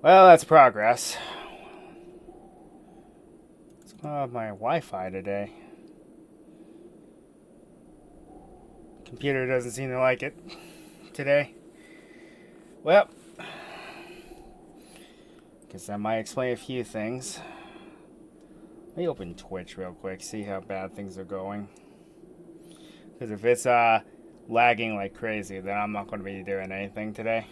Well, that's progress. What's going on with my Wi-Fi today? Computer doesn't seem to like it today. Well, guess that might explain a few things. Let me open Twitch real quick, see how bad things are going. Because if it's lagging like crazy, then I'm not going to be doing anything today.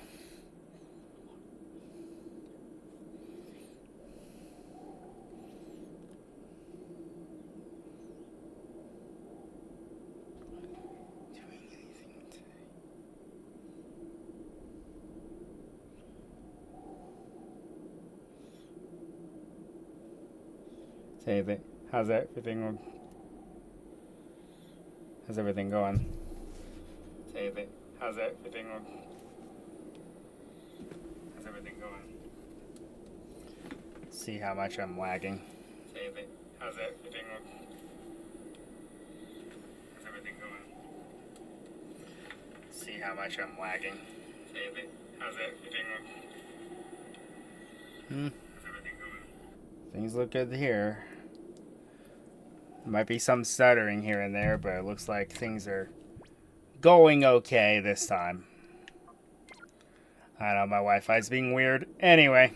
Say anything. How's everything? How's everything going? Say anything. How's everything? How's everything going? See how much I'm lagging. Say anything. How's everything? How's everything going? See how much I'm lagging. Say anything. How's everything? How's everything going? Things look good here. Might be some stuttering here and there, but it looks like things are going okay this time. I don't know, my Wi-Fi's being weird. Anyway,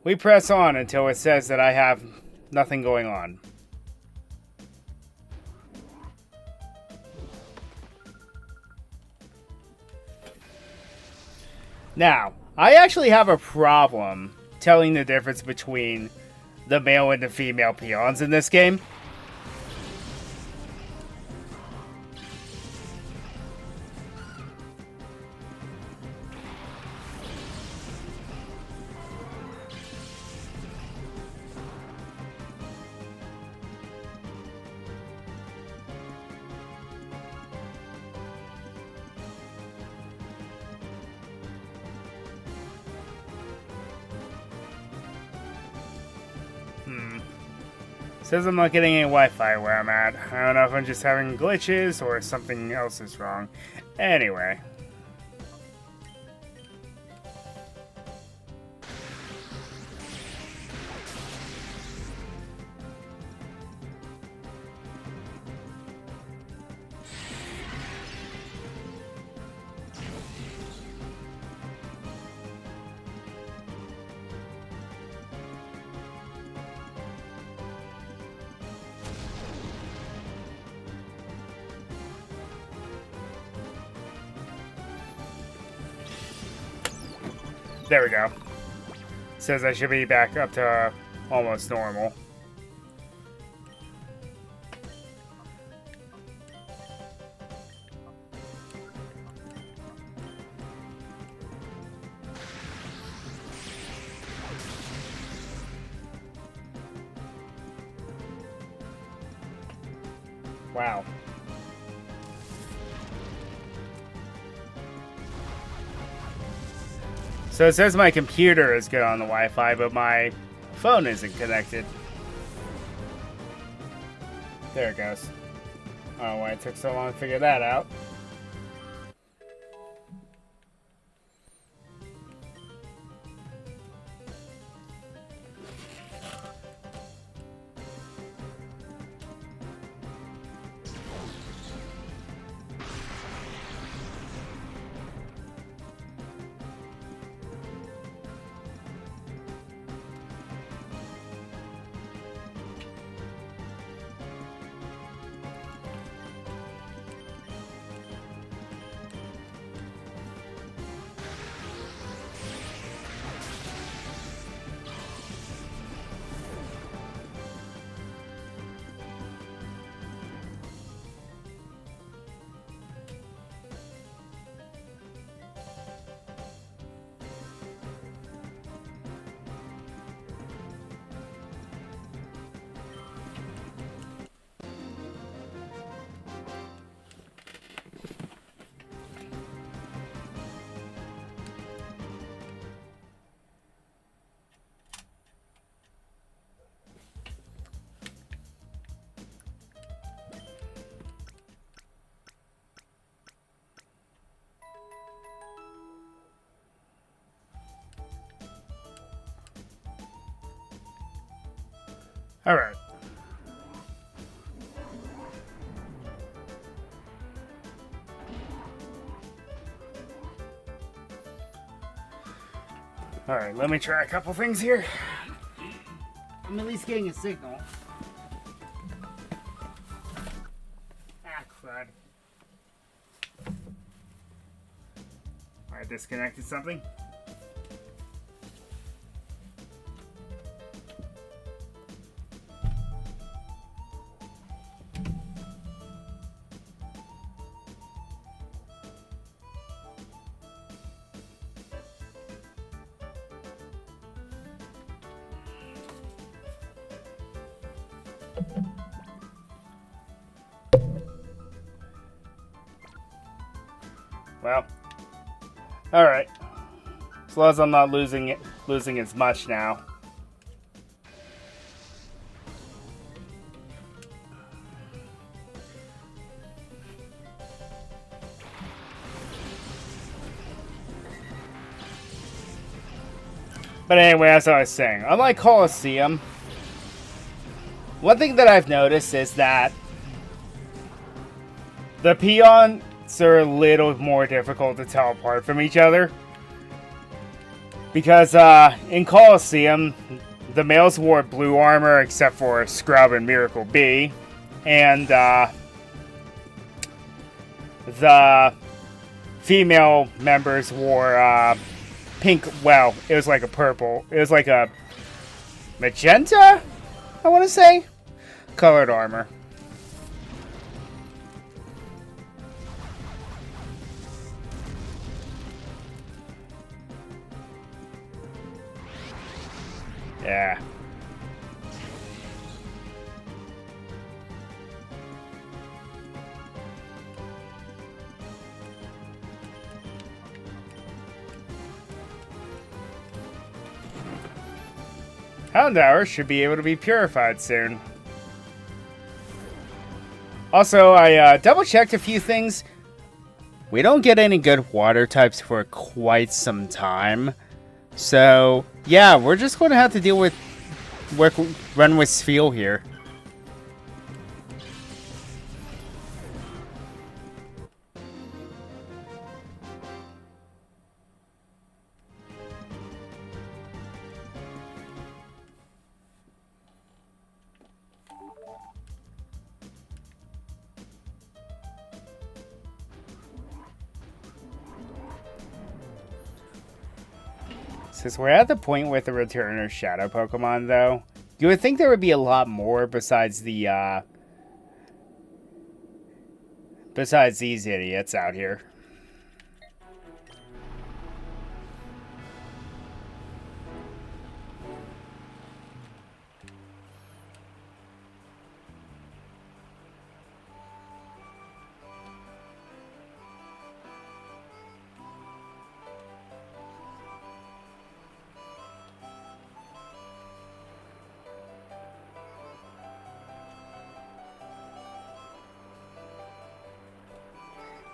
we press on until it says that I have nothing going on. Now, I actually have a problem telling the difference between the male and the female peons in this game. Says I'm not getting any Wi-Fi where I'm at. I don't know if I'm just having glitches or something else is wrong. Anyway. There we go. Says I should be back up to almost normal. Wow. So it says my computer is good on the Wi-Fi, but my phone isn't connected. There it goes. I don't know why it took so long to figure that out. Alright. Alright, let me try a couple things here. I'm at least getting a signal. Ah, crud. I disconnected something. Well, all right. As long as I'm not losing as much now. But anyway, as I was saying, unlike Colosseum, one thing that I've noticed is that the peons are a little more difficult to tell apart from each other. Because in Colosseum, the males wore blue armor except for Scrub and Miracle B. And the female members wore pink, well, it was like a purple. It was like a magenta, I want to say, colored armor. Yeah. Houndour should be able to be purified soon. Also, I double-checked a few things. We don't get any good water types for quite some time. So, yeah, we're just going to have to deal with run with Sfeel here. Since we're at the point with the return of Shadow Pokemon, though, you would think there would be a lot more besides the, besides these idiots out here.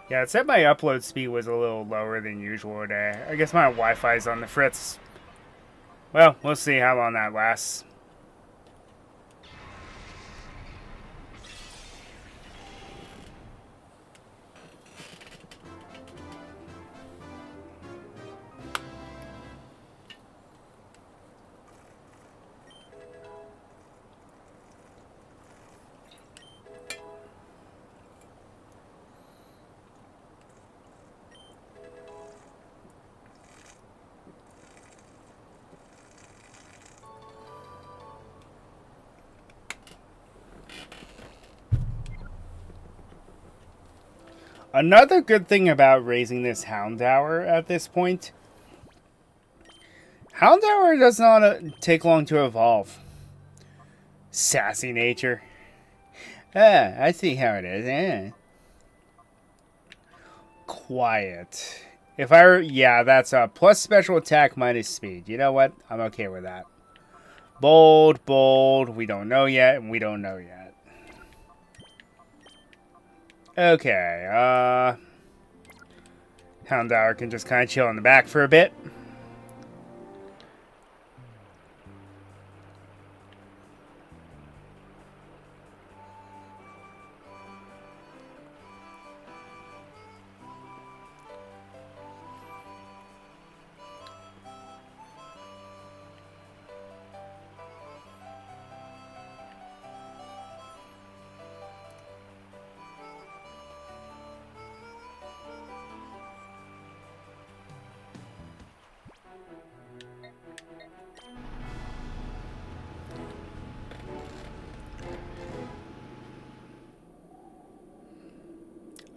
Yeah, it said my upload speed was a little lower than usual today. I guess my Wi-Fi's on the fritz. Well, we'll see how long that lasts. Another good thing about raising this Houndour at this point, Houndour does not take long to evolve. Sassy nature. Ah, I see how it is. Quiet. If I were, yeah, that's a plus special attack minus speed. You know what? I'm okay with that. Bold, bold. We don't know yet, and we don't know yet. Okay, Houndour can just kind of chill in the back for a bit.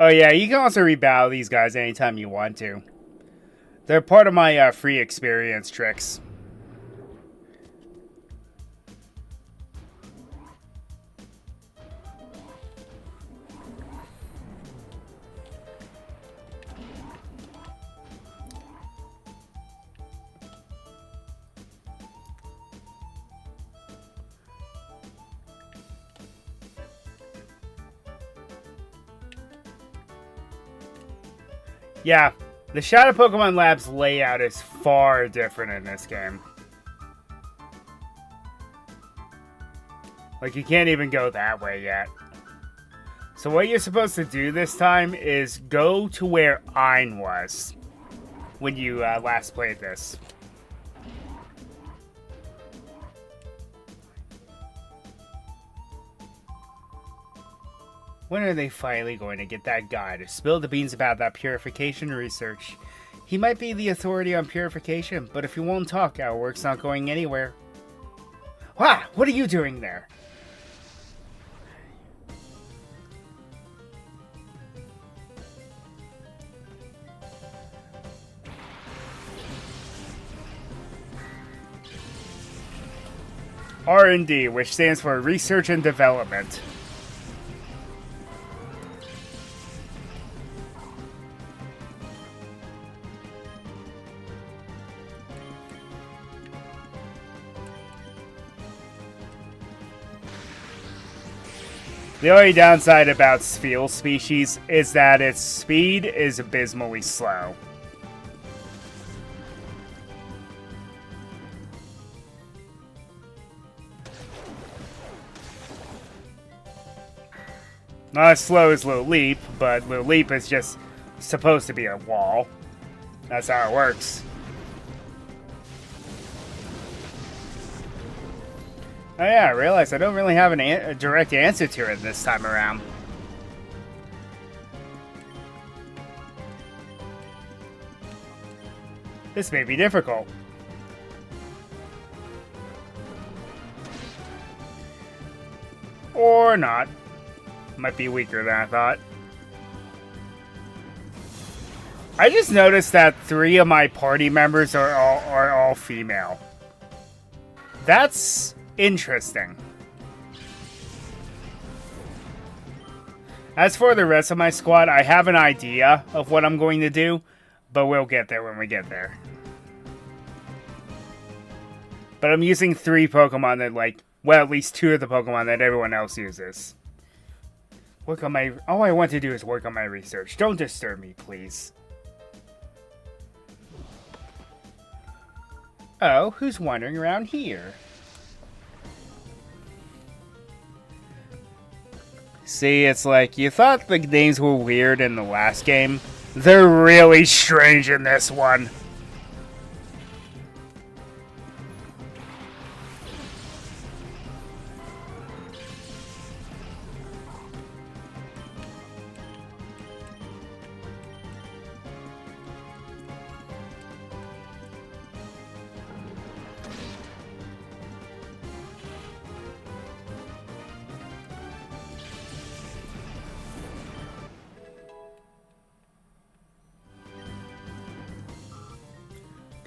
Oh yeah, you can also rebattle these guys anytime you want to. They're part of my free experience tricks. Yeah, the Shadow Pokemon Lab's layout is far different in this game. Like, you can't even go that way yet. So what you're supposed to do this time is go to where Ein was when you last played this. When are they finally going to get that guy to spill the beans about that purification research? He might be the authority on purification, but if he won't talk, our work's not going anywhere. Wah! What are you doing there? R&D, which stands for Research and Development. The only downside about Spheal species is that its speed is abysmally slow. Not as slow as Lil Leap, but Lil Leap is just supposed to be a wall. That's how it works. Oh yeah, I realized I don't really have a direct answer to it this time around. This may be difficult. Or not. Might be weaker than I thought. I just noticed that 3 of my party members are all female. That's interesting. As for the rest of my squad, I have an idea of what I'm going to do, but we'll get there when we get there. But I'm using 3 Pokemon that, well, at least 2 of the Pokemon that everyone else uses. Work on my... All I want to do is work on my research. Don't disturb me, please. Oh, who's wandering around here? See, it's like, you thought the names were weird in the last game. They're really strange in this one.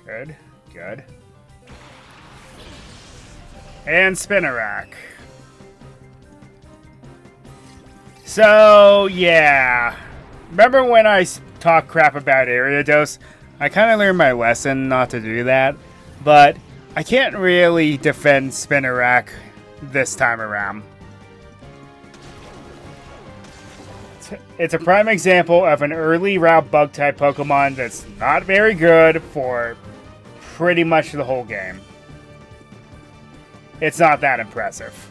Good, good. And Spinarak. So, yeah. Remember when I talked crap about Ariados? I kind of learned my lesson not to do that. But I can't really defend Spinarak this time around. It's a prime example of an early route bug-type Pokemon that's not very good for pretty much the whole game. It's not that impressive.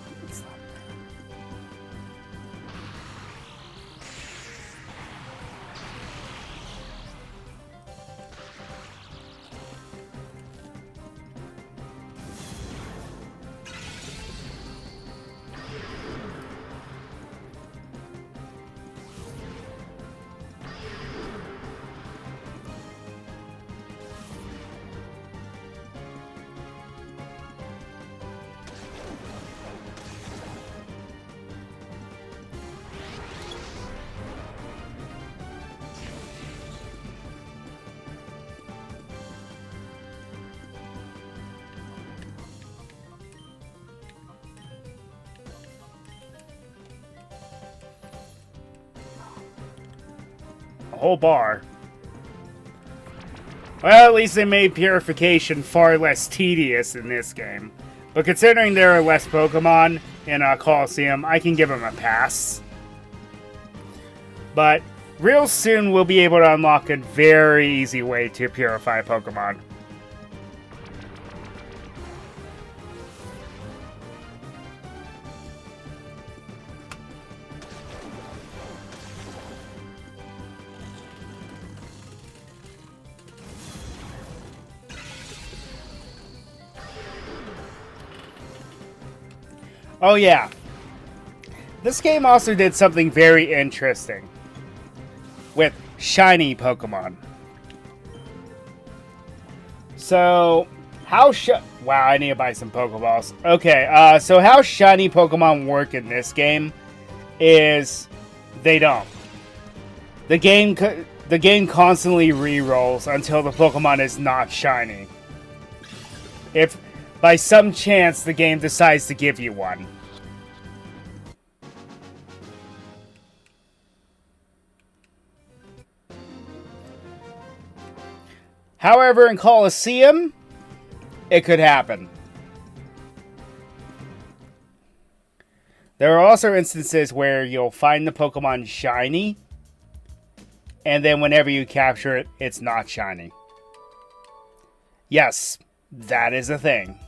whole bar. Well, at least they made purification far less tedious in this game. But considering there are less Pokemon in Colosseum, I can give them a pass. But real soon we'll be able to unlock a very easy way to purify Pokemon. Oh yeah, this game also did something very interesting with shiny Pokemon. So, wow, I need to buy some Pokeballs. Okay, so how shiny Pokemon work in this game is they don't. The game constantly re-rolls until the Pokemon is not shiny. If by some chance the game decides to give you one. However, in Colosseum, it could happen. There are also instances where you'll find the Pokemon shiny, and then whenever you capture it, it's not shiny. Yes, that is a thing.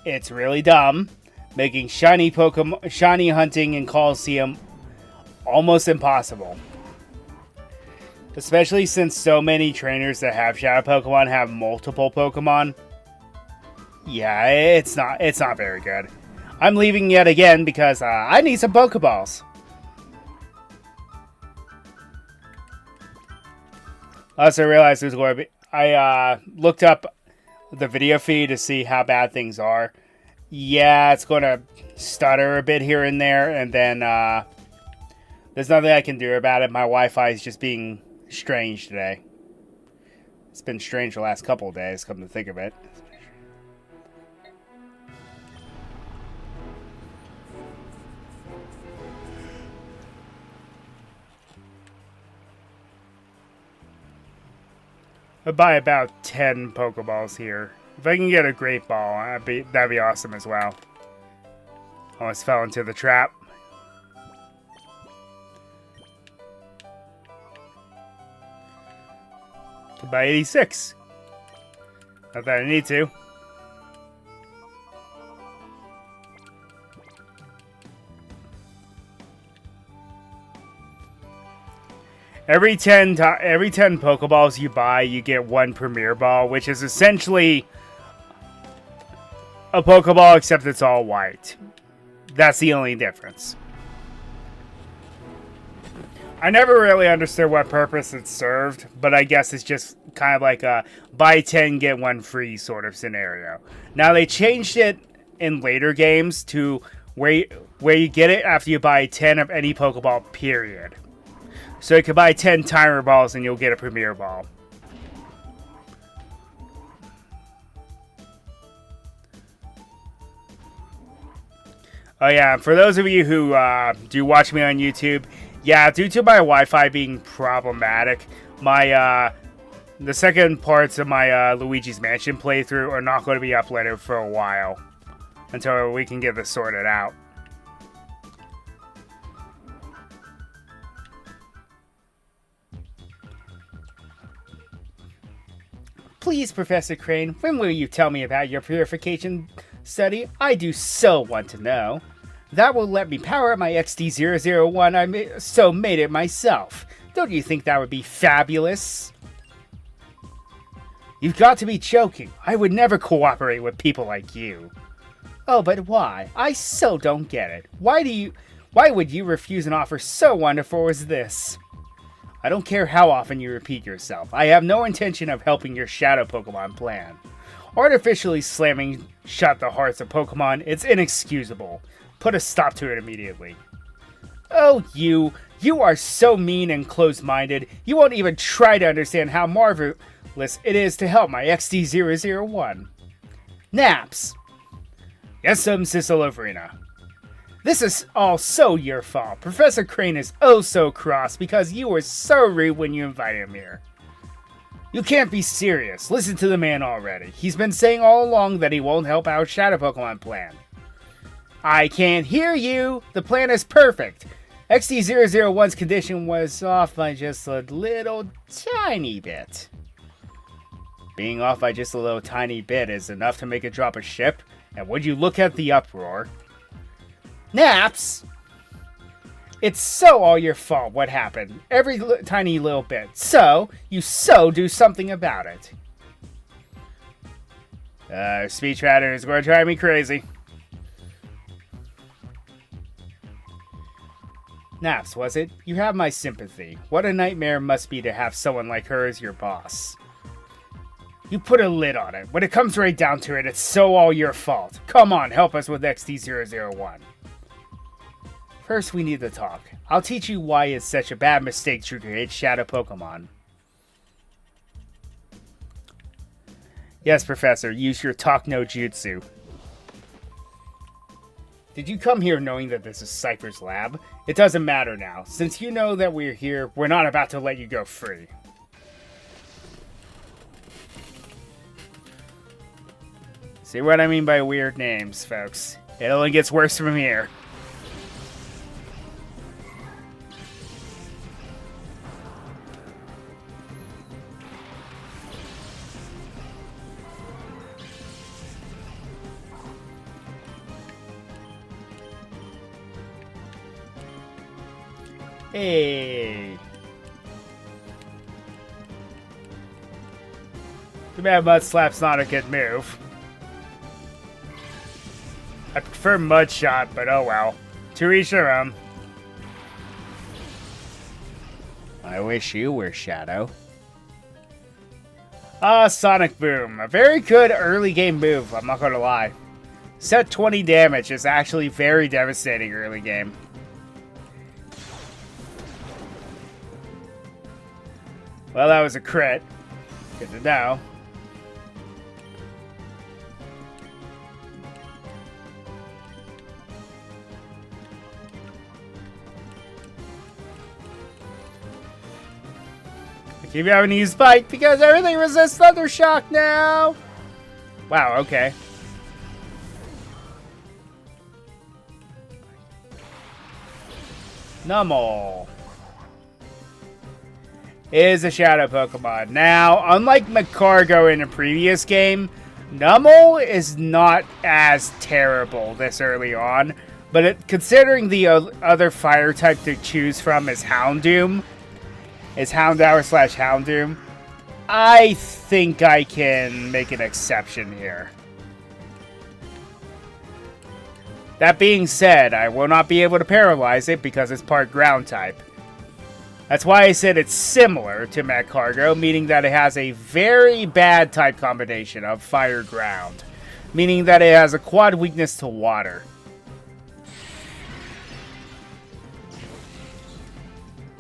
It's really dumb, making shiny hunting in Colosseum almost impossible. Especially since so many trainers that have Shadow Pokemon have multiple Pokemon. Yeah, it's not very good. I'm leaving yet again because I need some Pokeballs. I also realized it was going to be... I looked up the video feed to see how bad things are. Yeah, it's going to stutter a bit here and there, and then there's nothing I can do about it. My Wi-Fi is just being strange today. It's been strange the last couple of days, come to think of it. I'll buy about 10 Pokeballs here. If I can get a Great Ball, that'd be awesome as well. Almost fell into the trap. Could buy 86. Not that I need to. Every 10 Pokeballs you buy, you get one Premier Ball, which is essentially a Pokeball except it's all white. That's the only difference. I never really understood what purpose it served, but I guess it's just kind of like a buy 10, get one free sort of scenario. Now, they changed it in later games to where you get it after you buy 10 of any Pokeball, period. So you can buy 10 Timer Balls and you'll get a Premier Ball. Oh yeah, for those of you who do watch me on YouTube, yeah, due to my Wi-Fi being problematic, the second parts of my Luigi's Mansion playthrough are not going to be uploaded for a while until we can get this sorted out. Please, Professor Crane, when will you tell me about your purification study? I do so want to know. That will let me power up my XD001. I made it myself. Don't you think that would be fabulous? You've got to be joking. I would never cooperate with people like you. Oh, but why? I so don't get it. Why would you refuse an offer so wonderful as this? I don't care how often you repeat yourself. I have no intention of helping your Shadow Pokemon plan. Artificially slamming shut the hearts of Pokemon, it's inexcusable. Put a stop to it immediately. Oh, you are so mean and closed-minded, you won't even try to understand how marvelous it is to help my XD001. Naps! Yes, Sister Lovrina. This is all so your fault. Professor Crane is oh so cross because you were so rude when you invited him here. You can't be serious. Listen to the man already. He's been saying all along that he won't help our Shadow Pokemon plan. I can't hear you. The plan is perfect. XD001's condition was off by just a little tiny bit. Being off by just a little tiny bit is enough to make it drop a ship, and would you look at the uproar? Naps! It's so all your fault what happened. Every tiny little bit. So, you do something about it. Speech pattern is going to drive me crazy. Naps, was it? You have my sympathy. What a nightmare it must be to have someone like her as your boss. You put a lid on it. When it comes right down to it, it's so all your fault. Come on, help us with XD001. First, we need to talk. I'll teach you why it's such a bad mistake to create Shadow Pokemon. Yes, Professor, use your talk no jutsu. Did you come here knowing that this is Cypher's lab? It doesn't matter now. Since you know that we're here, we're not about to let you go free. See what I mean by weird names, folks. It only gets worse from here. Hey. Too bad Mud Slap's not a good move. I prefer Mud Shot, but oh well. To each their own. I wish you were Shadow. Sonic Boom. A very good early game move, I'm not gonna lie. Set 20 damage is actually very devastating early game. Well, that was a crit. Good to know. I keep having to use Bite because everything resists Thunder Shock now! Wow, okay. Numel is a Shadow Pokemon. Now, unlike Magcargo in a previous game, Numel is not as terrible this early on, but considering the other fire type to choose from is Houndoom, Houndour/Houndoom, I think I can make an exception here. That being said, I will not be able to paralyze it because it's part ground type. That's why I said it's similar to Magcargo, meaning that it has a very bad type combination of fire ground, meaning that it has a quad weakness to water.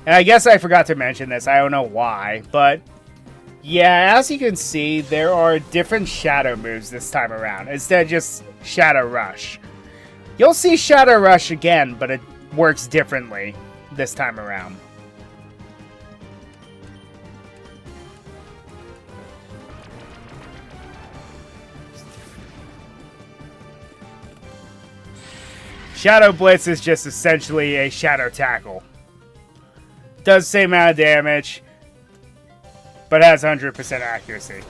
And I guess I forgot to mention this, I don't know why, but yeah, as you can see, there are different Shadow moves this time around, instead of just Shadow Rush. You'll see Shadow Rush again, but it works differently this time around. Shadow Blitz is just essentially a Shadow Tackle. Does the same amount of damage, but has 100% accuracy.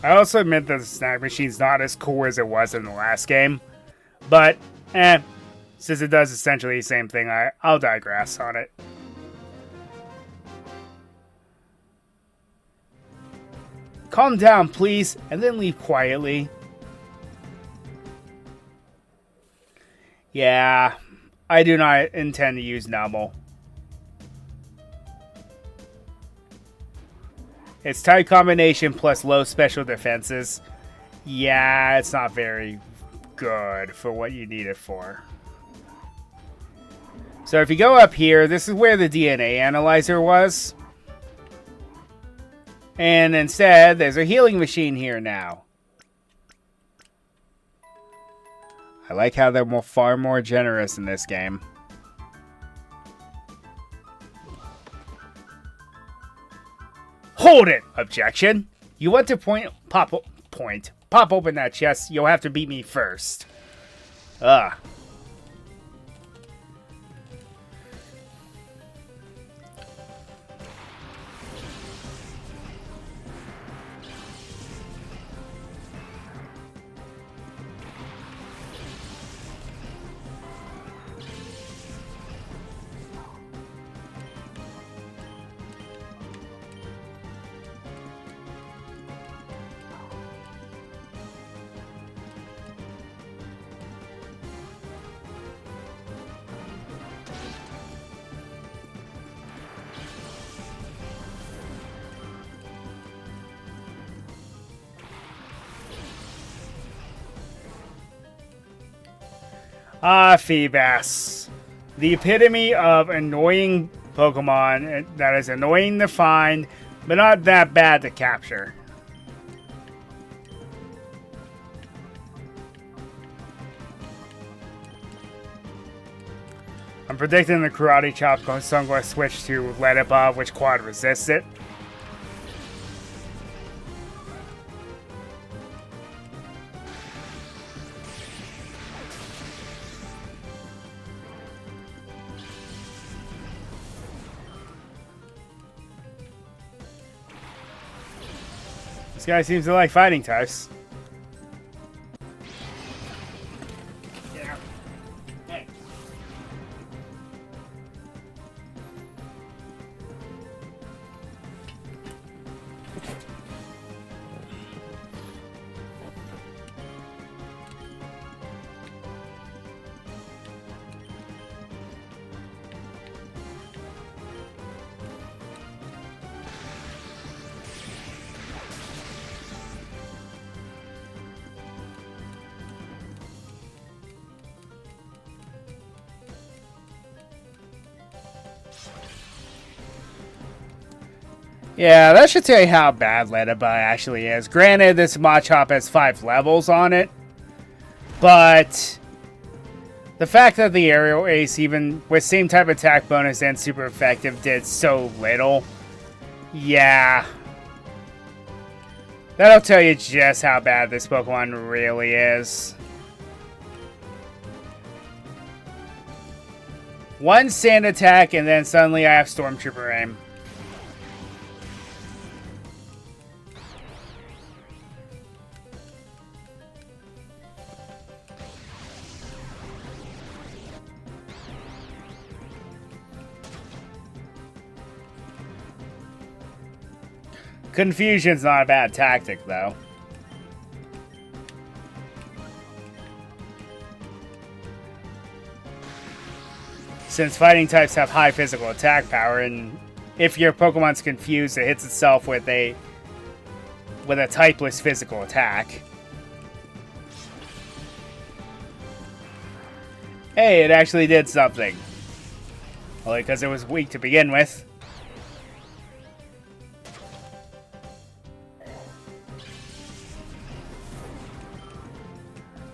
I also admit that the Snack Machine's not as cool as it was in the last game, but, since it does essentially the same thing, I'll digress on it. Calm down, please, and then leave quietly. Yeah, I do not intend to use Numble. It's type combination plus low special defenses. Yeah, it's not very good for what you need it for. So if you go up here, this is where the DNA analyzer was. And instead, there's a healing machine here now. I like how they're far more generous in this game. Hold it! Objection. You want to pop open that chest, you'll have to beat me first. Ugh. Ah, Feebas. The epitome of annoying Pokemon that is annoying to find, but not that bad to capture. I'm predicting the Karate Chop going to switch to Let Above, which quad resists it. This guy seems to like fighting types. Yeah. Hey. Yeah, that should tell you how bad Ledaby actually is. Granted, this Machop has 5 levels on it, but the fact that the Aerial Ace, even with same type attack bonus and super effective, did so little, yeah. That'll tell you just how bad this Pokemon really is. One sand attack, and then suddenly I have Stormtrooper aim. Confusion's not a bad tactic, though. Since fighting types have high physical attack power, and if your Pokemon's confused, it hits itself with a typeless physical attack. Hey, it actually did something. Only because it was weak to begin with.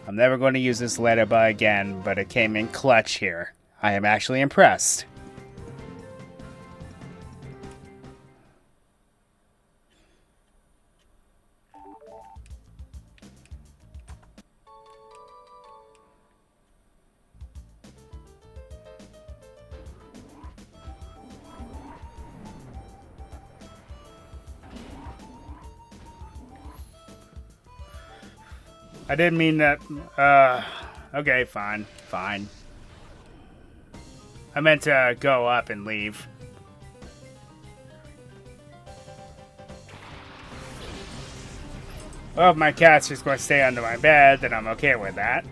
I'm never going to use this Ledaby again, but it came in clutch here. I am actually impressed. I didn't mean that. Okay, fine. Fine. I meant to go up and leave. Well, if my cat's just going to stay under my bed, then I'm okay with that.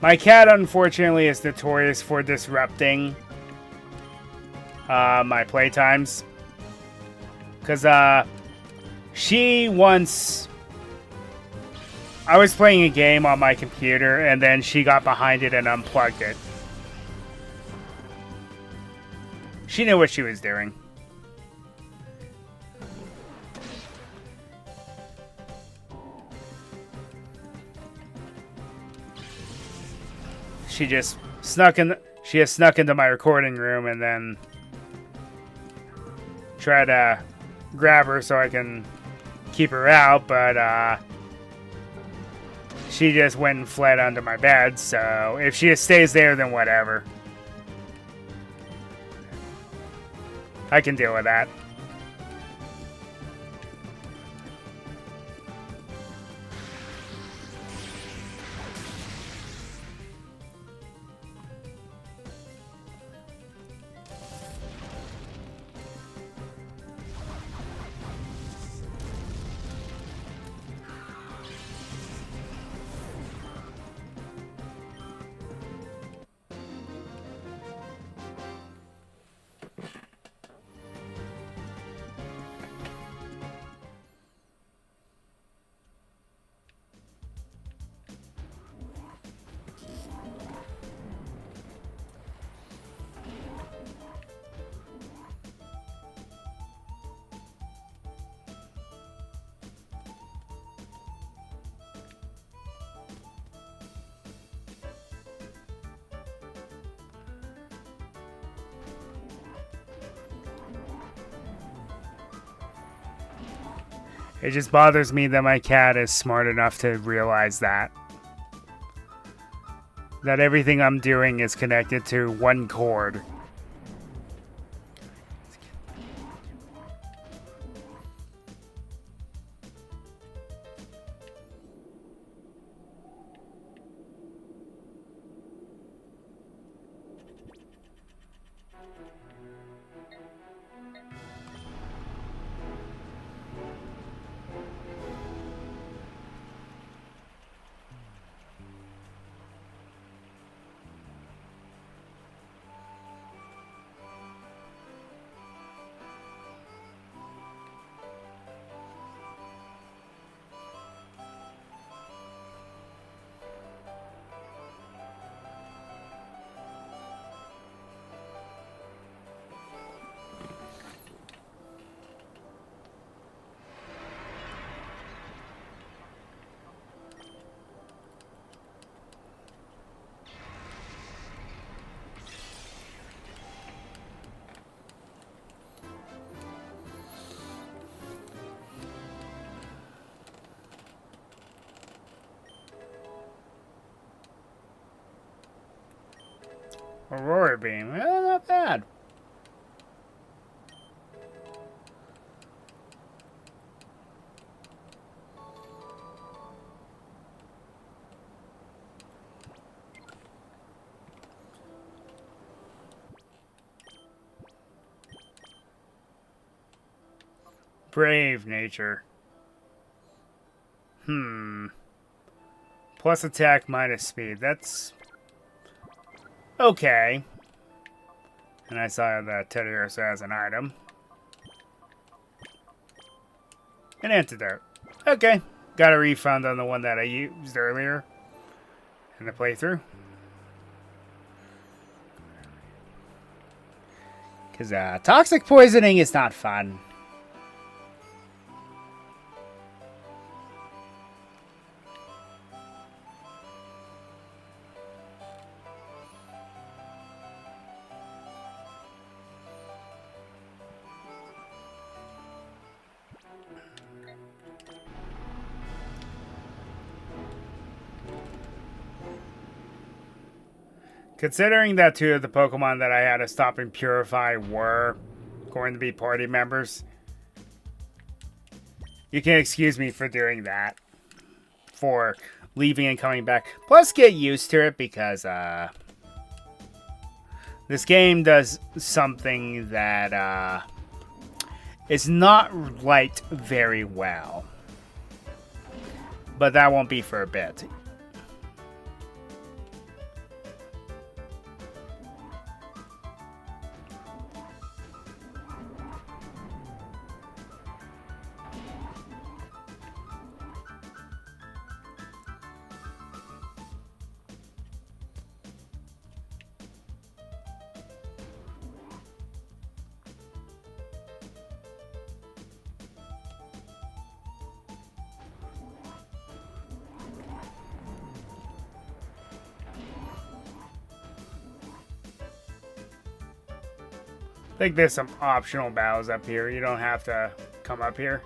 My cat, unfortunately, is notorious for disrupting my playtimes. Because she once... I was playing a game on my computer, and then she got behind it and unplugged it. She knew what she was doing. She just snuck in. She has snuck into my recording room and then tried to grab her so I can keep her out, but she just went and fled under my bed. So if she stays there, then whatever. I can deal with that. It just bothers me that my cat is smart enough to realize that. That everything I'm doing is connected to one cord. Aurora beam, not bad. Brave nature. Plus attack minus speed. That's okay. And I saw that Teddy also has an item. An antidote. Okay. Got a refund on the one that I used earlier in the playthrough. Because toxic poisoning is not fun. Considering that two of the Pokemon that I had to stop and purify were going to be party members, you can excuse me for doing that. For leaving and coming back. Plus, get used to it because this game does something that is not liked very well. But that won't be for a bit. I think there's some optional battles up here. You don't have to come up here.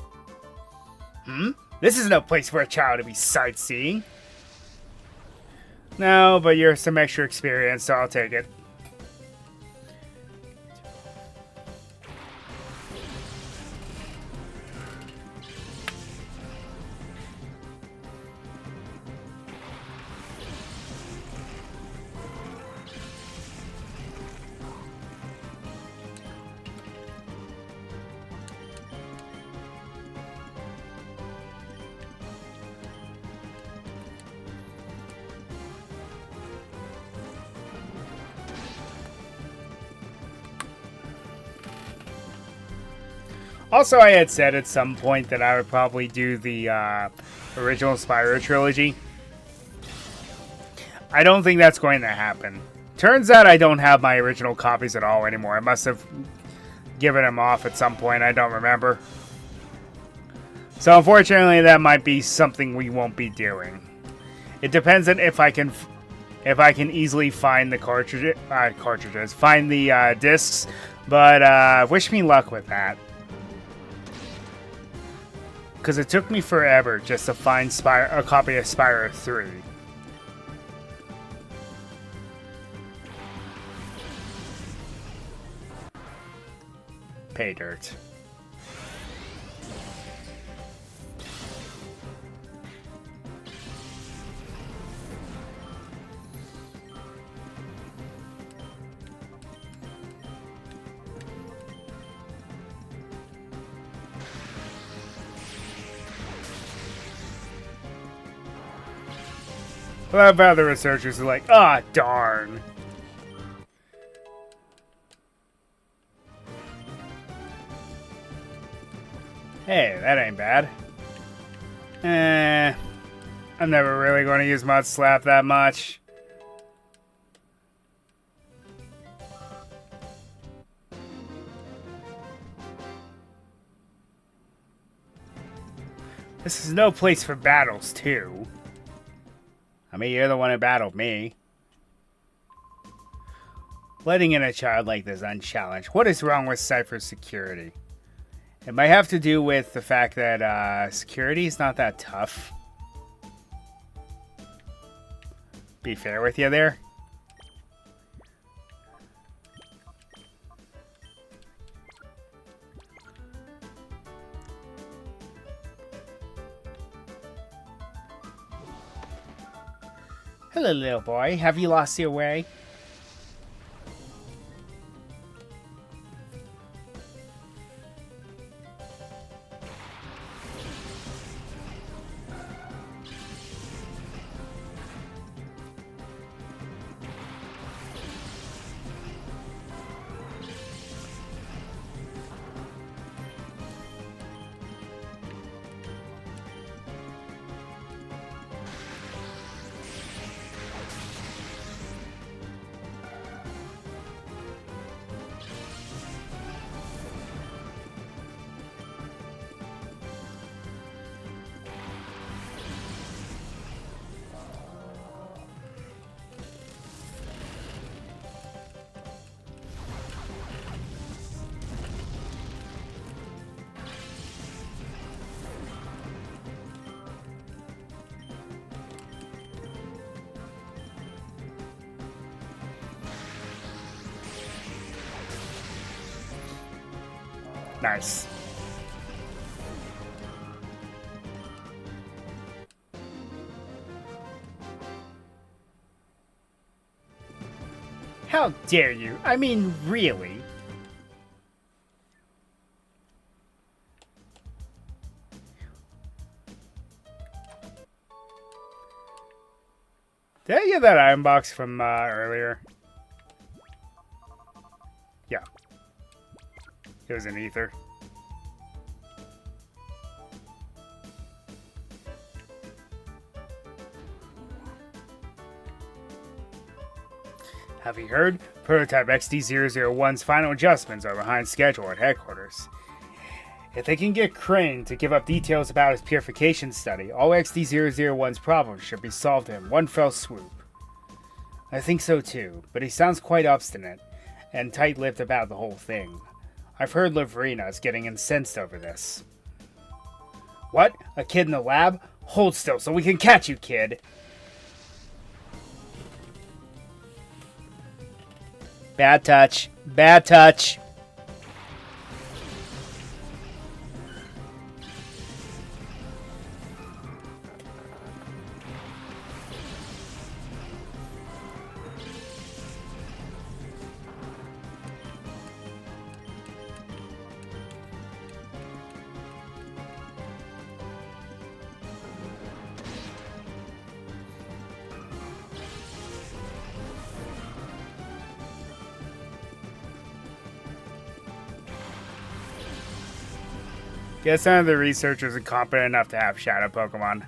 This is no place for a child to be sightseeing. No, but you're some extra experience, so I'll take it. Also, I had said at some point that I would probably do the original Spyro trilogy. I don't think that's going to happen. Turns out I don't have my original copies at all anymore. I must have given them off at some point. I don't remember. So unfortunately, that might be something we won't be doing. It depends on if I can easily find the find the discs. But wish me luck with that. Because it took me forever just to find a copy of Spyro 3. Pay dirt. A lot of other researchers are like, ah, darn. Hey, that ain't bad. I'm never really going to use Mud Slap that much. This is no place for battles, too. I mean, you're the one who battled me. Letting in a child like this unchallenged. What is wrong with Cypher's security? It might have to do with the fact that security is not that tough. Be fair with you there. Hello, little boy. Have you lost your way? Nice. How dare you? I mean, really? Did I get that item box from earlier? Yeah. It was an ether. Have you heard? Prototype XD001's final adjustments are behind schedule at headquarters. If they can get Crane to give up details about his purification study, all XD001's problems should be solved in one fell swoop. I think so too, but he sounds quite obstinate. and tight-lipped about the whole thing. I've heard Lavrina's getting incensed over this. What? A kid in the lab? Hold still so we can catch you, kid. Bad touch. Bad touch. Guess none of the researchers are competent enough to have shadow Pokemon.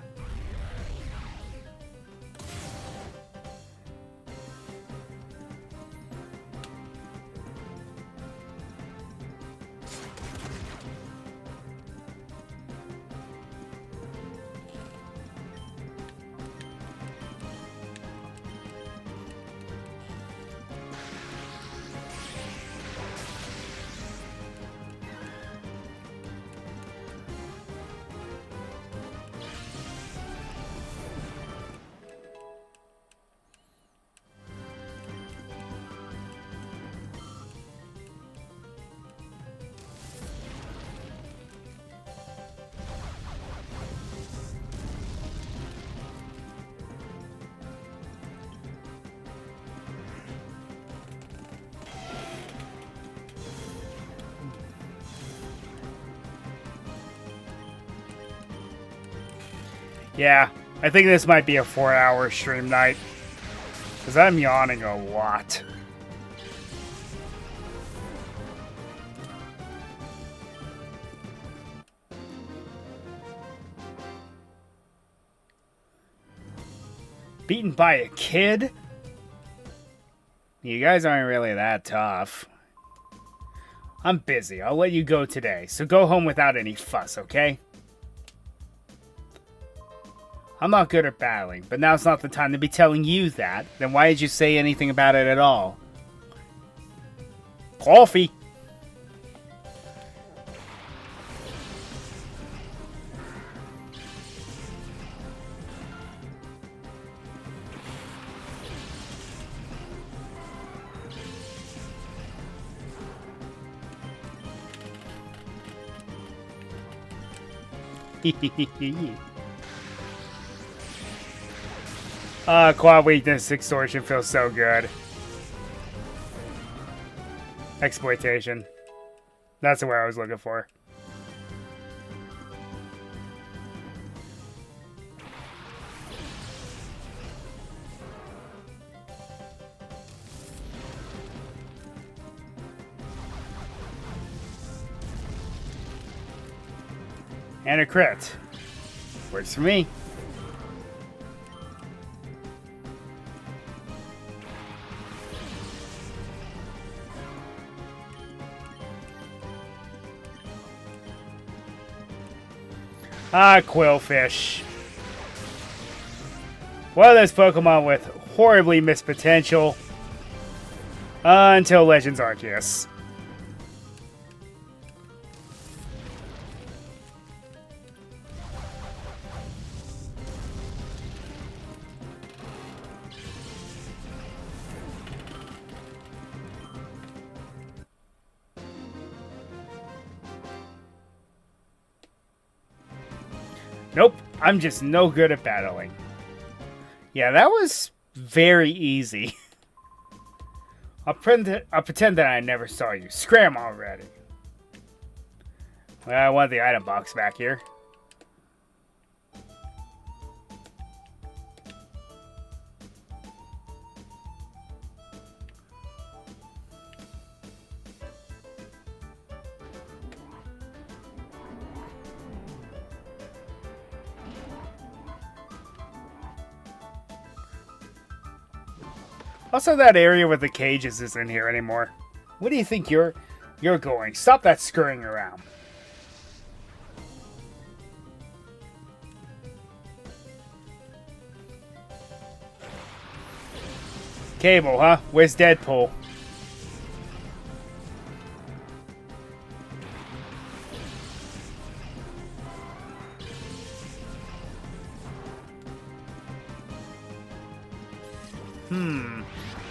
Yeah, I think this might be a 4-hour stream night. Because I'm yawning a lot. Beaten by a kid? You guys aren't really that tough. I'm busy. I'll let you go today, so go home without any fuss, okay? I'm not good at battling, but now's not the time to be telling you that. Then why did you say anything about it at all? Coffee! Quad weakness extortion feels so good. Exploitation. That's the word I was looking for. And a crit. Works for me. Ah, Quillfish. One of those Pokemon with horribly missed potential. Until Legends Arceus. Nope, I'm just no good at battling. Yeah, that was very easy. I'll pretend that I never saw you. Scram already. Well, I want the item box back here. Also, that area with the cages isn't here anymore. What do you think you're going? Stop that scurrying around. Cable, huh? Where's Deadpool?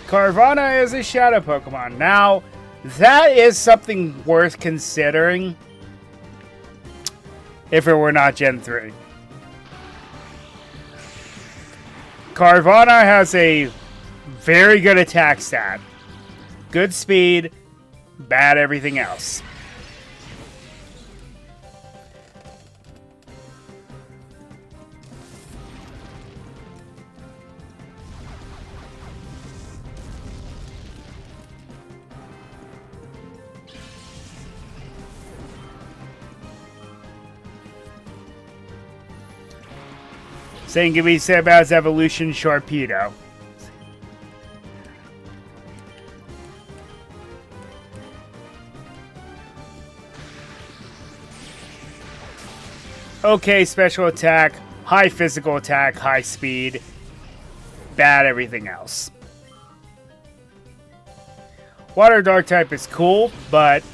Carvana is a shadow Pokemon. Now, that is something worth considering if it were not Gen 3. Carvana has a very good attack stat. Good speed, bad everything else. Same can be said about its evolution, Sharpedo. Okay, special attack, high physical attack, high speed, bad everything else. Water Dark type is cool, but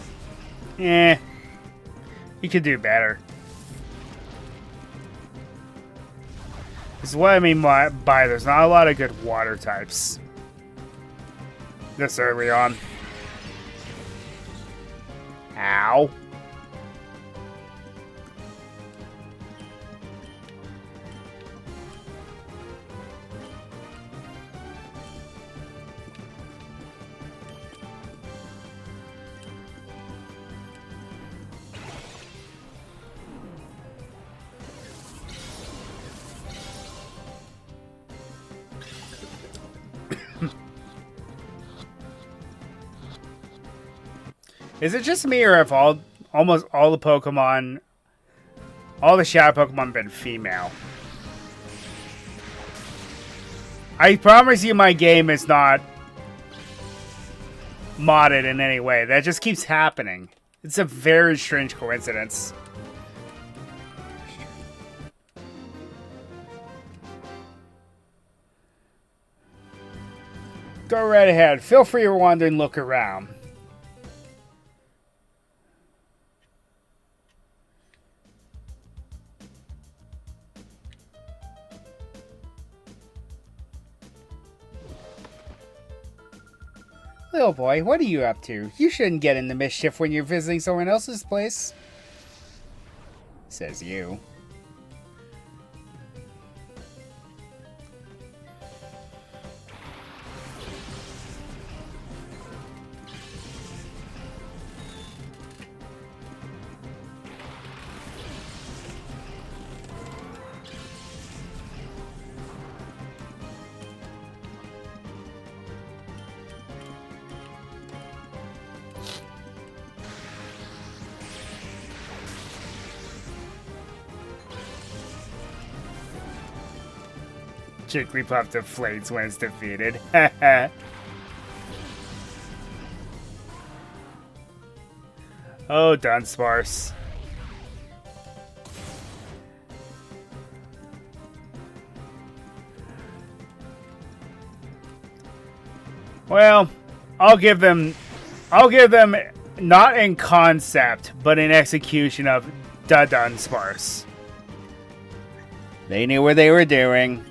you could do better. This is what I mean by there's not a lot of good water types this early on. Ow. Is it just me, or have almost all the Pokemon, all the Shadow Pokemon been female? I promise you my game is not modded in any way. That just keeps happening. It's a very strange coincidence. Go right ahead. Feel free to wander and look around. Little boy, what are you up to? You shouldn't get into mischief when you're visiting someone else's place. Says you. Jigglypuff deflates when it's defeated. Oh, Dunsparce. Well, I'll give them not in concept, but in execution of the Dunsparce. They knew what they were doing.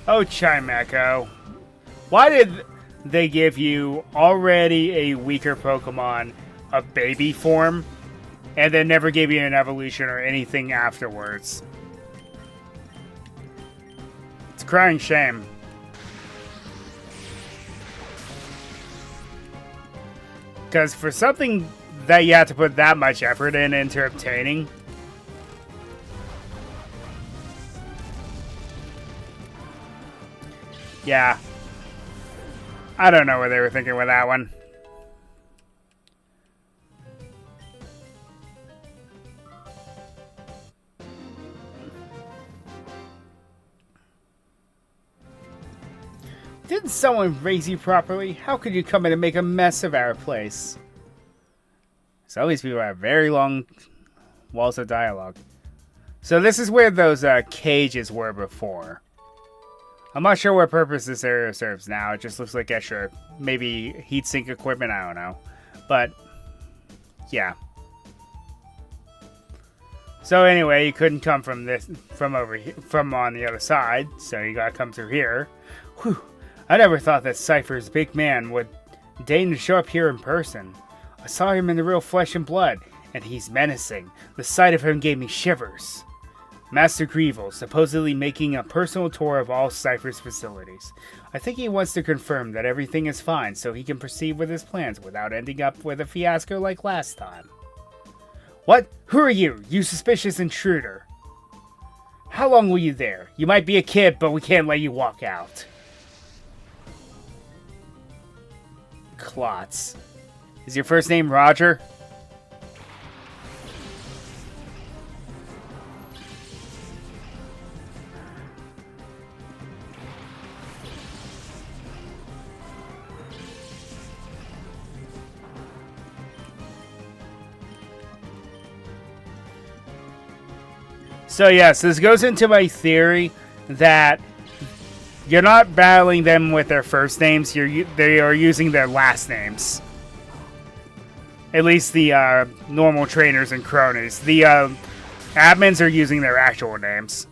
Oh, Chimecho. Why did they give you already a weaker Pokemon a baby form and then never give you an evolution or anything afterwards? It's a crying shame. Because for something that you have to put that much effort into obtaining, yeah, I don't know what they were thinking with that one. Didn't someone raise you properly? How could you come in and make a mess of our place? Some of these people have very long walls of dialogue. So this is where those cages were before. I'm not sure what purpose this area serves now. It just looks like extra, maybe heatsink equipment. I don't know, but yeah. So anyway, you couldn't come from over here, from on the other side. So you gotta come through here. Whew! I never thought that Cypher's big man would deign to show up here in person. I saw him in the real flesh and blood, and he's menacing. The sight of him gave me shivers. Master Greevil, supposedly making a personal tour of all Cypher's facilities. I think he wants to confirm that everything is fine so he can proceed with his plans without ending up with a fiasco like last time. What? Who are you? You suspicious intruder. How long were you there? You might be a kid, but we can't let you walk out. Klotz. Is your first name Roger? So yes, this goes into my theory that you're not battling them with their first names. They are using their last names. At least the normal trainers and cronies. The admins are using their actual names.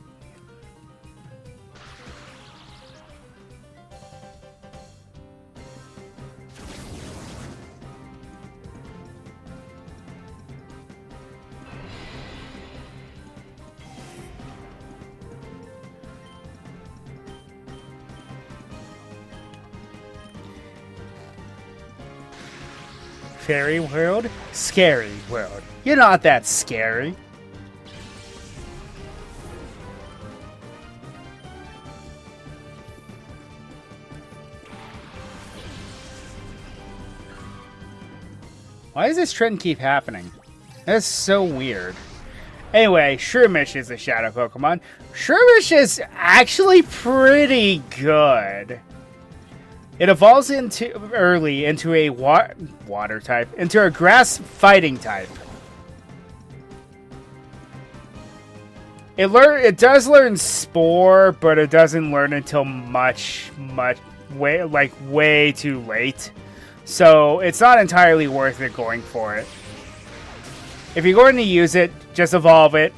Fairy world? Scary world. You're not that scary. Why does this trend keep happening? That's so weird. Anyway, Shroomish is a shadow Pokemon. Shroomish is actually pretty good. It evolves into a water type, into a grass fighting type. It does learn Spore, but it doesn't learn until way too late. So it's not entirely worth it going for it. If you're going to use it, just evolve it.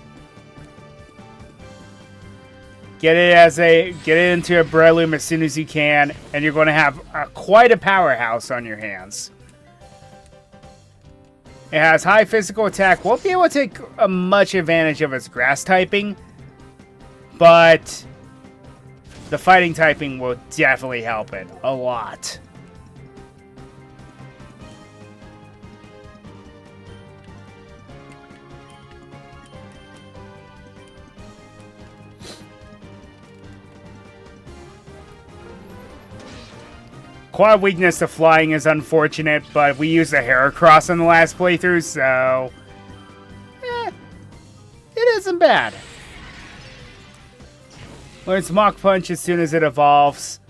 Get it into a Breloom as soon as you can, and you're going to have quite a powerhouse on your hands. It has high physical attack. Won't be able to take much advantage of its grass typing, but the fighting typing will definitely help it a lot. Quad weakness to flying is unfortunate, but we used a Heracross in the last playthrough, so it isn't bad. Learns Mach Punch as soon as it evolves,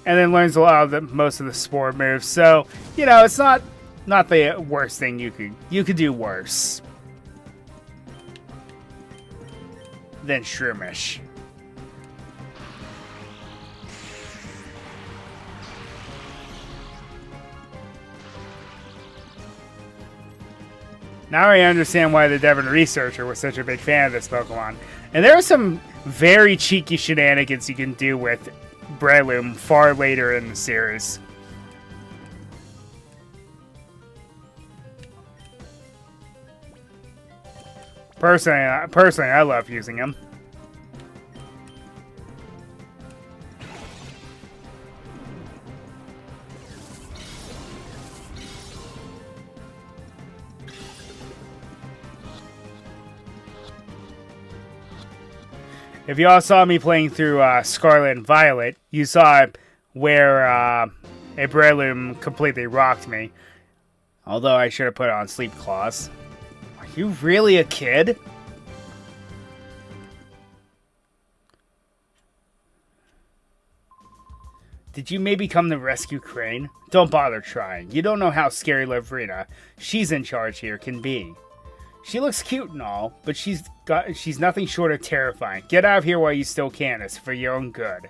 and then learns a lot of most of the Spore moves. So it's not the worst thing you could do worse than Shroomish. Now I understand why the Devon researcher was such a big fan of this Pokemon. And there are some very cheeky shenanigans you can do with Breloom far later in the series. Personally, I love using him. If you all saw me playing through Scarlet and Violet, you saw where a Breloom completely rocked me. Although I should have put on Sleep Claws. Are you really a kid? Did you maybe come to rescue Crane? Don't bother trying. You don't know how scary Lavrina, she's in charge here, can be. She looks cute and all, but she's nothing short of terrifying. Get out of here while you still can. It's for your own good.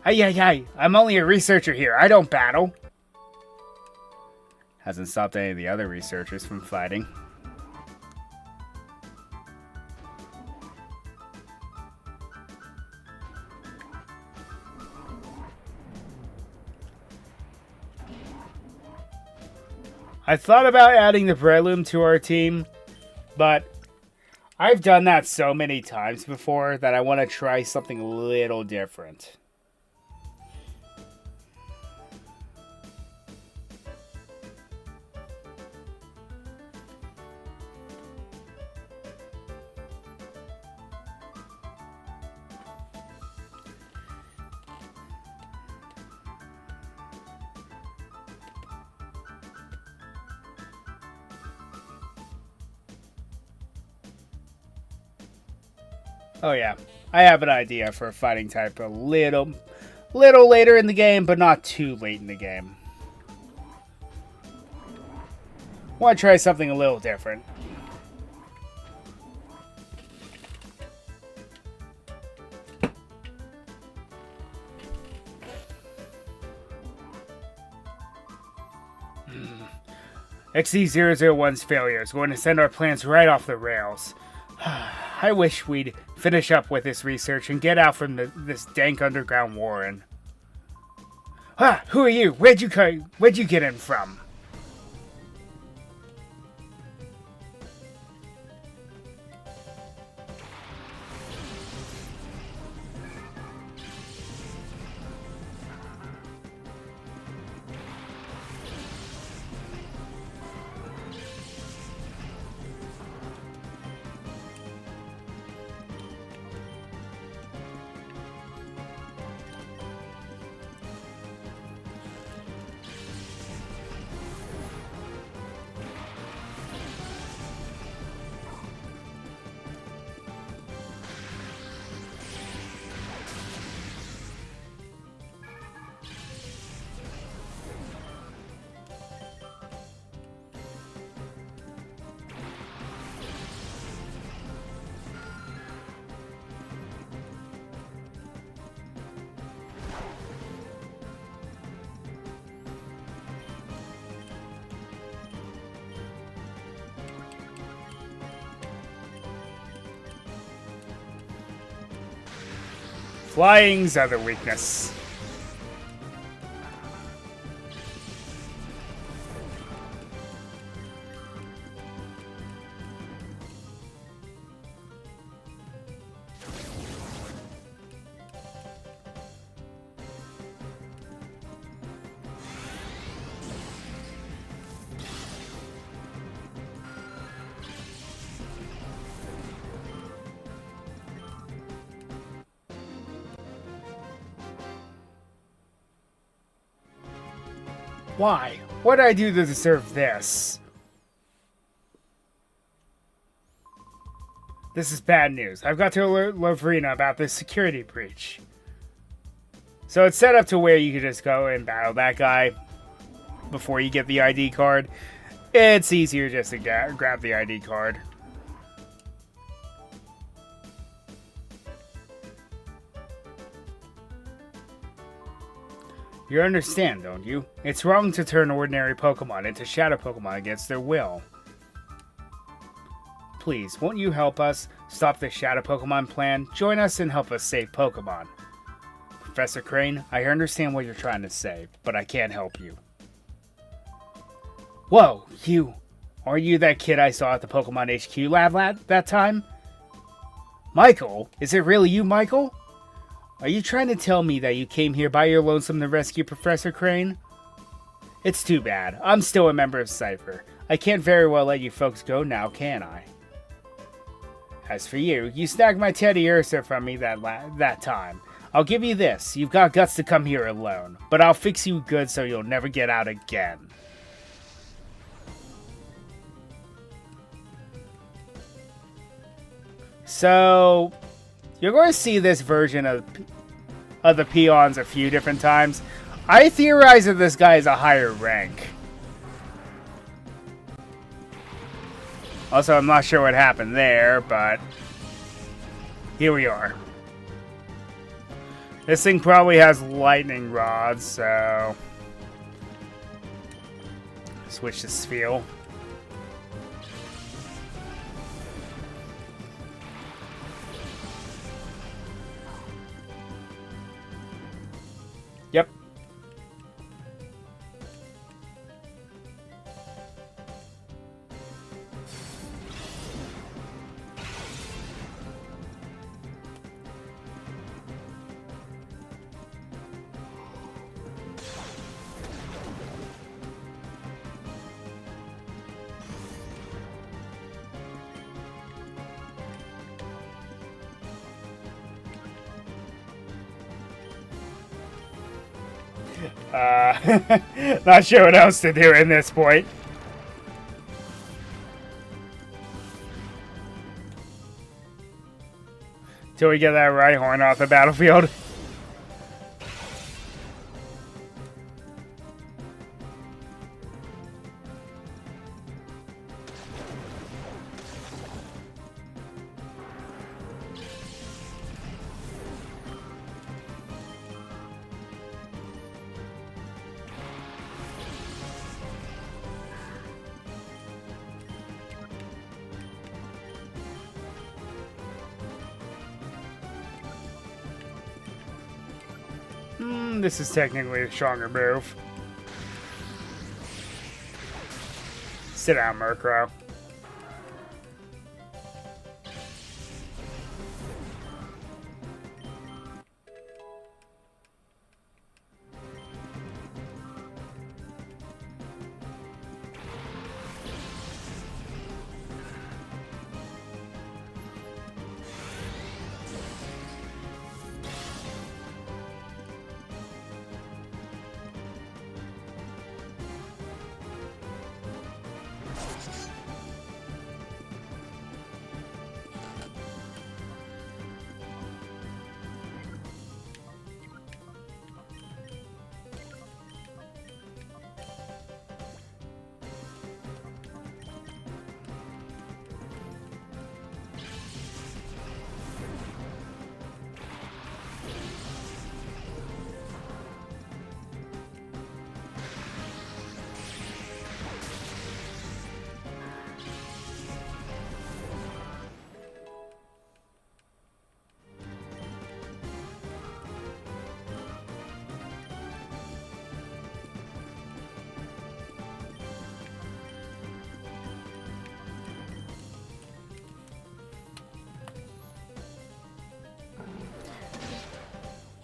Ay, I'm only a researcher here. I don't battle. Hasn't stopped any of the other researchers from fighting. I thought about adding the Breloom to our team, but I've done that so many times before that I want to try something a little different. Oh yeah, I have an idea for a fighting type a little later in the game, but not too late in the game. Want to try something a little different. XD001's failure is going to send our plans right off the rails. I wish we'd finish up with this research and get out from this dank underground warren. Who are you? Where'd you get in from? Flying's other weakness. Why? What did I do to deserve this? This is bad news. I've got to alert Lovrina about this security breach. So it's set up to where you can just go and battle that guy before you get the ID card. It's easier just to grab the ID card. You understand, don't you? It's wrong to turn ordinary Pokemon into Shadow Pokemon against their will. Please, won't you help us stop this Shadow Pokemon plan? Join us and help us save Pokemon. Professor Crane, I understand what you're trying to say, but I can't help you. Whoa, you! Are you that kid I saw at the Pokemon HQ lab that time? Michael? Is it really you, Michael? Are you trying to tell me that you came here by your lonesome to rescue Professor Crane? It's too bad. I'm still a member of Cypher. I can't very well let you folks go now, can I? As for you, you snagged my Teddy Ursa from me that time. I'll give you this. You've got guts to come here alone, but I'll fix you good so you'll never get out again. So, you're going to see this version of the peons a few different times. I theorize that this guy is a higher rank. Also, I'm not sure what happened there, but here we are. This thing probably has lightning rods, so switch to Sphere. Yep. Not sure what else to do in this point. Till we get that Rhyhorn off the battlefield. This is technically a stronger move. Sit down, Murkrow.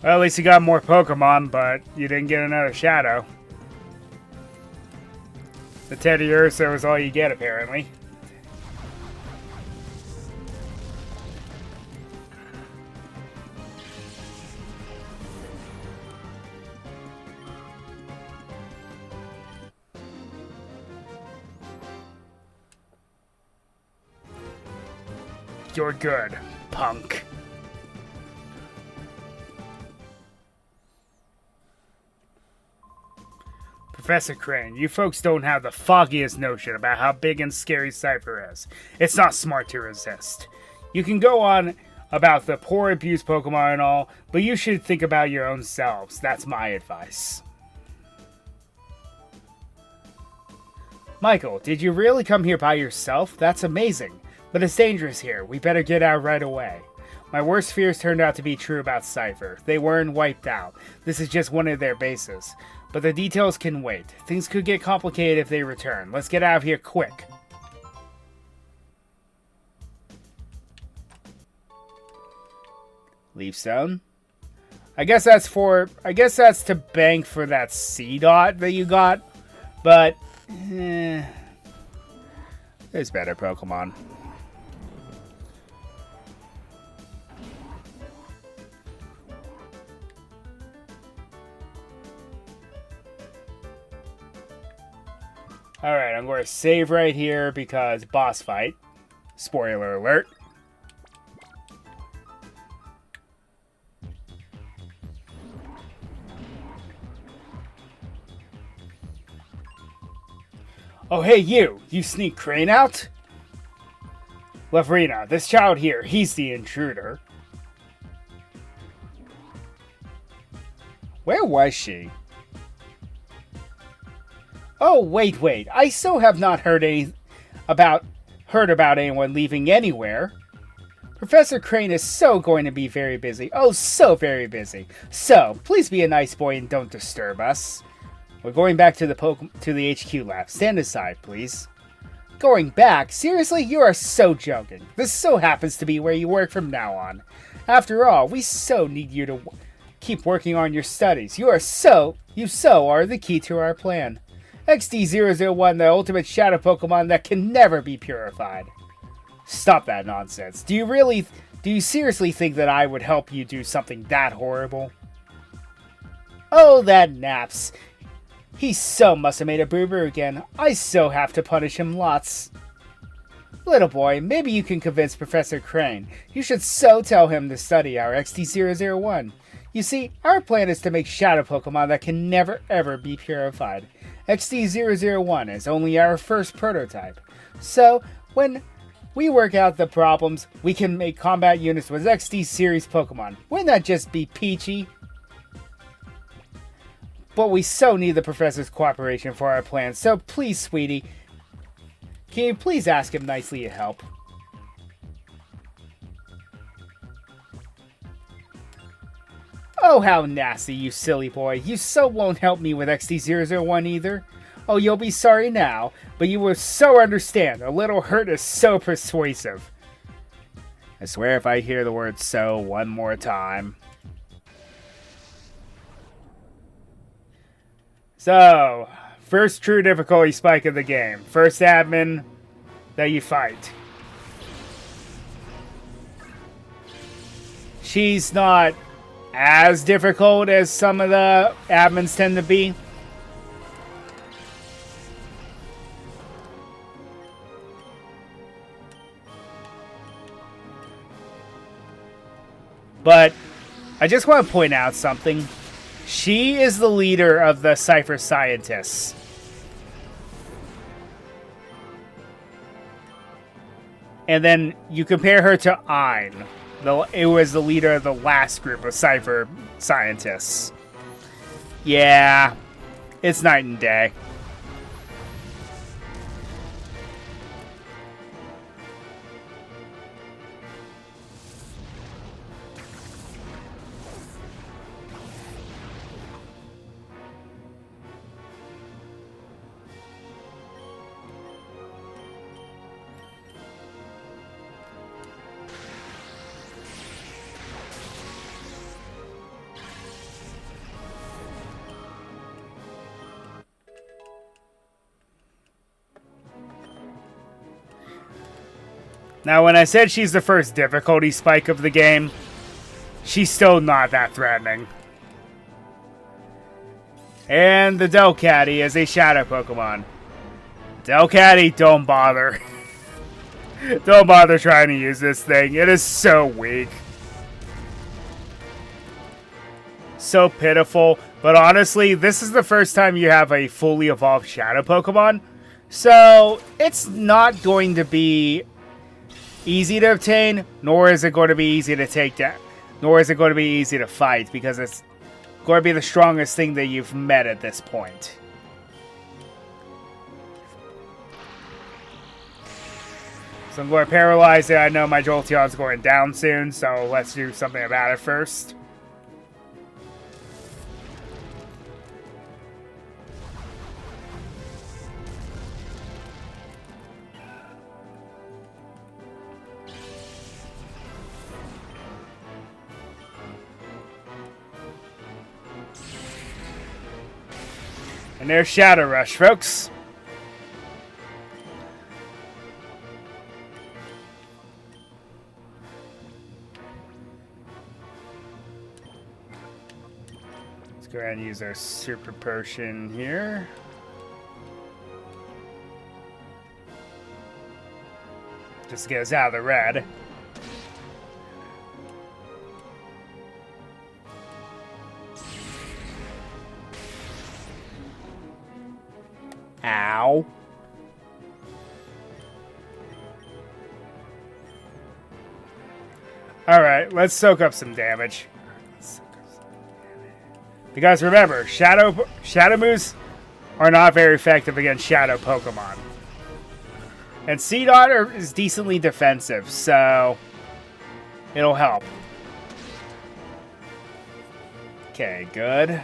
Well, at least you got more Pokemon, but you didn't get another Shadow. The Teddy Ursa is all you get, apparently. You're good, punk. Professor Crane, you folks don't have the foggiest notion about how big and scary Cypher is. It's not smart to resist. You can go on about the poor abused Pokemon and all, but you should think about your own selves. That's my advice. Michael, did you really come here by yourself? That's amazing. But it's dangerous here. We better get out right away. My worst fears turned out to be true about Cypher. They weren't wiped out. This is just one of their bases. But the details can wait. Things could get complicated if they return. Let's get out of here quick. Leaf Stone. I guess that's to bank for that C-Dot that you got. But, there's better Pokemon. Alright, I'm going to save right here because boss fight. Spoiler alert. Oh, hey, you sneak Crane out? Lavrina, this child here, he's the intruder. Where was she? Oh, wait. I so have not heard about anyone leaving anywhere. Professor Crane is so going to be very busy. Oh, so very busy. So, please be a nice boy and don't disturb us. We're going back to the HQ lab. Stand aside, please. Going back? Seriously? You are so joking. This so happens to be where you work from now on. After all, we so need you to keep working on your studies. You so are the key to our plan. XD001, the ultimate shadow Pokemon that can never be purified. Stop that nonsense. Do you seriously think that I would help you do something that horrible? Oh, that Naps. He so must have made a boo-boo again. I so have to punish him lots. Little boy, maybe you can convince Professor Crane. You should so tell him to study our XD001. You see, our plan is to make shadow Pokemon that can never ever be purified. XD001 is only our first prototype. So, when we work out the problems, we can make combat units with XD series Pokemon. Wouldn't that just be peachy? But we so need the professor's cooperation for our plan, so please, sweetie, can you please ask him nicely to help? Oh, how nasty, you silly boy. You so won't help me with XD001 either. Oh, you'll be sorry now, but you will so understand. A little hurt is so persuasive. I swear if I hear the word so one more time. So, first true difficulty spike of the game. First admin that you fight. She's not as difficult as some of the admins tend to be. But I just want to point out something. She is the leader of the Cypher Scientists. And then you compare her to Ein. It was the leader of the last group of Cypher Scientists. Yeah, it's night and day. Now, when I said she's the first difficulty spike of the game, she's still not that threatening. And the Delcatty is a shadow Pokemon. Delcatty, don't bother. Don't bother trying to use this thing. It is so weak. So pitiful. But honestly, this is the first time you have a fully evolved shadow Pokemon. So, it's not going to be easy to obtain, nor is it going to be easy to take down, nor is it going to be easy to fight, because it's going to be the strongest thing that you've met at this point. So I'm going to paralyze it. I know my Jolteon's going down soon, so let's do something about it first. And there's Shadow Rush, folks. Let's go ahead and use our Super Potion here. Just to get us out of the red. Ow. Alright, let's soak up some damage. Because remember, Shadow moves are not very effective against Shadow Pokemon. And Seedot is decently defensive, so it'll help. Okay, good.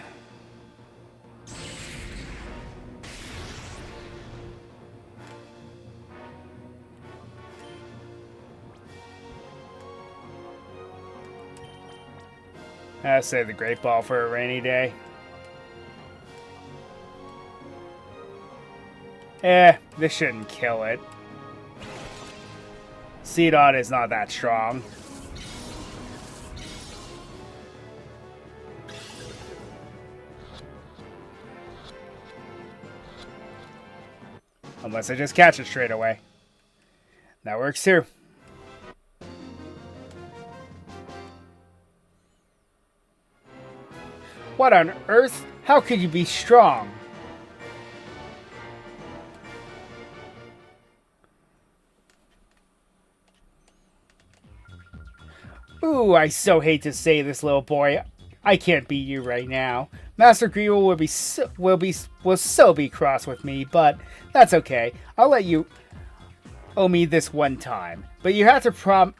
I'll save the Great Ball for a rainy day. This shouldn't kill it. Seedot is not that strong. Unless I just catch it straight away. That works too. What on earth? How could you be strong? Ooh, I so hate to say this, little boy. I can't beat you right now. Master Gale will so be cross with me, but that's okay. I'll let you owe me this one time. But you have to promise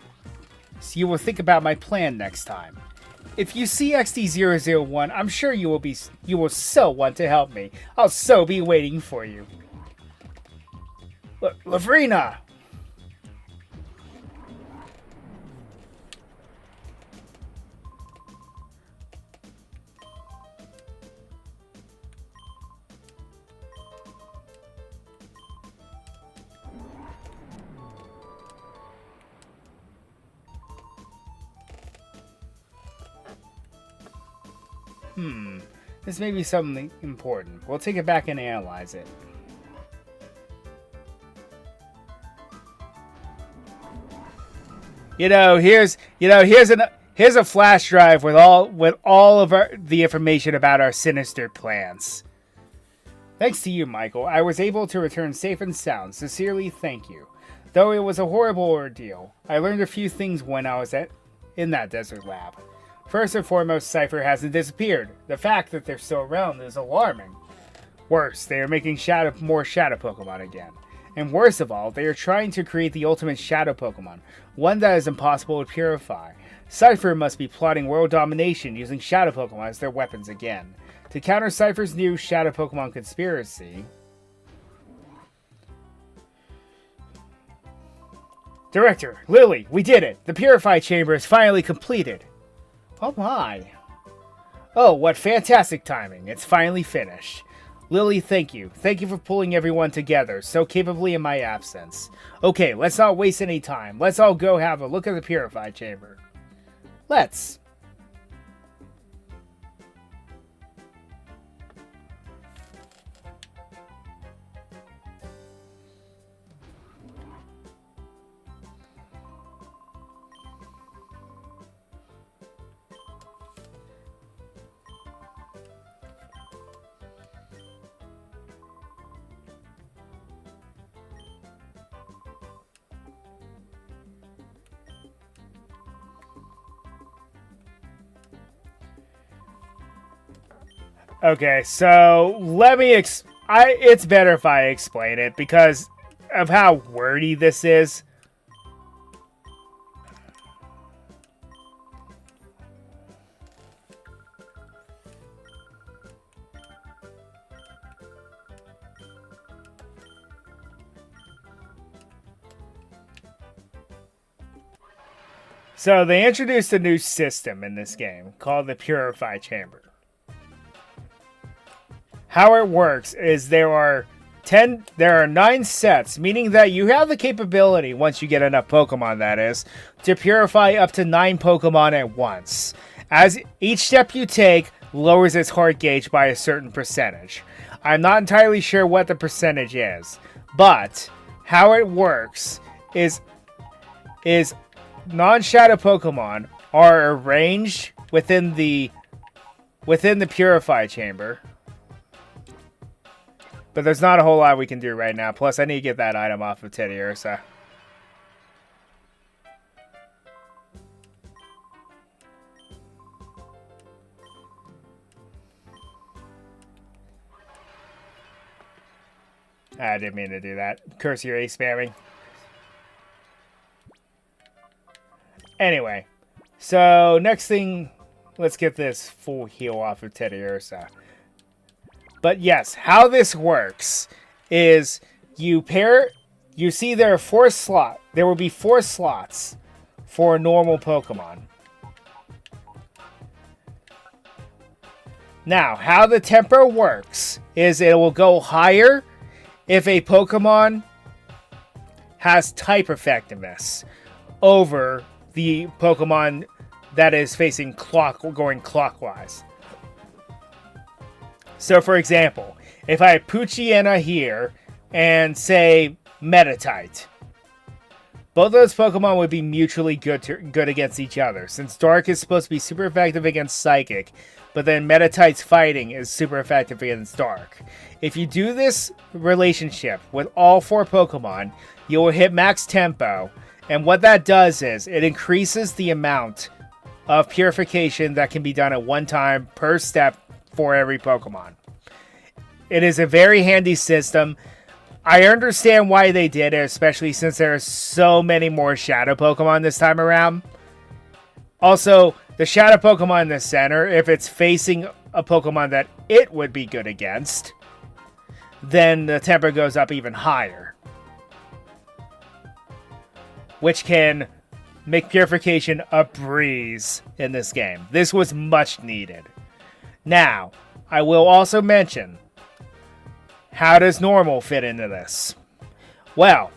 you will think about my plan next time. If you see XD001, I'm sure you will so want to help me. I'll so be waiting for you. Lavrina! This may be something important. We'll take it back and analyze it. Here's a flash drive with all of the information about our sinister plans. Thanks to you, Michael, I was able to return safe and sound. Sincerely, thank you. Though it was a horrible ordeal, I learned a few things when I was in that desert lab. First and foremost, Cypher hasn't disappeared. The fact that they're still around is alarming. Worse, they are making more Shadow Pokemon again. And worst of all, they are trying to create the ultimate Shadow Pokemon, one that is impossible to purify. Cypher must be plotting world domination using Shadow Pokemon as their weapons again. To counter Cypher's new Shadow Pokemon conspiracy... Director, Lily, we did it! The Purify Chamber is finally completed! Oh my. Oh, what fantastic timing. It's finally finished. Lily, thank you. Thank you for pulling everyone together so capably in my absence. Okay, let's not waste any time. Let's all go have a look at the Purify Chamber. Let's. Okay, so let me it's better if I explain it because of how wordy this is. So they introduced a new system in this game called the Purify Chamber. How it works is there are 9 sets, meaning that you have the capability, once you get enough Pokemon that is, to purify up to 9 Pokemon at once. As each step you take lowers its heart gauge by a certain percentage. I'm not entirely sure what the percentage is, but how it works is non-Shadow Pokemon are arranged within the Purify Chamber. But there's not a whole lot we can do right now. Plus, I need to get that item off of Teddy Ursa. I didn't mean to do that. Curse your ace spamming. Anyway, so next thing, let's get this full heal off of Teddiursa. But yes, how this works is you see there will be 4 slots for a normal Pokemon. Now, how the tempo works is it will go higher if a Pokemon has type effectiveness over the Pokemon that is facing going clockwise. So, for example, if I have Poochyena here and say Metatite, both of those Pokemon would be mutually good against each other, since Dark is supposed to be super effective against Psychic, but then Metatite's fighting is super effective against Dark. If you do this relationship with all 4 Pokemon, you will hit max tempo, and what that does is it increases the amount of purification that can be done at one time per step for every Pokemon. It is a very handy system. I understand why they did it, especially since there are so many more Shadow Pokemon this time around. Also, the Shadow Pokemon in the center, if it's facing a Pokemon that it would be good against, then the tempo goes up even higher, which can make purification a breeze in this game. This was much needed. Now, I will also mention, how does normal fit into this? Well,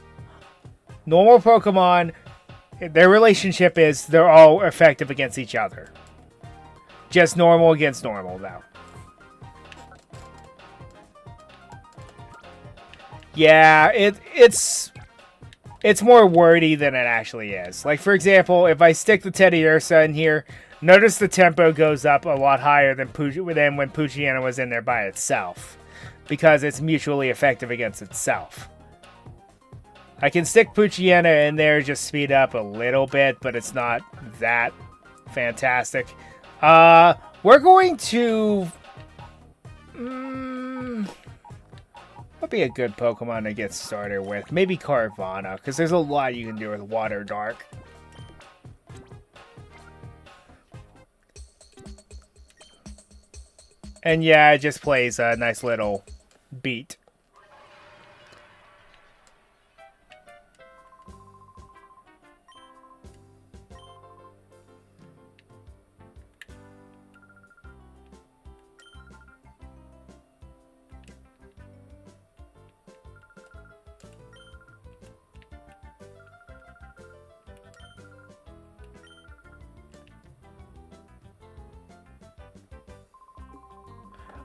normal Pokemon, their relationship is they're all effective against each other. Just normal against normal, though. Yeah, it's more wordy than it actually is. Like, for example, if I stick the Teddiursa in here, notice the tempo goes up a lot higher than when Poochyena was in there by itself, because it's mutually effective against itself. I can stick Poochyena in there, just speed up a little bit, but it's not that fantastic. We're going to... what would be a good Pokemon to get started with? Maybe Carvana, because there's a lot you can do with Water Dark. And yeah, it just plays a nice little beat.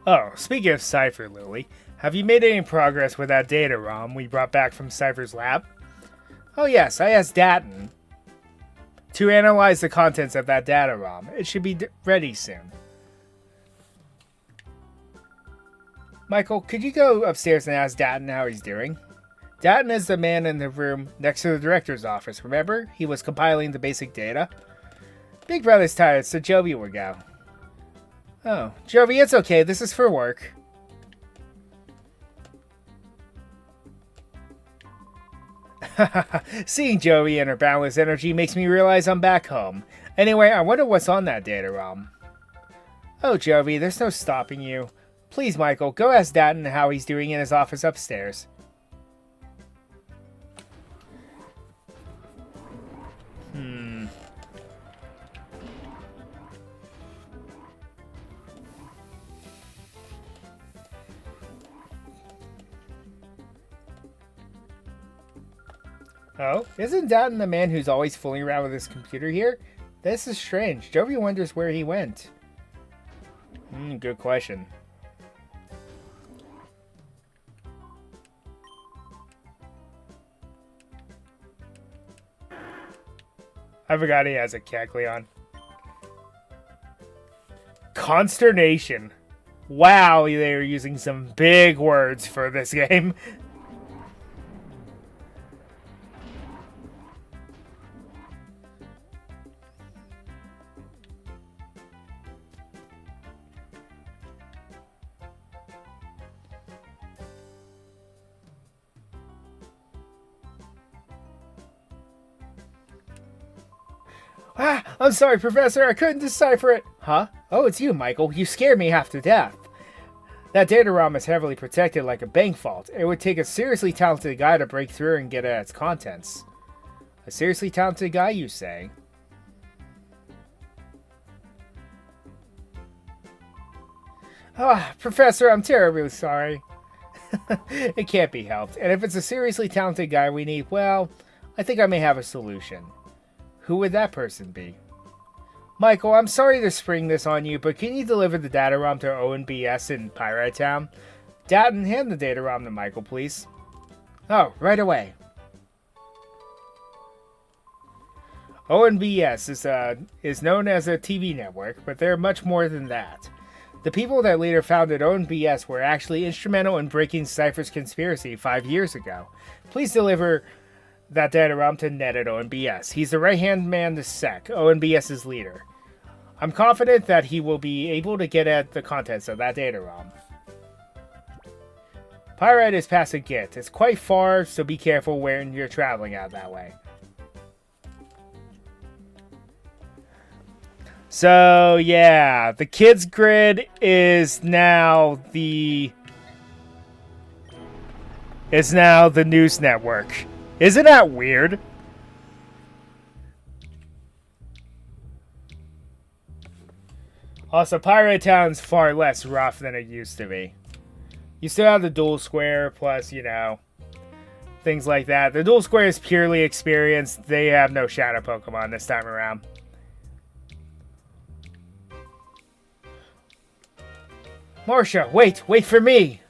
Oh, speaking of Cypher, Lily, have you made any progress with that data ROM we brought back from Cypher's lab? Oh yes, I asked Datton to analyze the contents of that data ROM. It should be ready soon. Michael, could you go upstairs and ask Datton how he's doing? Datton is the man in the room next to the director's office, remember? He was compiling the basic data. Big Brother's tired, so Jovi will go. Oh, Jovi, it's okay. This is for work. Seeing Jovi and her boundless energy makes me realize I'm back home. Anyway, I wonder what's on that data ROM. Oh, Jovi, there's no stopping you. Please, Michael, go ask Datton how he's doing in his office upstairs. Oh, isn't Datton the man who's always fooling around with his computer here? This is strange. Jovi wonders where he went. Good question. I forgot he has a Kecleon. Consternation. Wow, they are using some big words for this game. Ah, I'm sorry, Professor. I couldn't decipher it. Huh? Oh, it's you, Michael. You scared me half to death. That data ROM is heavily protected like a bank vault. It would take a seriously talented guy to break through and get at its contents. A seriously talented guy, you say? Ah, Professor, I'm terribly sorry. It can't be helped. And if it's a seriously talented guy we need, well, I think I may have a solution. Who would that person be? Michael, I'm sorry to spring this on you, but can you deliver the data ROM to ONBS in Pirate Town? Datton, hand the data ROM to Michael, please. Oh, right away. ONBS is known as a TV network, but they're much more than that. The people that later founded ONBS were actually instrumental in breaking Cypher's conspiracy 5 years ago. Please deliver that data ROM to Ned at ONBS. He's the right-hand man to Sec, ONBS's leader. I'm confident that he will be able to get at the contents of that data ROM. Pyrite is past a Git. It's quite far, so be careful when you're traveling out that way. So, yeah, the kids' grid is now the news network. Isn't that weird? Also, Pirate Town's far less rough than it used to be. You still have the dual square, plus, you know, things like that. The dual square is purely experience. They have no shadow Pokemon this time around. Marcia, wait for me!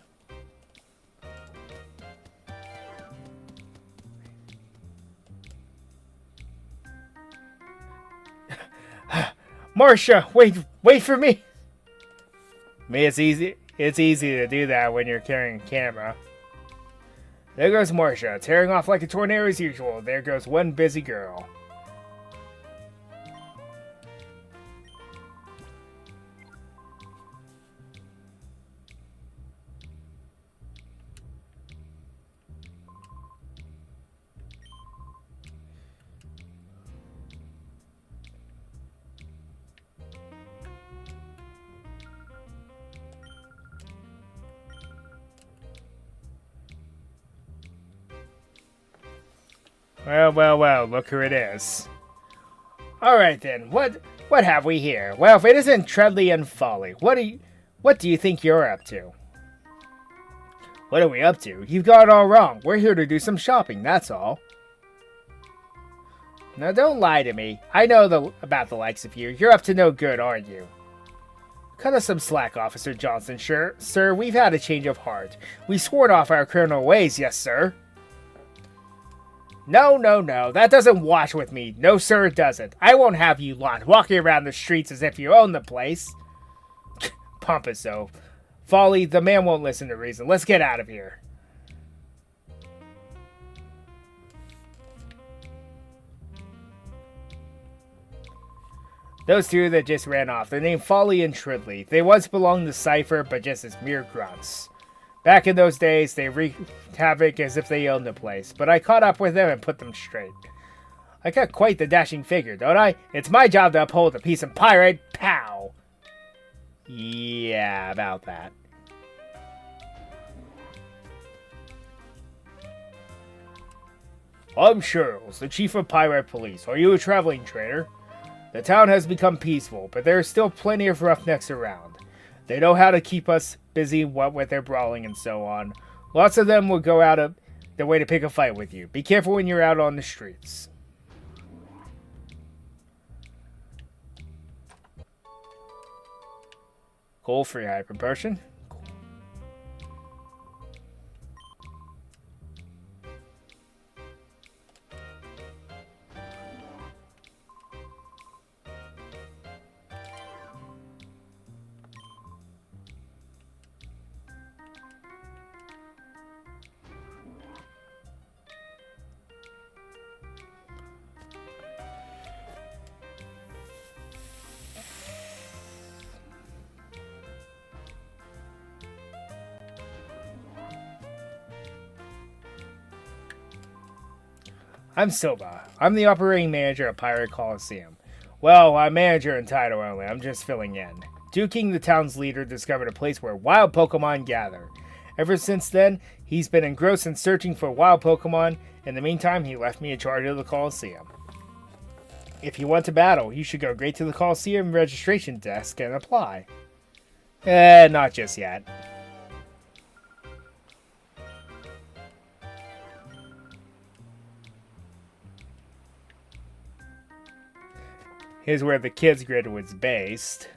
Marcia, wait for me! I mean, it's easy to do that when you're carrying a camera. There goes Marcia, tearing off like a tornado as usual. There goes one busy girl. Well, look who it is. Alright then, what have we here? Well, if it isn't Treadley and Folly, what do you think you're up to? What are we up to? You've got it all wrong. We're here to do some shopping, that's all. Now don't lie to me. I know about the likes of you. You're up to no good, aren't you? Cut us some slack, Officer Johnson, sure. Sir, we've had a change of heart. We've sworn off our criminal ways, yes, sir. No. That doesn't wash with me. No, sir, it doesn't. I won't have you lot walking around the streets as if you own the place. Pompous, though. Folly, the man won't listen to reason. Let's get out of here. Those two that just ran off, they're named Folly and Tridley. They once belonged to Cypher, but just as mere grunts. Back in those days, they wreaked havoc as if they owned the place, but I caught up with them and put them straight. I got quite the dashing figure, don't I? It's my job to uphold the peace and pirate. Pow! Yeah, about that. I'm Charles, the chief of pirate police. Are you a traveling trader? The town has become peaceful, but there are still plenty of roughnecks around. They know how to keep us busy, what with their brawling and so on. Lots of them will go out of their way to pick a fight with you. Be careful when you're out on the streets. Cool, free hyper potion. I'm Silva. I'm the operating manager of Pirate Coliseum. Well, I'm manager in title only. I'm just filling in. Duking, the town's leader, discovered a place where wild Pokemon gather. Ever since then, he's been engrossed in searching for wild Pokemon. In the meantime, he left me in charge of the Coliseum. If you want to battle, you should go straight to the Coliseum registration desk and apply. Not just yet. Here's where the kids' grid was based.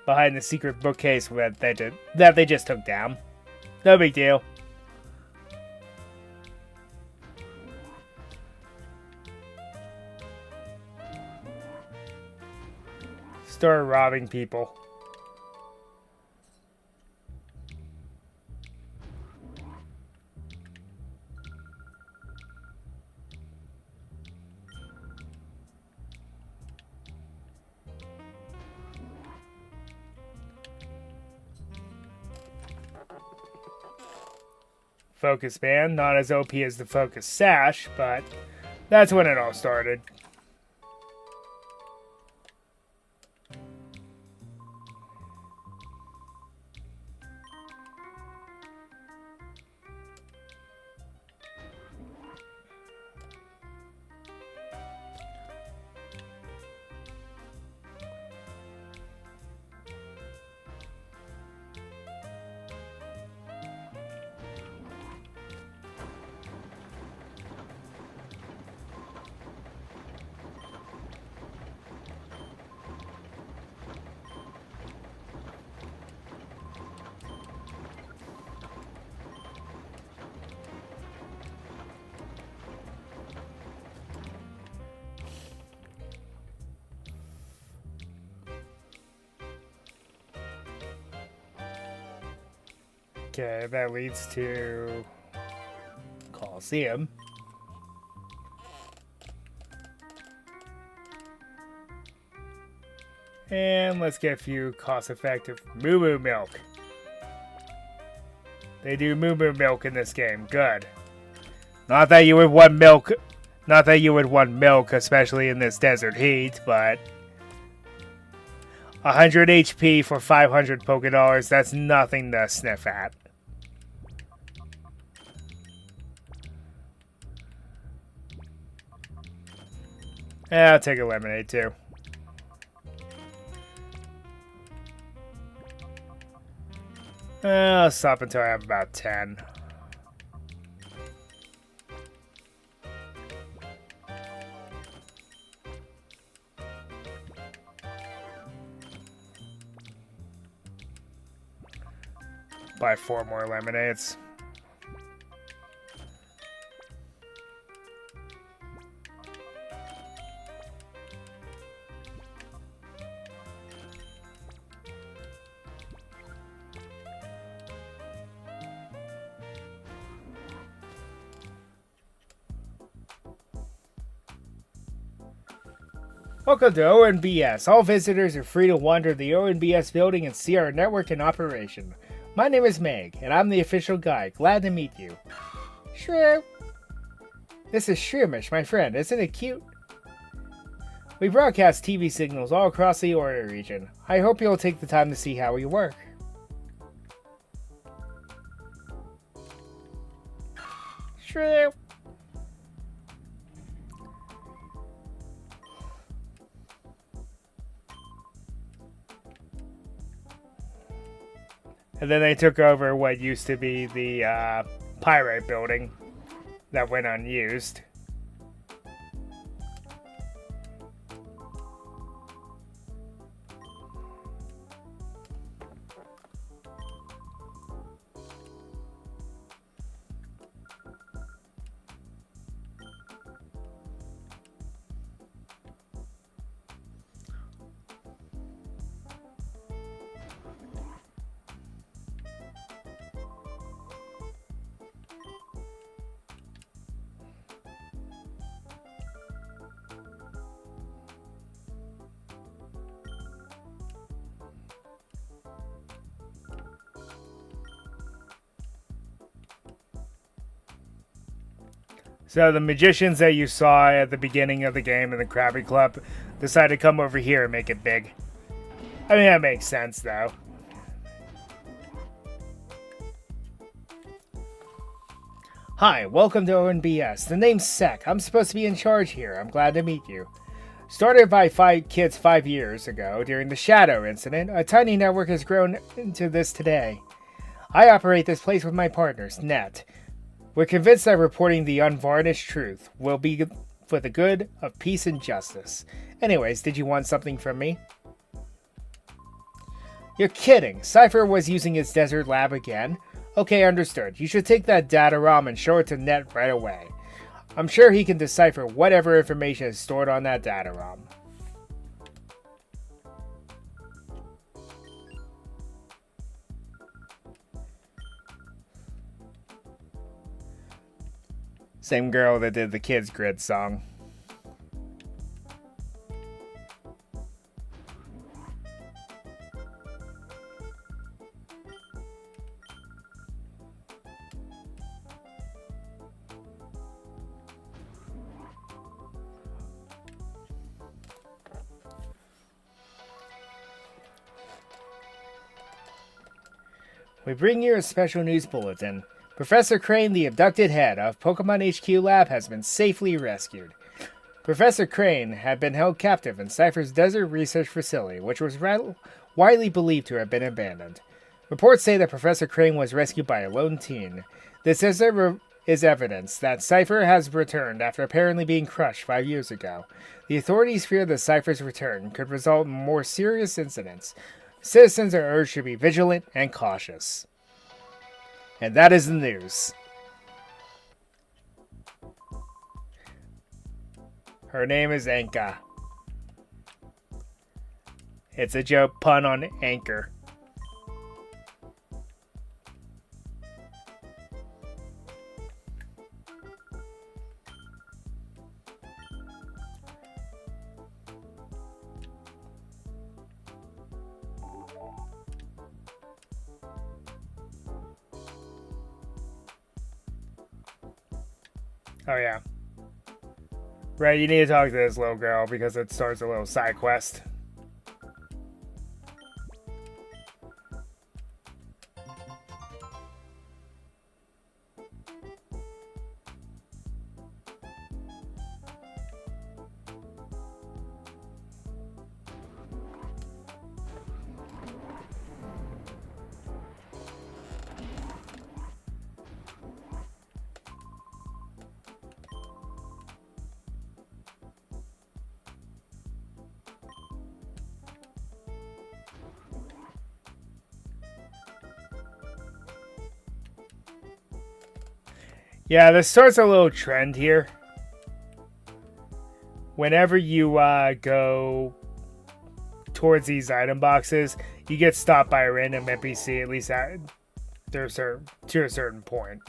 Behind the secret bookcase that they just took down. No big deal. Start robbing people. Focus Band, not as OP as the Focus Sash, but that's when it all started. Okay, that leads to Coliseum. And let's get a few cost-effective Moo Moo Milk. They do Moo Moo Milk in this game. Good. Not that you would want milk. Not that you would want milk, especially in this desert heat, but 100 HP for 500 Pokédollars, that's nothing to sniff at. I'll take a lemonade too. I'll stop until I have about 10. Buy 4 more lemonades. Welcome to ONBS. All visitors are free to wander the ONBS building and see our network in operation. My name is Meg, and I'm the official guide. Glad to meet you. Shrew. This is Shroomish, my friend. Isn't it cute? We broadcast TV signals all across the Ori region. I hope you'll take the time to see how we work. Shrew. And then they took over what used to be the pirate building that went unused. So the magicians that you saw at the beginning of the game in the Krabby Club decided to come over here and make it big. I mean, that makes sense, though. Hi, welcome to ONBS. The name's Sek. I'm supposed to be in charge here. I'm glad to meet you. Started by 5 kids 5 years ago during the Shadow incident, a tiny network has grown into this today. I operate this place with my partners, Net. We're convinced that reporting the unvarnished truth will be for the good of peace and justice. Anyways, did you want something from me? You're kidding. Cypher was using his desert lab again. Okay, understood. You should take that data ROM and show it to Net right away. I'm sure he can decipher whatever information is stored on that data ROM. Same girl that did the Kids Grid song. We bring you a special news bulletin. Professor Crane, the abducted head of Pokemon HQ Lab, has been safely rescued. Professor Crane had been held captive in Cypher's desert research facility, which was widely believed to have been abandoned. Reports say that Professor Crane was rescued by a lone teen. This is evidence that Cypher has returned after apparently being crushed 5 years ago. The authorities fear that Cypher's return could result in more serious incidents. Citizens are urged to be vigilant and cautious. And that is the news. Her name is Anka. It's a joke pun on anchor. Oh yeah. Right, you need to talk to this little girl because it starts a little side quest. Yeah, this starts a little trend here. Whenever you go towards these item boxes, you get stopped by a random NPC, at least to a certain point.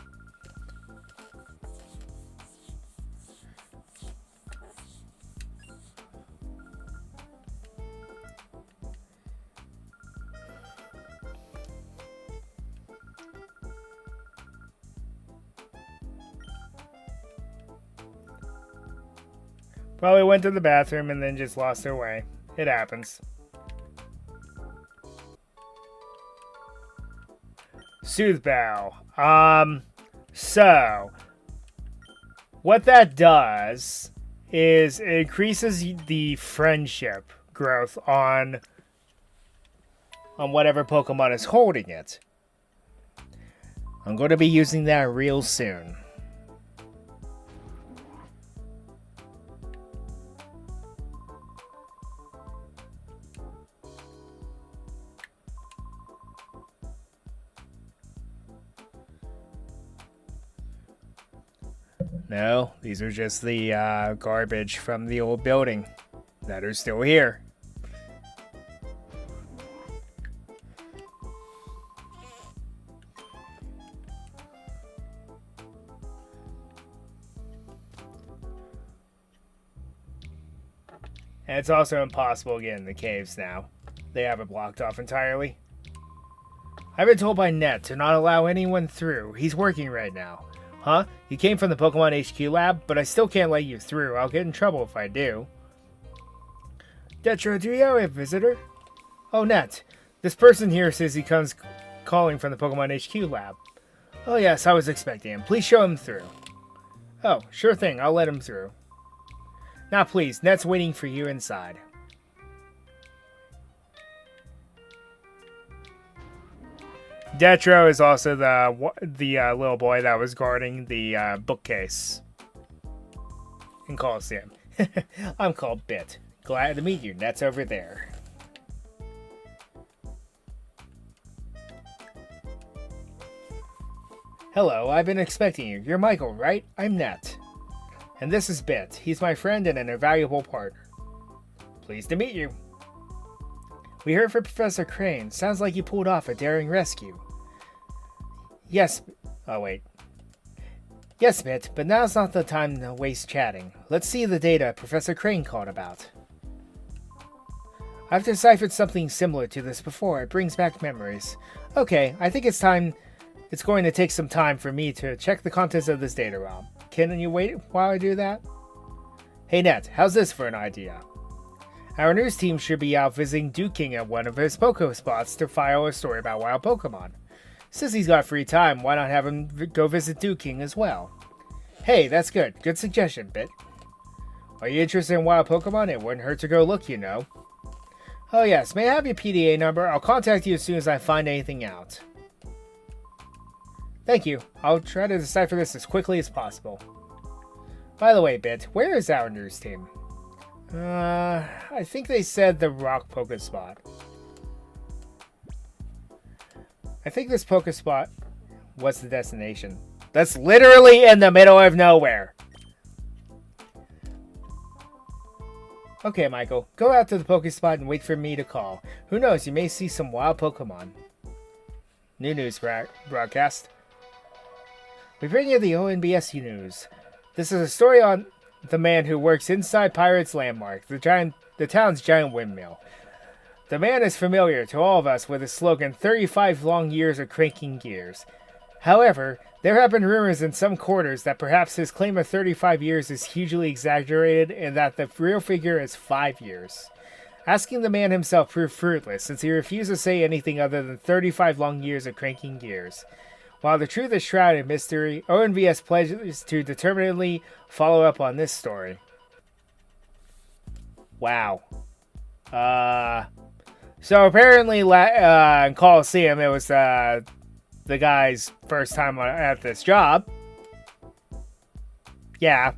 Probably went to the bathroom and then just lost their way. It happens. Soothe Bow. So what that does is it increases the friendship growth on whatever Pokemon is holding it. I'm going to be using that real soon. No, these are just the garbage from the old building that are still here. And it's also impossible to get in the caves now. They have it blocked off entirely. I've been told by Net to not allow anyone through. He's working right now. Huh? You came from the Pokemon HQ lab, but I still can't let you through. I'll get in trouble if I do. Detro, do you have a visitor? Oh, Net. This person here says he comes calling from the Pokemon HQ lab. Oh yes, I was expecting him. Please show him through. Oh, sure thing. I'll let him through. Now please, Net's waiting for you inside. Detro is also the little boy that was guarding the bookcase in Coliseum. I'm called Bit. Glad to meet you. Net's over there. Hello, I've been expecting you. You're Michael, right? I'm Net. And this is Bit. He's my friend and an invaluable partner. Pleased to meet you. We heard from Professor Crane. Sounds like you pulled off a daring rescue. Yes. Oh, wait. Yes, Bit, but now's not the time to waste chatting. Let's see the data Professor Crane called about. I've deciphered something similar to this before. It brings back memories. Okay, I think it's time. It's going to take some time for me to check the contents of this data ROM. Can you wait while I do that? Hey Net, how's this for an idea? Our news team should be out visiting Duke King at one of his Poke spots to file a story about wild Pokemon. Since he's got free time, why not have him go visit Duke King as well? Hey, that's good. Good suggestion, Bit. Are you interested in wild Pokemon? It wouldn't hurt to go look, you know. Oh yes, may I have your PDA number? I'll contact you as soon as I find anything out. Thank you. I'll try to decipher this as quickly as possible. By the way, Bit, where is our news team? I think they said the Rock Poke Spot. I think this Poke Spot was the destination. That's literally in the middle of nowhere. Okay, Michael, go out to the Poke Spot and wait for me to call. Who knows, you may see some wild Pokemon. New news broadcast. We bring you the ONBSU news. This is a story on the man who works inside Pirate's Landmark, the town's giant windmill. The man is familiar to all of us with his slogan, 35 long years of cranking gears. However, there have been rumors in some quarters that perhaps his claim of 35 years is hugely exaggerated and that the real figure is 5 years. Asking the man himself proved fruitless, since he refused to say anything other than 35 long years of cranking gears. While the truth is shrouded in mystery, ONVS pledges to determinedly follow up on this story. Wow. So apparently in Coliseum, it was the guy's first time at this job. Yeah.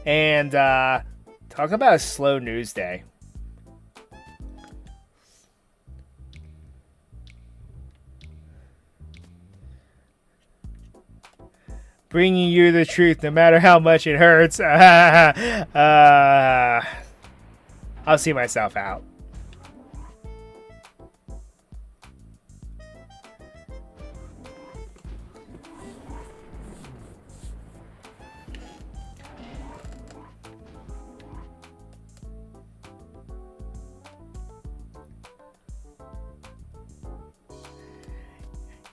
And talk about a slow news day. Bringing you the truth no matter how much it hurts. I'll see myself out.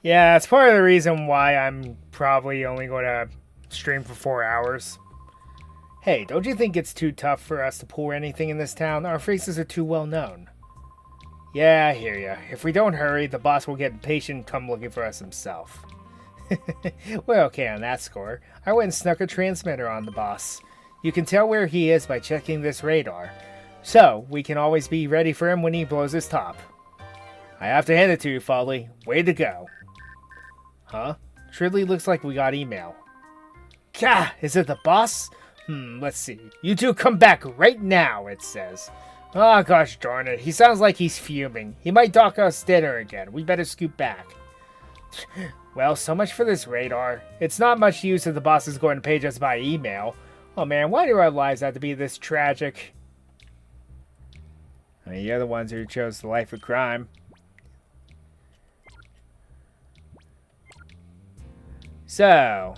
Yeah, that's part of the reason why I'm probably only going to stream for 4 hours. Hey, don't you think it's too tough for us to pull anything in this town? Our faces are too well known. Yeah, I hear ya. If we don't hurry, the boss will get impatient and come looking for us himself. We're okay on that score. I went and snuck a transmitter on the boss. You can tell where he is by checking this radar. So, we can always be ready for him when he blows his top. I have to hand it to you, Folly. Way to go. Huh? Surely looks like we got email. Gah! Is it the boss? Let's see. You two come back right now, it says. Oh, gosh darn it. He sounds like he's fuming. He might dock us dinner again. We better scoot back. Well, so much for this radar. It's not much use if the boss is going to page us by email. Oh man, why do our lives have to be this tragic? I mean, you're the ones who chose the life of crime. So...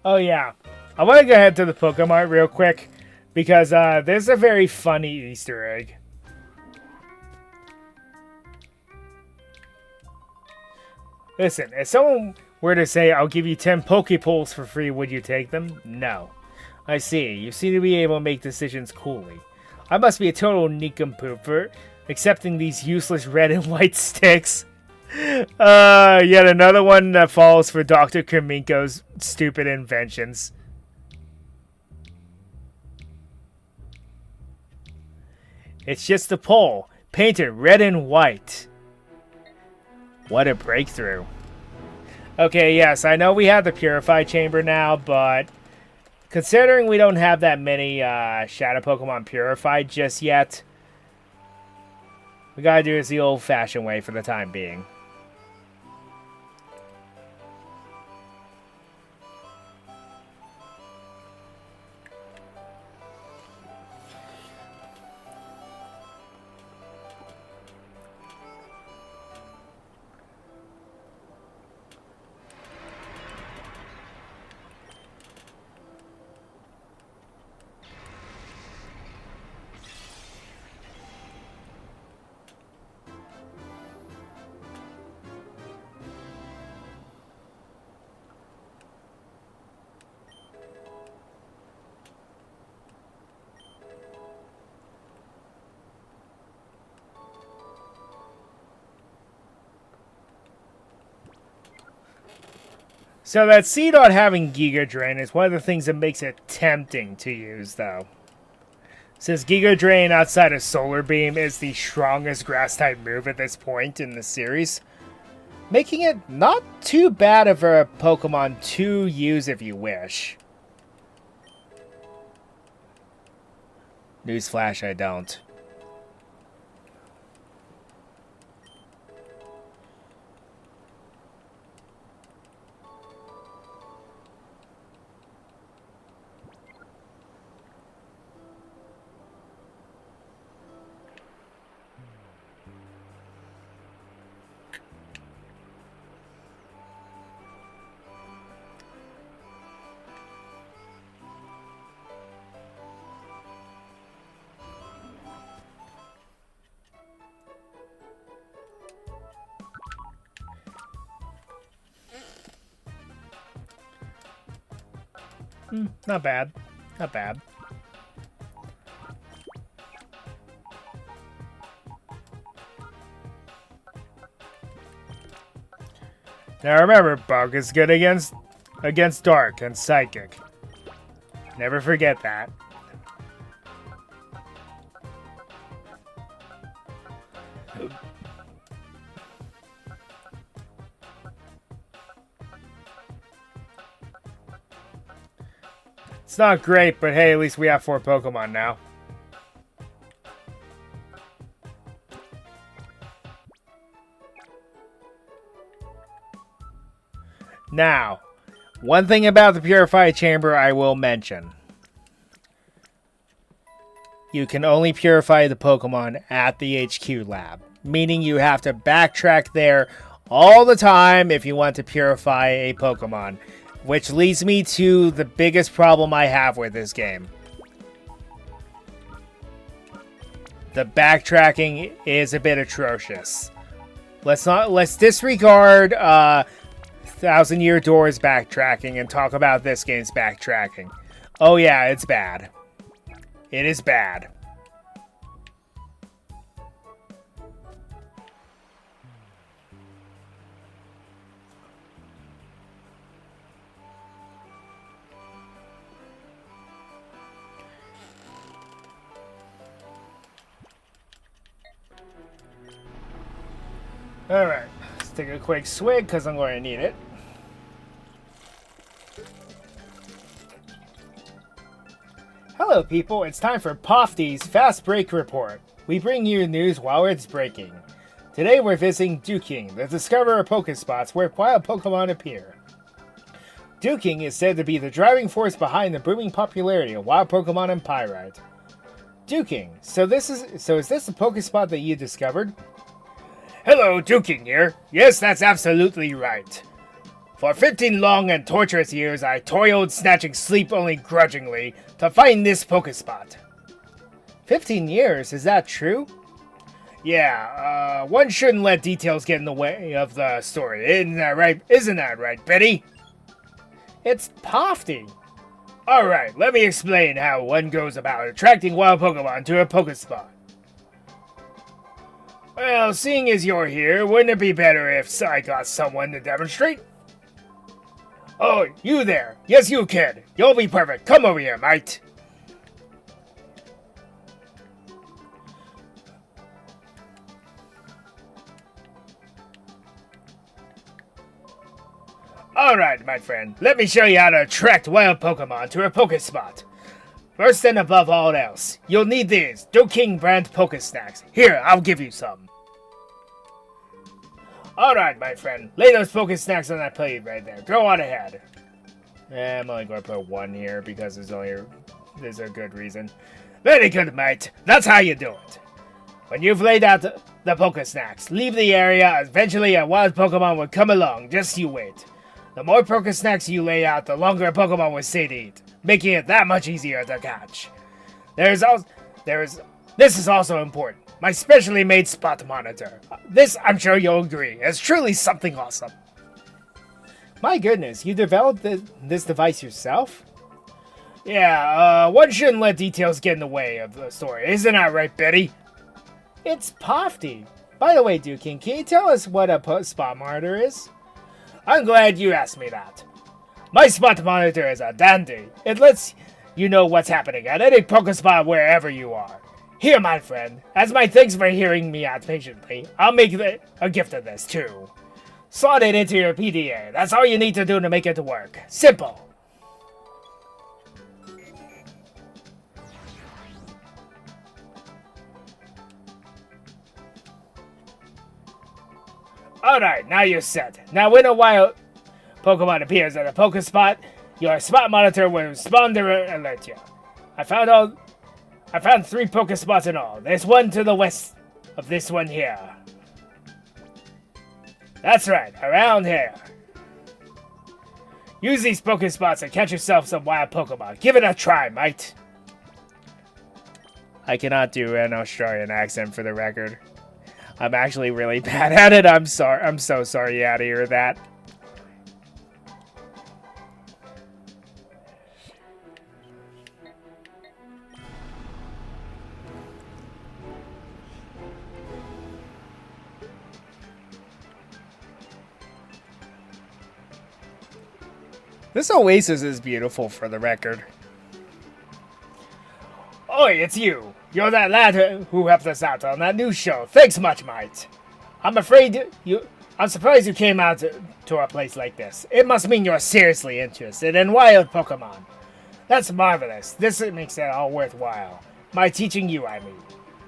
Oh yeah, I want to go ahead to the Pokemon real quick because there's a very funny Easter egg. Listen, if someone were to say, I'll give you 10 Pokepoles for free, would you take them? No. I see. You seem to be able to make decisions coolly. I must be a total nincompoop for accepting these useless red and white sticks. Yet another one that falls for Dr. Kaminko's stupid inventions. It's just a pole, painted red and white. What a breakthrough. Okay, yes, I know we have the Purify Chamber now, but considering we don't have that many Shadow Pokemon purified just yet, we gotta do this the old-fashioned way for the time being. So that Seedot having Giga Drain is one of the things that makes it tempting to use, though. Since Giga Drain outside of Solar Beam is the strongest Grass-type move at this point in the series, making it not too bad of a Pokemon to use if you wish. Newsflash, I don't. Not bad. Not bad. Now remember, Bug is good against Dark and Psychic. Never forget that. It's not great, but hey, at least we have 4 Pokemon now. Now, one thing about the Purify Chamber I will mention. You can only purify the Pokemon at the HQ lab, meaning you have to backtrack there all the time if you want to purify a Pokemon. Which leads me to the biggest problem I have with this game. The backtracking is a bit atrocious. Let's disregard 1000-Year Doors backtracking and talk about this game's backtracking. Oh yeah, it's bad. It is bad. Alright, let's take a quick swig because I'm going to need it. Hello people, it's time for Pofty's Fast Break Report. We bring you news while it's breaking. Today we're visiting Duking, the discoverer of Pokespots where wild Pokemon appear. Duking is said to be the driving force behind the booming popularity of wild Pokemon in Pyrite. Duking, so is this a Pokespot that you discovered? Hello, Duking here. Yes, that's absolutely right. For 15 long and torturous years, I toiled, snatching sleep only grudgingly, to find this Pokespot. 15 years? Is that true? Yeah, one shouldn't let details get in the way of the story. Isn't that right? Isn't that right, Betty? It's Pofty. Alright, let me explain how one goes about attracting wild Pokemon to a Pokespot. Well, seeing as you're here, wouldn't it be better if I got someone to demonstrate? Oh, you there. Yes, you kid. You'll be perfect. Come over here, mate. Alright, my friend. Let me show you how to attract wild Pokemon to a Pokespot. First and above all else, you'll need these King brand Pokesnacks. Here, I'll give you some. Alright, my friend. Lay those Pokesnacks on that plate right there. Go on ahead. I'm only going to put one here because there's a good reason. Very good, mate. That's how you do it. When you've laid out the Pokesnacks, leave the area. Eventually, a wild Pokemon will come along. Just you wait. The more Pokesnacks you lay out, the longer a Pokemon will stay to eat, making it that much easier to catch. This is also important. My specially made spot monitor. This, I'm sure you'll agree, is truly something awesome. My goodness, you developed this device yourself? Yeah, one shouldn't let details get in the way of the story. Isn't that right, Betty? It's Pofty. By the way, King, can you tell us what a spot monitor is? I'm glad you asked me that. My spot monitor is a dandy. It lets you know what's happening at any Pokespot wherever you are. Here, my friend, as my thanks for hearing me out patiently, I'll make a gift of this, too. Slot it into your PDA. That's all you need to do to make it work. Simple. Alright, now you're set. Now when a wild Pokemon appears at a Pokespot, your spot monitor will respond to alert you. I found 3 Pokespots in all. There's one to the west of this one here. That's right, around here. Use these Pokespots to catch yourself some wild Pokemon. Give it a try, mate. I cannot do an Australian accent for the record. I'm actually really bad at it. I'm sorry. I'm so sorry you had to hear that. This oasis is beautiful, for the record. Oi, it's you. You're that lad who helped us out on that news show. Thanks much, mate. I'm surprised you came out to a place like this. It must mean you're seriously interested in wild Pokemon. That's marvelous. This makes it all worthwhile. My teaching you, I mean.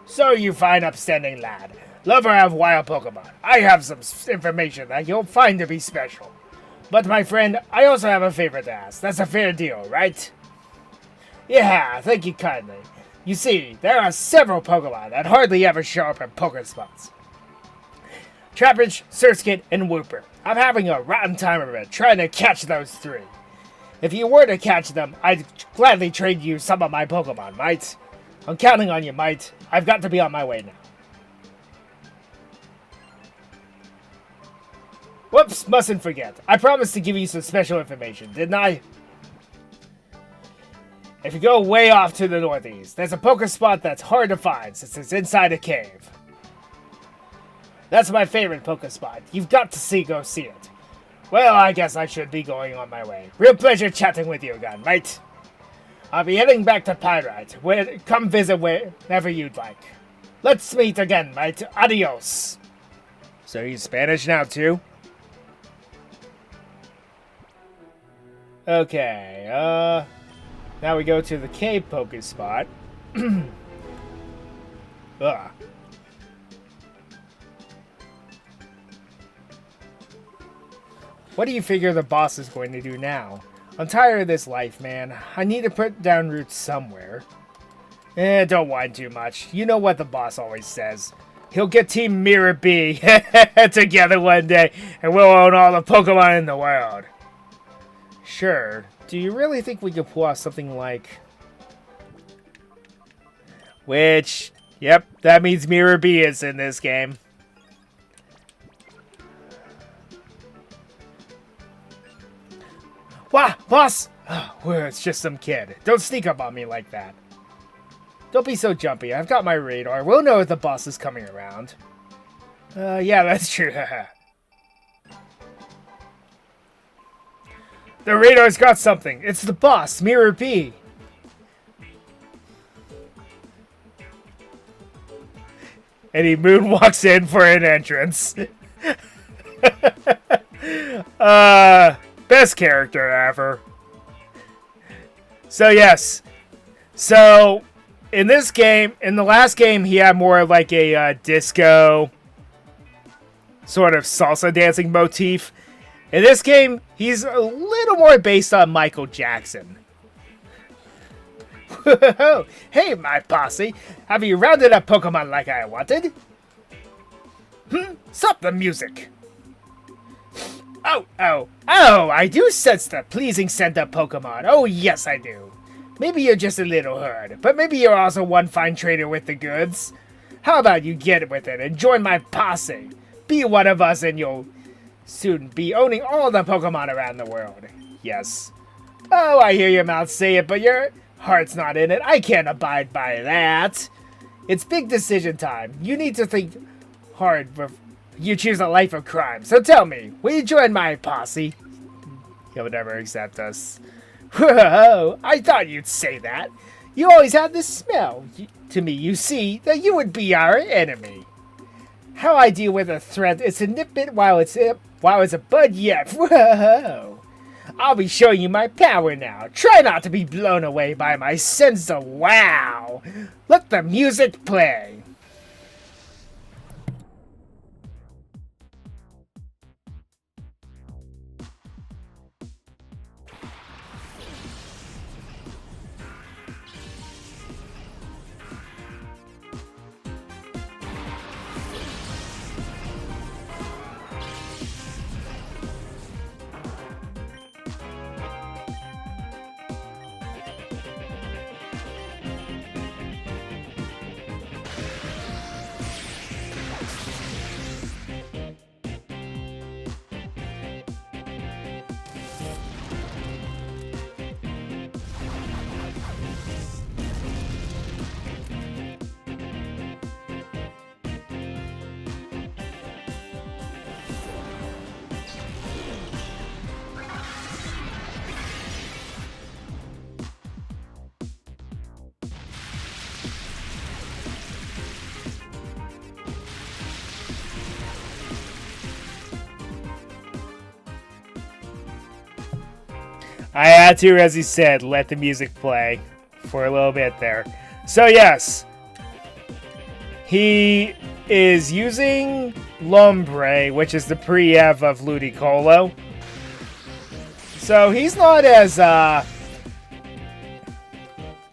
So you fine, upstanding lad. Lover of wild Pokemon. I have some information that you'll find to be special. But my friend, I also have a favor to ask. That's a fair deal, right? Yeah, thank you kindly. You see, there are several Pokemon that hardly ever show up in Pokespots. Trapinch, Surskit, and Wooper. I'm having a rotten time of it trying to catch those 3. If you were to catch them, I'd gladly trade you some of my Pokemon, mate. I'm counting on you, mate. I've got to be on my way now. Whoops, mustn't forget. I promised to give you some special information, didn't I? If you go way off to the northeast, there's a Pokespot that's hard to find since it's inside a cave. That's my favorite Pokespot. You've got to go see it. Well, I guess I should be going on my way. Real pleasure chatting with you again, mate. I'll be heading back to Pyrite. Come visit whenever you'd like. Let's meet again, mate. Adios. So you Spanish now, too? Okay, now we go to the cave Pokespot. Ugh. What do you figure the boss is going to do now? I'm tired of this life, man. I need to put down roots somewhere. Don't whine too much. You know what the boss always says. He'll get Team Mirror B together one day, and we'll own all the Pokemon in the world. Sure. Do you really think we could pull off something like... Which, yep, that means Mirror B is in this game. Wah, boss! Oh, well, it's just some kid. Don't sneak up on me like that. Don't be so jumpy. I've got my radar. We'll know if the boss is coming around. Yeah, that's true. The radar's got something. It's the boss, Mirror B. And he moonwalks in for an entrance. Best character ever. So yes. So in this game, in the last game, he had more like a disco sort of salsa dancing motif. In this game, he's a little more based on Michael Jackson. Hey, my posse. Have you rounded up Pokemon like I wanted? Stop the music. Oh, I do sense the pleasing scent of Pokemon. Oh, yes, I do. Maybe you're just a little herd, but maybe you're also one fine trader with the goods. How about you get with it and join my posse? Be one of us and you'll soon be owning all the Pokemon around the world. Yes. Oh, I hear your mouth say it, but your heart's not in it. I can't abide by that. It's big decision time. You need to think hard before you choose a life of crime. So tell me, will you join my posse? He'll never accept us. Whoa, I thought you'd say that. You always had this smell. To me, you see, that you would be our enemy. How I deal with a threat is to nip it while it's a bud yet. Whoa. I'll be showing you my power now. Try not to be blown away by my sense of wow. Let the music play. I had to, as he said, let the music play for a little bit there. So yes, he is using Lombre, which is the pre-ev of Ludicolo. So he's not as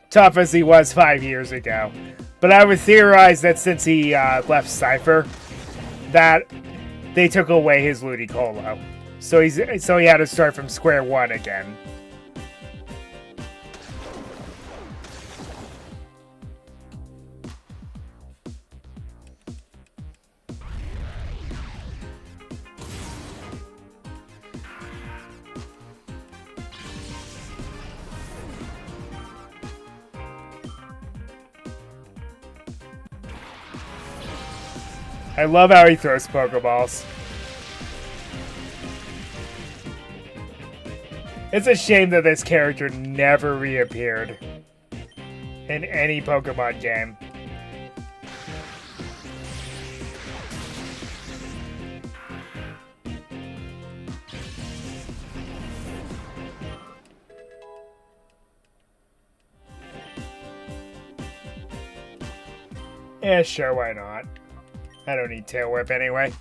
tough as he was 5 years ago. But I would theorize that since he left Cypher, that they took away his Ludicolo. So he had to start from square one again. I love how he throws Pokeballs. It's a shame that this character never reappeared in any Pokemon game. Yeah, sure, why not? I don't need Tail Whip anyway.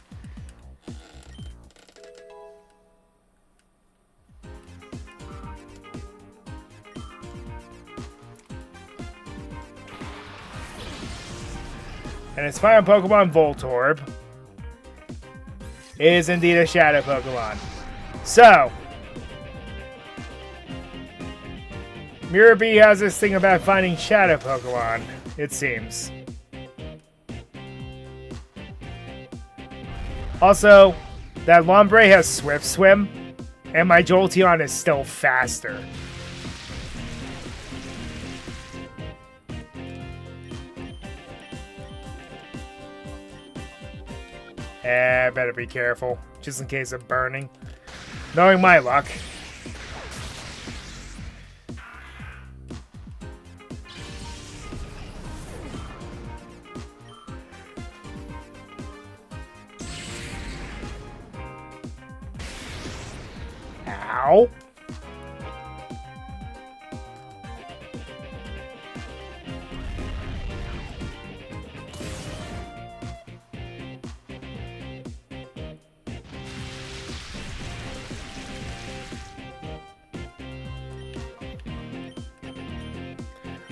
And its final Pokemon, Voltorb, is indeed a Shadow Pokemon. So, Mirror B has this thing about finding Shadow Pokemon, it seems. Also, that Lombre has Swift Swim, and my Jolteon is still faster. Better be careful, just in case of burning. Knowing my luck. Ow.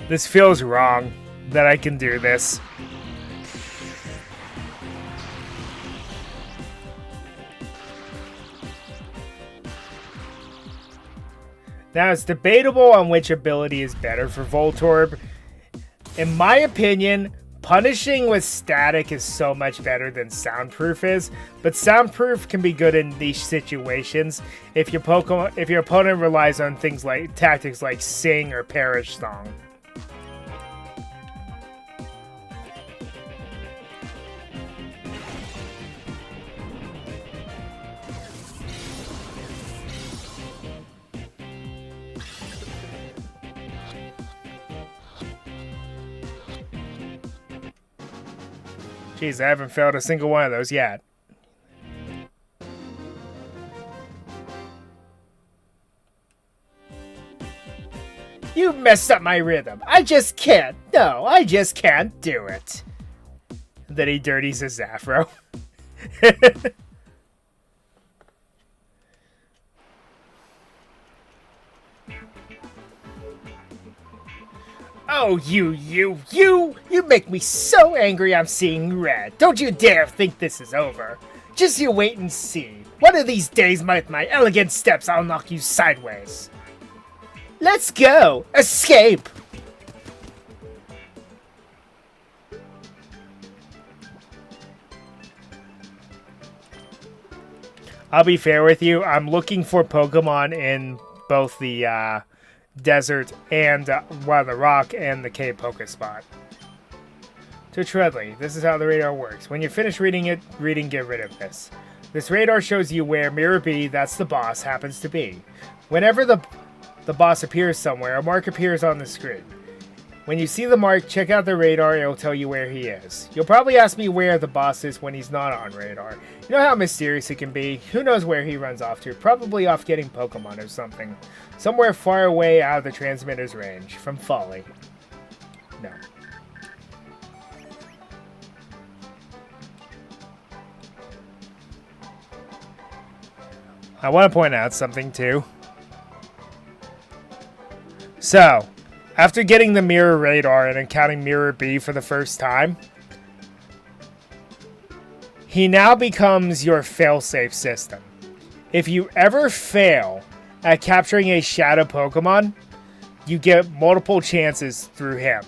This feels wrong that I can do this. Now, it's debatable on which ability is better for Voltorb. In my opinion, punishing with static is so much better than soundproof is, but soundproof can be good in niche situations if your opponent relies on things like tactics like Sing or Perish Song. Jeez, I haven't failed a single one of those yet. You messed up my rhythm. I just can't. No, I just can't do it. Then he dirties his afro. Oh, you make me so angry I'm seeing red. Don't you dare think this is over. Just you wait and see. One of these days, with my elegant steps, I'll knock you sideways. Let's go! Escape! I'll be fair with you. I'm looking for Pokemon in both the, desert and the rock and the cave Pokespot. To Treadley, this is how the radar works. When you finish reading, get rid of this. This radar shows you where Mirror B, that's the boss, happens to be. Whenever the boss appears somewhere, a mark appears on the screen. When you see the mark, check out the radar, it'll tell you where he is. You'll probably ask me where the boss is when he's not on radar. You know how mysterious it can be? Who knows where he runs off to? Probably off getting Pokemon or something. Somewhere far away out of the transmitter's range. From Folly. No. I want to point out something too. So, after getting the Mirror Radar and encountering Mirror B for the first time, he now becomes your failsafe system. If you ever fail at capturing a Shadow Pokemon, you get multiple chances through him.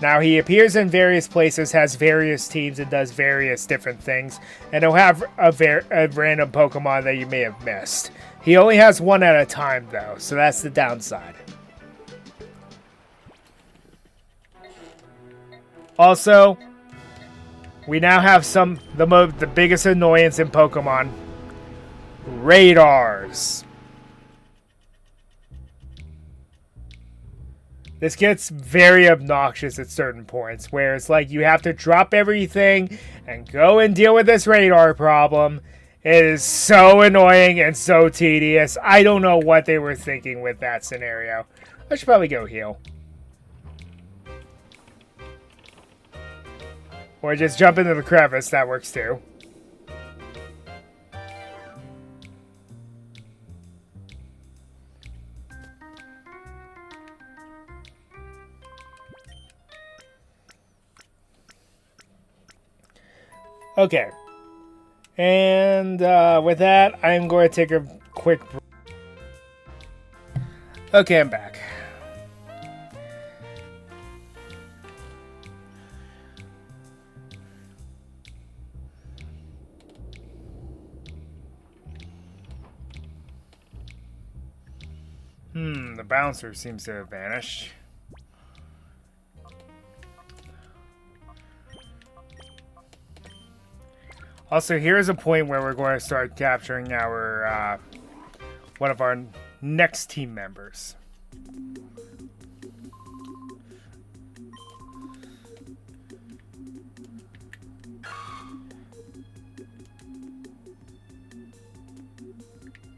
Now, he appears in various places, has various teams, and does various different things, and he'll have a random Pokemon that you may have missed. He only has one at a time, though, so that's the downside. Also, we now have the biggest annoyance in Pokemon. Radars. This gets very obnoxious at certain points, where it's like you have to drop everything and go and deal with this radar problem. It is so annoying and so tedious. I don't know what they were thinking with that scenario. I should probably go heal. Or just jump into the crevice, that works too. Okay. And with that, I'm going to take a quick break. Okay, I'm back. The bouncer seems to have vanished. Also, here's a point where we're going to start capturing our one of our next team members.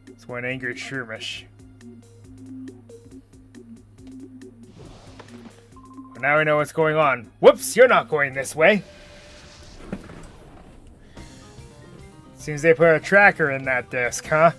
It's one angry Shroomish. But now we know what's going on. Whoops, you're not going this way. Seems they put a tracker in that disc, huh?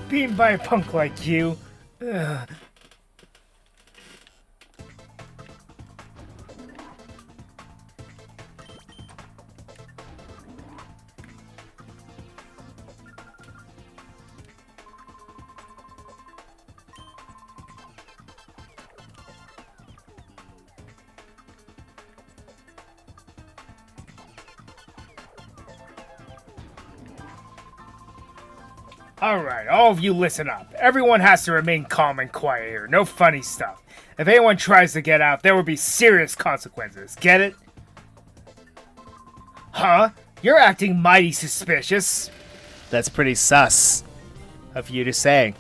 Beaten by a punk like you. Ugh. Alright, all of you listen up. Everyone has to remain calm and quiet here. No funny stuff. If anyone tries to get out, there will be serious consequences. Get it? Huh? You're acting mighty suspicious. That's pretty sus of you to say.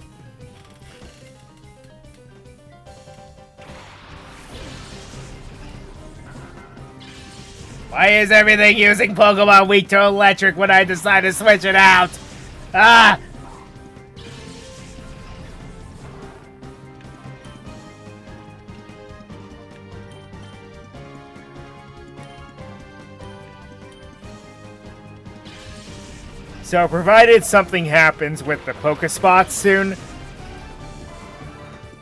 Why is everything using Pokemon weak to electric when I decide to switch it out? Ah! So, provided something happens with the Pokespots soon,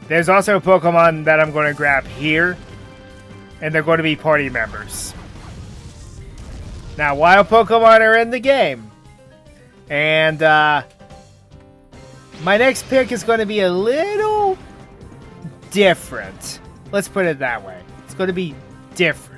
there's also a Pokemon that I'm going to grab here, and they're going to be party members. Now, wild Pokemon are in the game, and my next pick is going to be a little different. Let's put it that way. It's going to be different.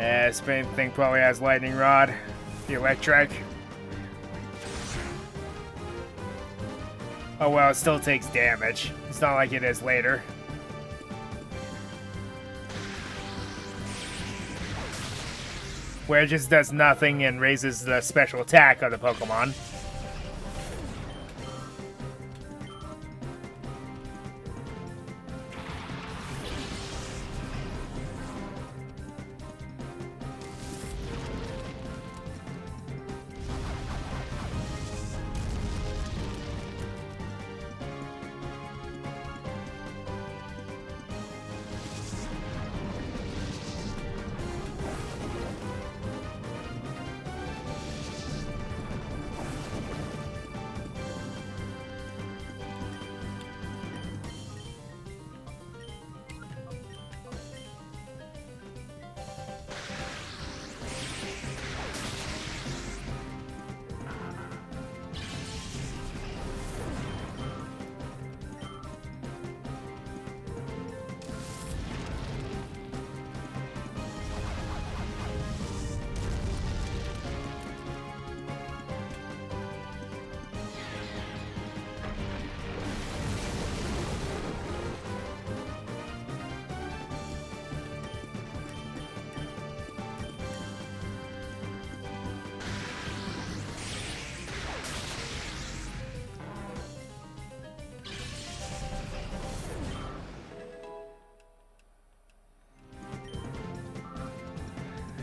This thing probably has Lightning Rod. The Electric. Oh well, it still takes damage. It's not like it is later. where it just does nothing and raises the special attack of the Pokemon.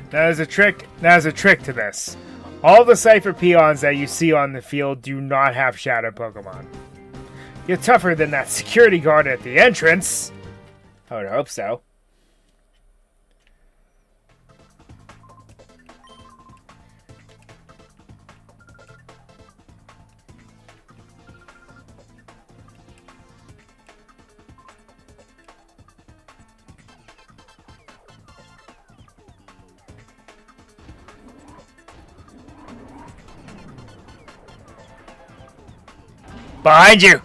There's a trick to this. All the Cypher peons that you see on the field do not have Shadow Pokemon. You're tougher than that security guard at the entrance. I would hope so. Behind you!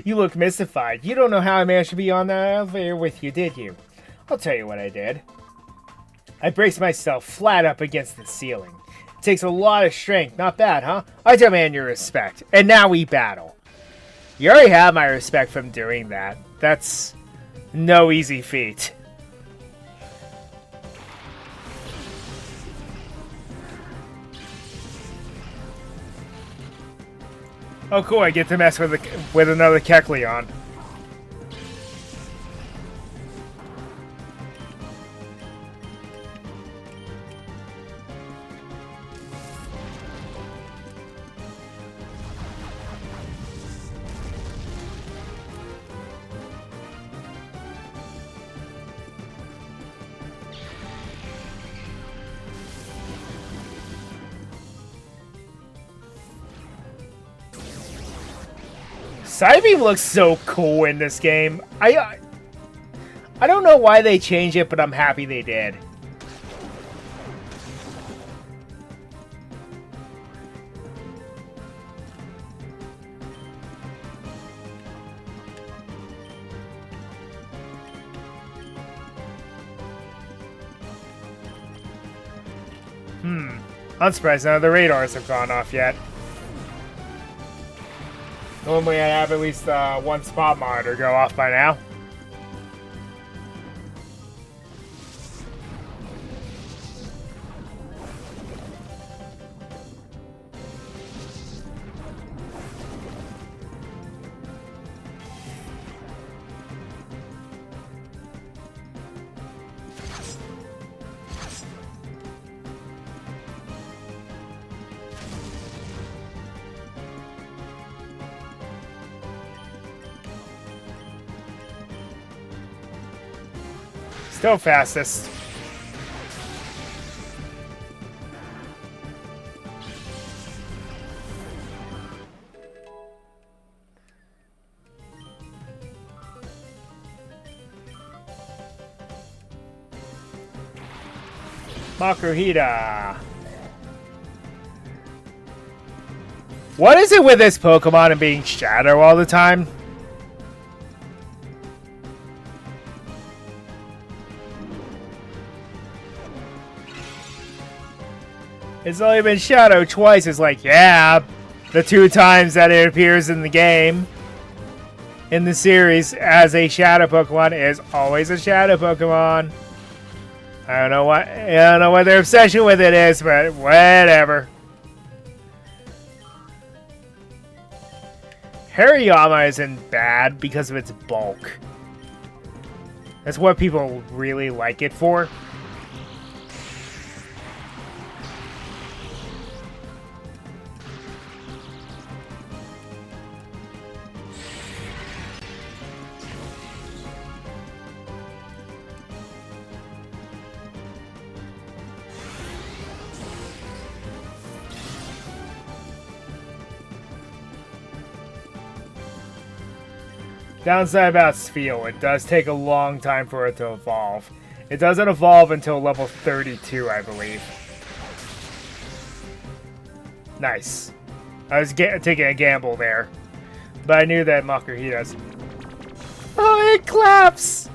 You look mystified. You don't know how I managed to be on that elevator with you, did you? I'll tell you what I did. I braced myself flat up against the ceiling. It takes a lot of strength. Not bad, huh? I demand your respect. And now we battle. You already have my respect from doing that. That's no easy feat. Oh, cool! I get to mess with another Kecleon. Psybeam looks so cool in this game. I don't know why they changed it, but I'm happy they did. I'm surprised none of the radars have gone off yet. Normally I have at least one spot monitor go off by now. Still fastest. Makuhita. What is it with this Pokemon and being Shadow all the time? It's only been Shadow twice. It's like, yeah, the 2 times that it appears in the game. in the series as a shadow Pokemon is always a shadow Pokemon. I don't know what their obsession with it is, but whatever. Hariyama isn't bad because of its bulk. That's what people really like it for. Downside about Spheal, it does take a long time for it to evolve. It doesn't evolve until level 32, I believe. Nice. I was taking a gamble there. But I knew that Makuhida's... Oh, it claps!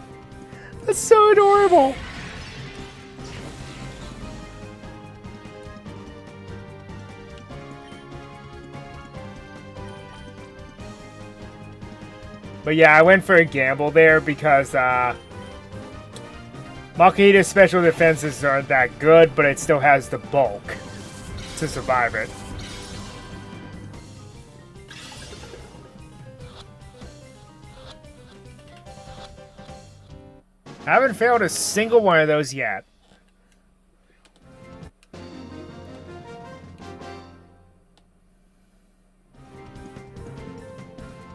That's so adorable! But yeah, I went for a gamble there because Makuhida's special defenses aren't that good, but it still has the bulk to survive it. I haven't failed a single one of those yet.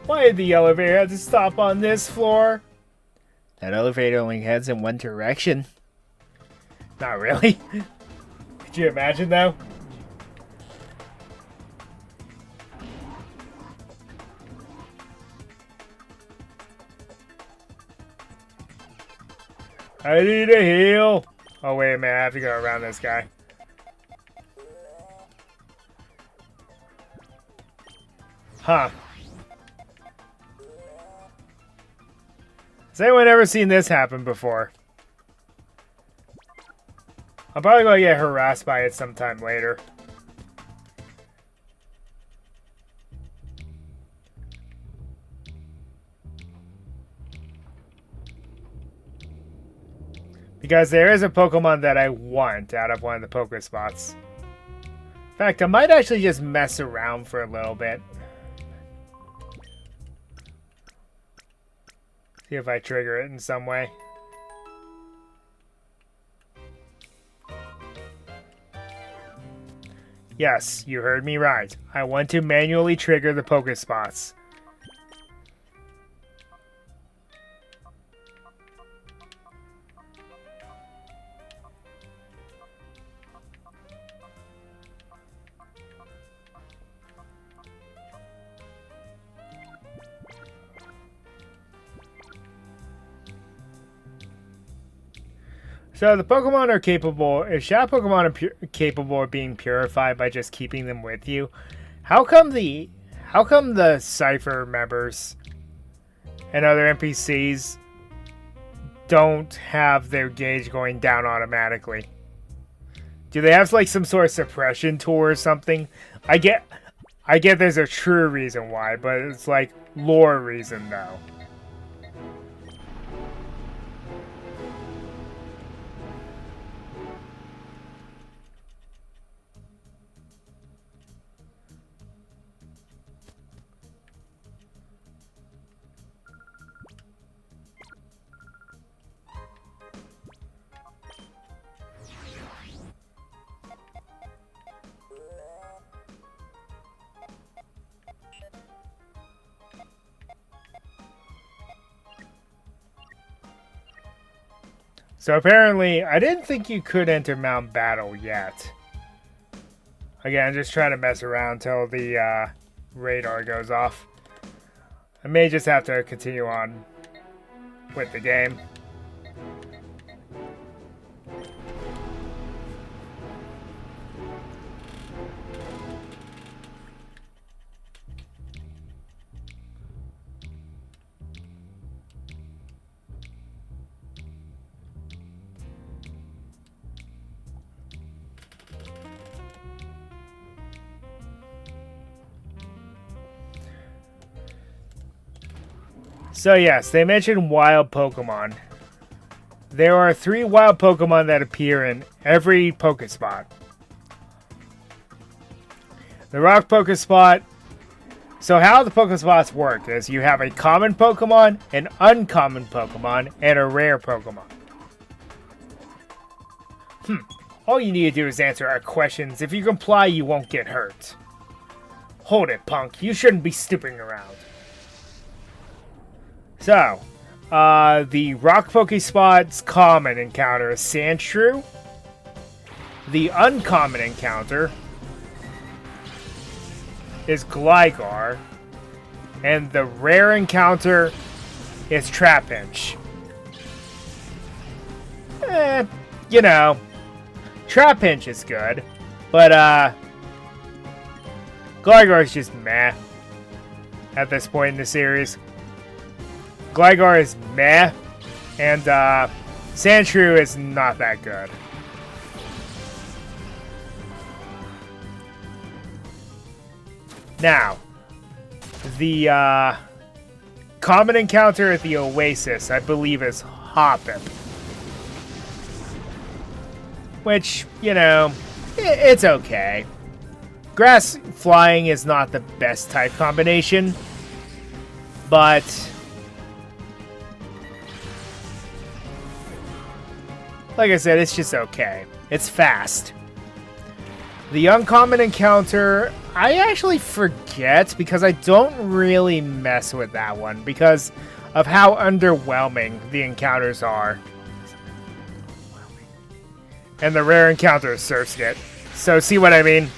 Why did the elevator have to stop on this floor? That elevator only heads in one direction. Not really. Could you imagine, though? I need a heal. Oh, wait a minute. I have to go around this guy. Huh. Has anyone ever seen this happen before? I'm probably going to get harassed by it sometime later. Because there is a Pokemon that I want out of one of the Pokespots. In fact, I might actually just mess around for a little bit. See if I trigger it in some way. Yes, you heard me right. I want to manually trigger the Pokespots. So the Pokemon are capable, if Shadow Pokemon are capable of being purified by just keeping them with you, how come the Cypher members and other NPCs don't have their gauge going down automatically? Do they have like some sort of suppression tool or something? I get there's a true reason why, but it's like lore reason though. So apparently, I didn't think you could enter Mount Battle yet. Again, I'm just trying to mess around until the radar goes off. I may just have to continue on with the game. So yes, they mentioned wild Pokemon. There are 3 wild Pokemon that appear in every Pokespot. The Rock Pokespot. So how the Pokespots work is you have a common Pokemon, an uncommon Pokemon, and a rare Pokemon. All you need to do is answer our questions. If you comply, you won't get hurt. Hold it, punk. You shouldn't be stooping around. So, the Rock Pokespot's common encounter is Sandshrew. The uncommon encounter is Gligar. And the rare encounter is Trapinch. You know, Trapinch is good, but Gligar is just meh at this point in the series. Gligar is meh, and Sandshrew is not that good. Now, the common encounter at the Oasis, I believe, is Hoppip. Which, you know, it's okay. Grass flying is not the best type combination, but like I said, it's just okay. It's fast. The uncommon encounter, I actually forget because I don't really mess with that one because of how underwhelming the encounters are. And the rare encounter is Surskit. So see what I mean?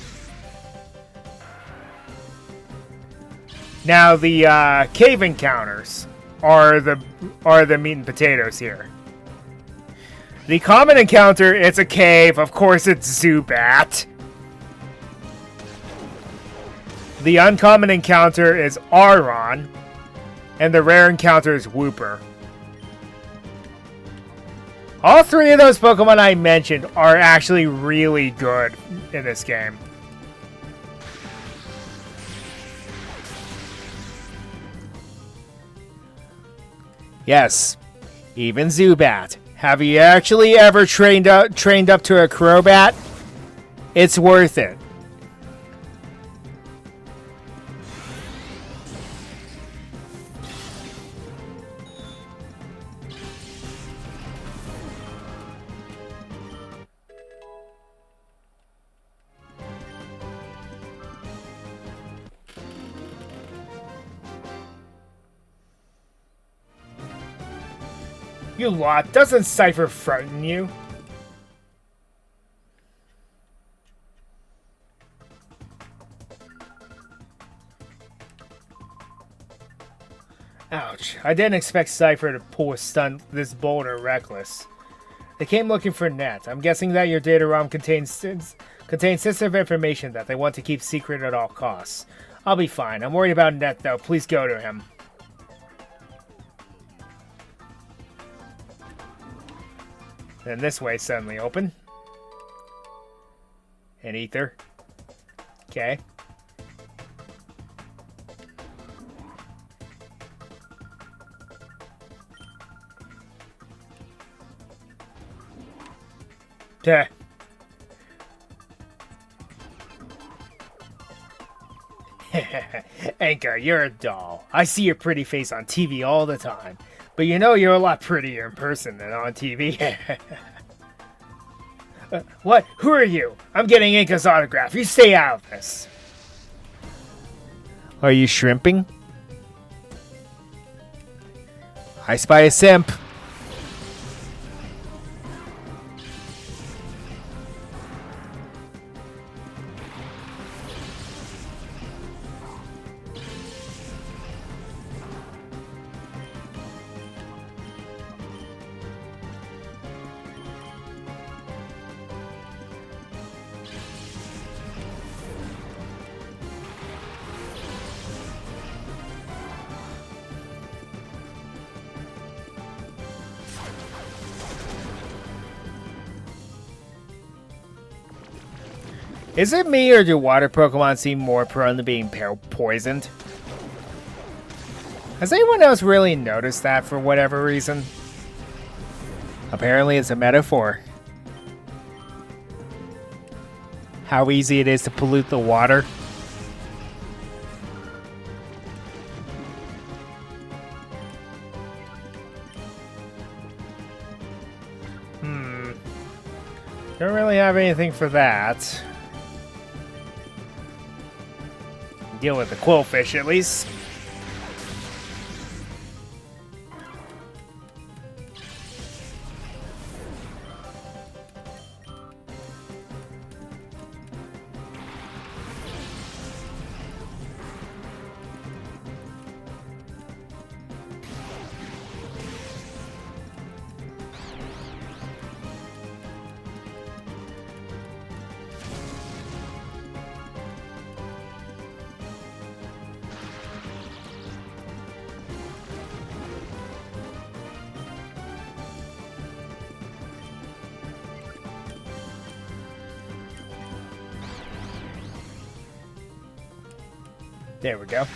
Now the cave encounters are the meat and potatoes here. The common encounter, it's a cave. Of course, it's Zubat. The uncommon encounter is Aron, and the rare encounter is Wooper. All 3 of those Pokemon I mentioned are actually really good in this game. Yes, even Zubat. Have you actually ever trained up to a Crobat? It's worth it. You lot, doesn't Cypher frighten you? Ouch, I didn't expect Cypher to pull a stunt this bold or reckless. They came looking for Net. I'm guessing that your data ROM contains sensitive information that they want to keep secret at all costs. I'll be fine. I'm worried about Net though. Please go to him. Then this way suddenly open. And Ether. Okay. Tuh. Anka, you're a doll. I see your pretty face on TV all the time. But you know you're a lot prettier in person than on TV. What? Who are you? I'm getting Inka's autograph. You stay out of this. Are you shrimping? I spy a simp. Is it me, or do water Pokemon seem more prone to being poisoned? Has anyone else really noticed that for whatever reason? Apparently it's a metaphor. How easy it is to pollute the water. Don't really have anything for that. Deal with the quillfish at least. There we go.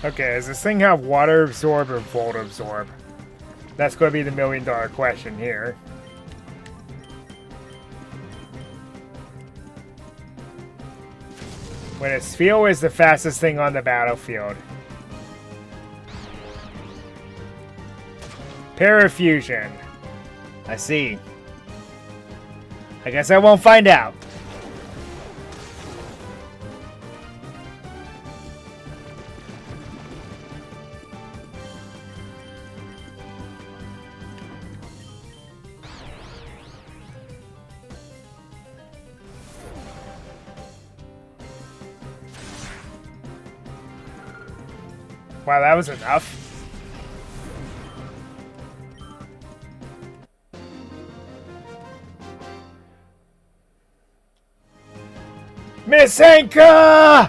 Okay, does this thing have water absorb or volt absorb? That's going to be the million-dollar question here. When its fuel is the fastest thing on the battlefield. Parafusion. I see. I guess I won't find out. Wow, that was enough. Miss Anka!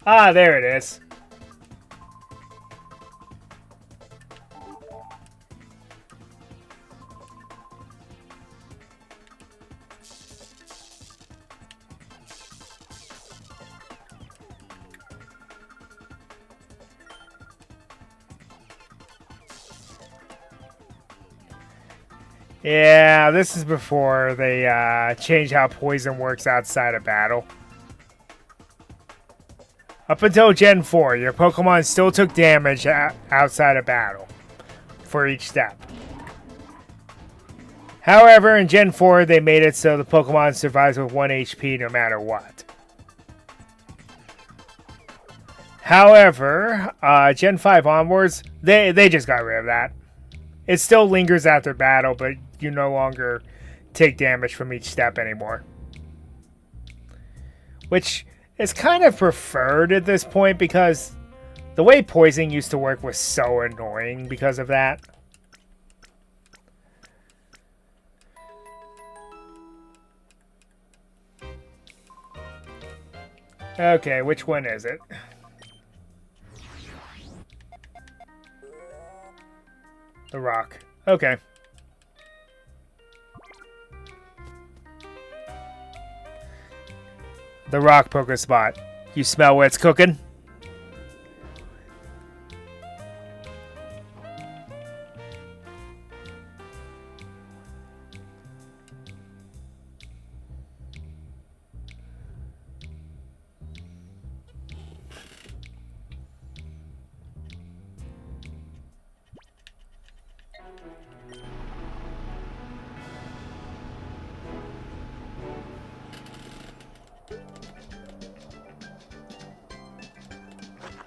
Ah, there it is. Yeah, this is before they change how poison works outside of battle. Up until Gen 4, your Pokemon still took damage outside of battle for each step. However, in Gen 4, they made it so the Pokemon survives with 1 HP no matter what. However, Gen 5 onwards, they just got rid of that. It still lingers after battle, but you no longer take damage from each step anymore. Which is kind of preferred at this point because the way poisoning used to work was so annoying because of that. Okay, which one is it? The rock. Okay. The rock poker spot. You smell what's cooking?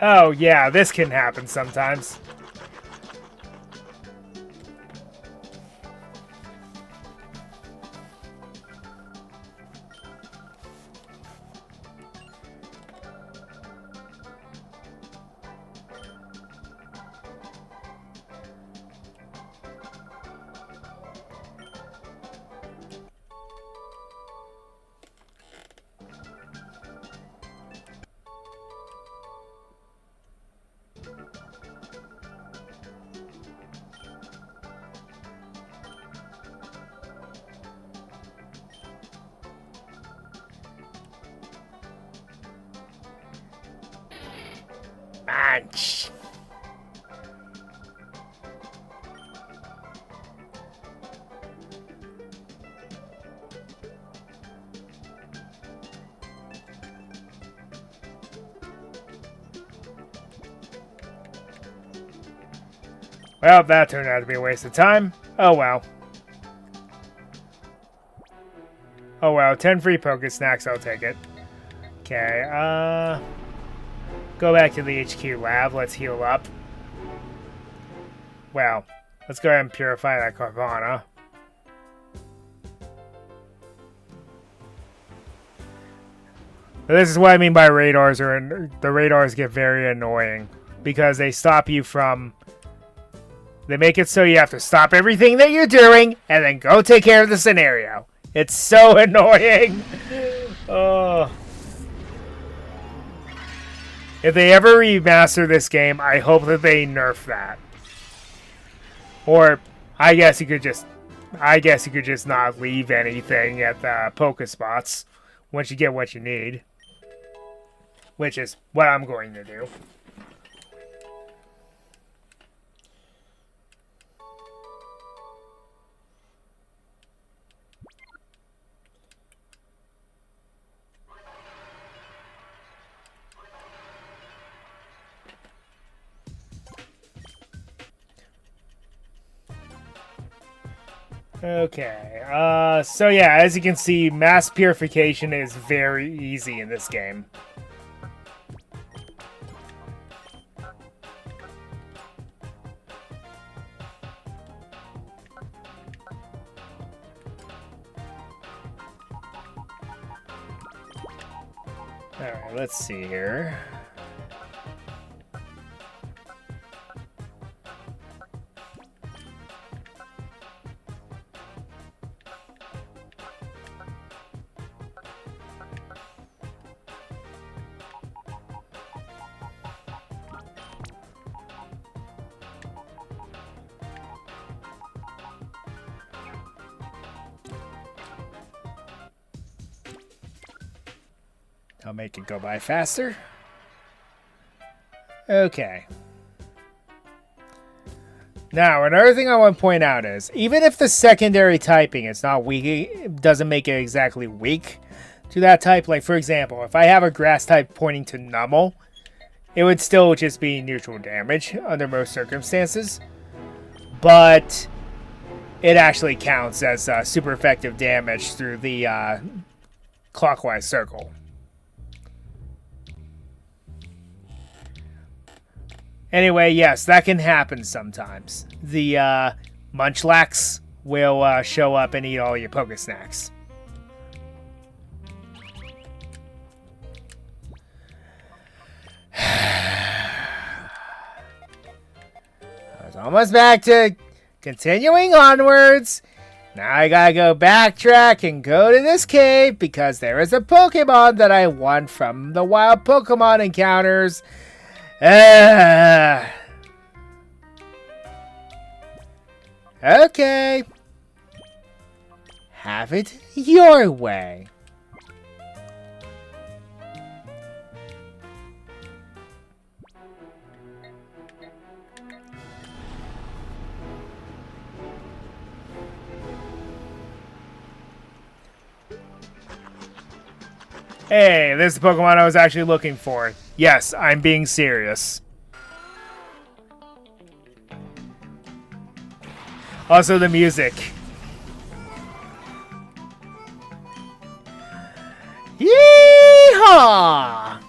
Oh, yeah, this can happen sometimes. Manch. Well, that turned out to be a waste of time. Oh well. Oh well, 10 free Poké Snacks, I'll take it. Okay, go back to the HQ lab, let's heal up. Well, let's go ahead and purify that Carvana. This is what I mean by radars, the radars get very annoying. Because they stop you from... They make it so you have to stop everything that you're doing, and then go take care of the scenario. It's so annoying! Oh... If they ever remaster this game, I hope that they nerf that. Or, I guess you could just not leave anything at the Pokespots once you get what you need. Which is what I'm going to do. Okay, so yeah, as you can see, mass purification is very easy in this game. Alright, let's see here. I'll make it go by faster. Okay. Now, another thing I want to point out is, even if the secondary typing is not weak, it doesn't make it exactly weak to that type. Like, for example, if I have a grass type pointing to Nummel, it would still just be neutral damage under most circumstances. But it actually counts as super effective damage through the clockwise circle. Anyway, yes, that can happen sometimes. The Munchlax will show up and eat all your Pokesnacks. I was almost back to continuing onwards. Now I gotta go backtrack and go to this cave because there is a Pokemon that I won from the wild Pokemon encounters. Okay. Have it your way. Hey, this is the Pokemon I was actually looking for. Yes, I'm being serious. Also, the music. Yeehaw!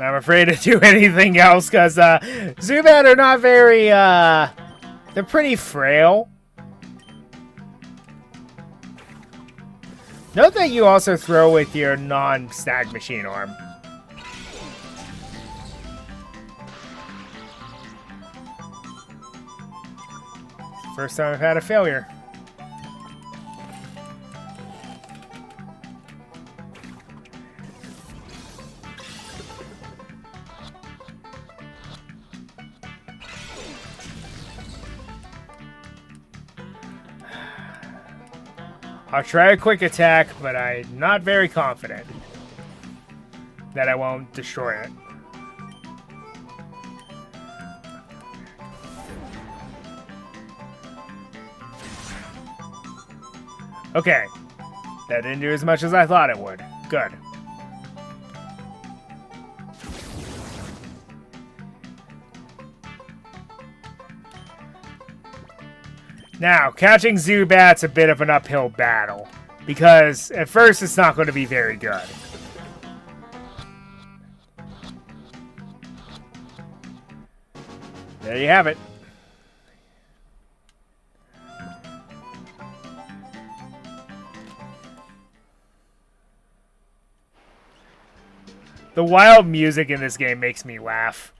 I'm afraid to do anything else because Zubat are not very, they're pretty frail. Note that you also throw with your non-snag machine arm. First time I've had a failure. I'll try a quick attack, but I'm not very confident that I won't destroy it. Okay. That didn't do as much as I thought it would. Good. Now, catching Zubat's a bit of an uphill battle, because at first it's not going to be very good. There you have it. The wild music in this game makes me laugh.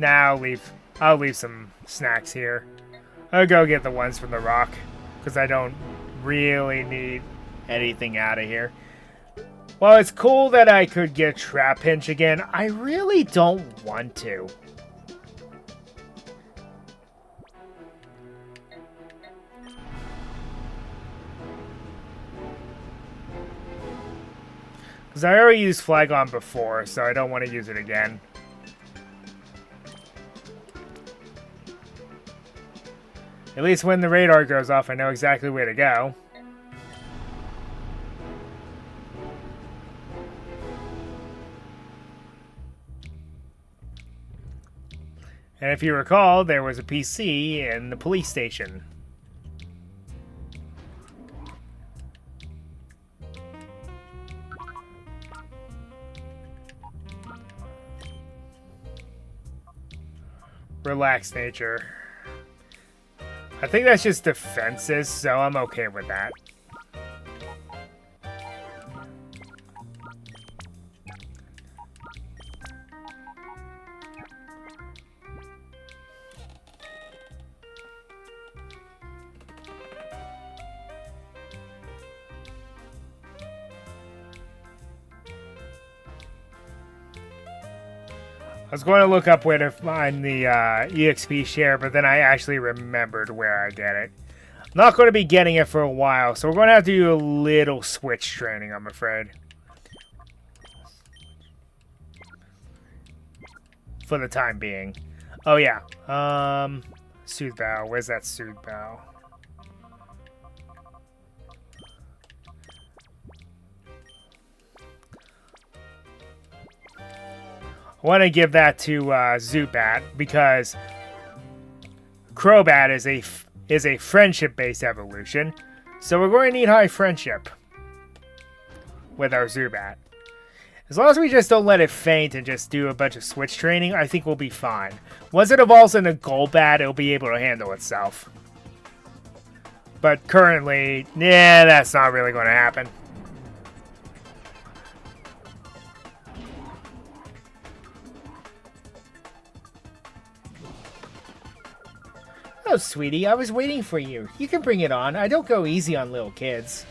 Nah, I'll leave some snacks here. I'll go get the ones from the rock, because I don't really need anything out of here. While it's cool that I could get Trap Pinch again, I really don't want to. Because I already used Flygon before, so I don't want to use it again. At least when the radar goes off, I know exactly where to go. And if you recall, there was a PC in the police station. Relaxed nature. I think that's just defenses, so I'm okay with that. I was going to look up where to find the EXP share, but then I actually remembered where I get it. I'm not going to be getting it for a while, so we're going to have to do a little switch training, I'm afraid. For the time being. Oh, yeah. Soothe Bow. Where's that Soothe Bow? I want to give that to Zubat because Crobat is a friendship-based evolution, so we're going to need high friendship with our Zubat. As long as we just don't let it faint and just do a bunch of switch training, I think we'll be fine. Once it evolves into Golbat, it'll be able to handle itself. But currently, yeah, that's not really going to happen. Oh, sweetie, I was waiting for you. You can bring it on. I don't go easy on little kids.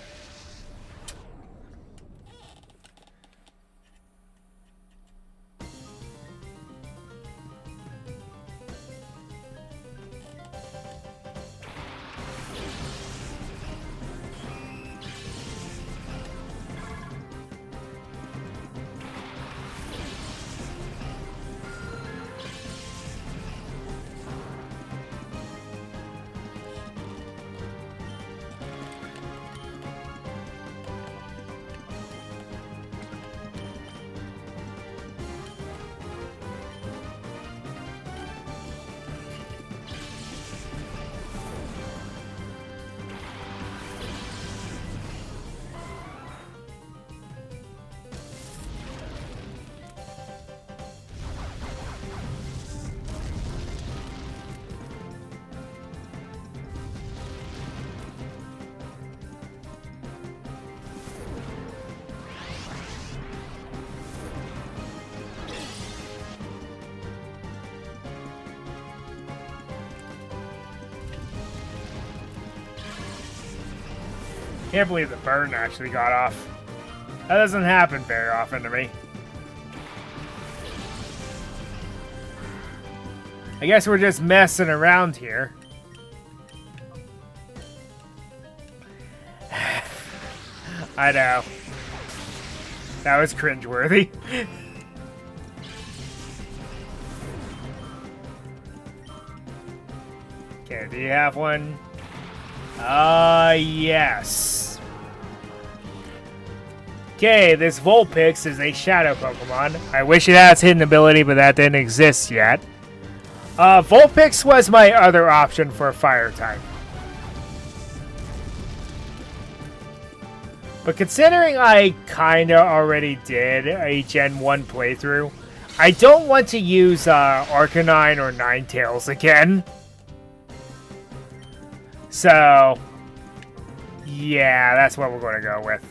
Can't believe the burn actually got off. That doesn't happen very often to me. I guess we're just messing around here. I know. That was cringeworthy. Okay, do you have one? Yes. Okay, this Vulpix is a shadow Pokemon. I wish it had its hidden ability, but that didn't exist yet. Vulpix was my other option for a fire type. But considering I kinda already did a Gen 1 playthrough, I don't want to use Arcanine or Ninetales again. So, yeah, that's what we're going to go with.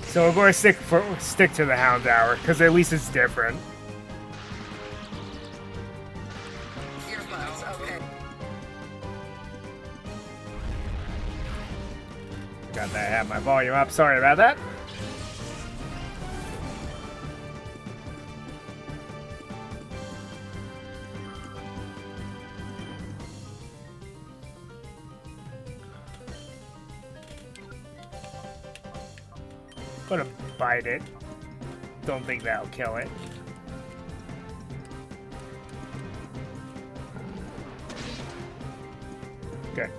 So we're going to stick to the Houndour, because at least it's different. Got that, have my volume up. Sorry about that. Gonna bite it. Don't think that'll kill it. Good.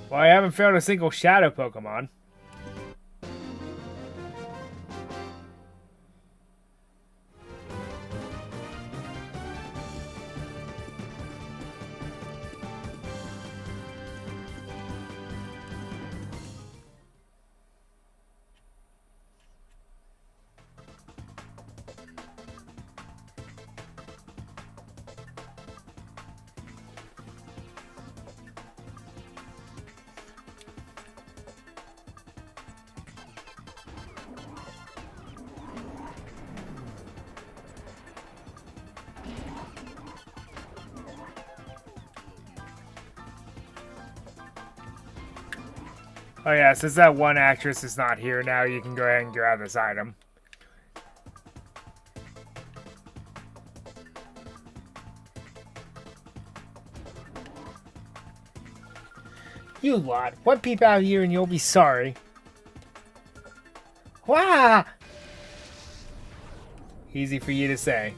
Well, I haven't found a single shadow Pokemon. Oh yeah, since that one actress is not here now, you can go ahead and grab this item. You lot, one peep out here and you'll be sorry. Wah! Easy for you to say.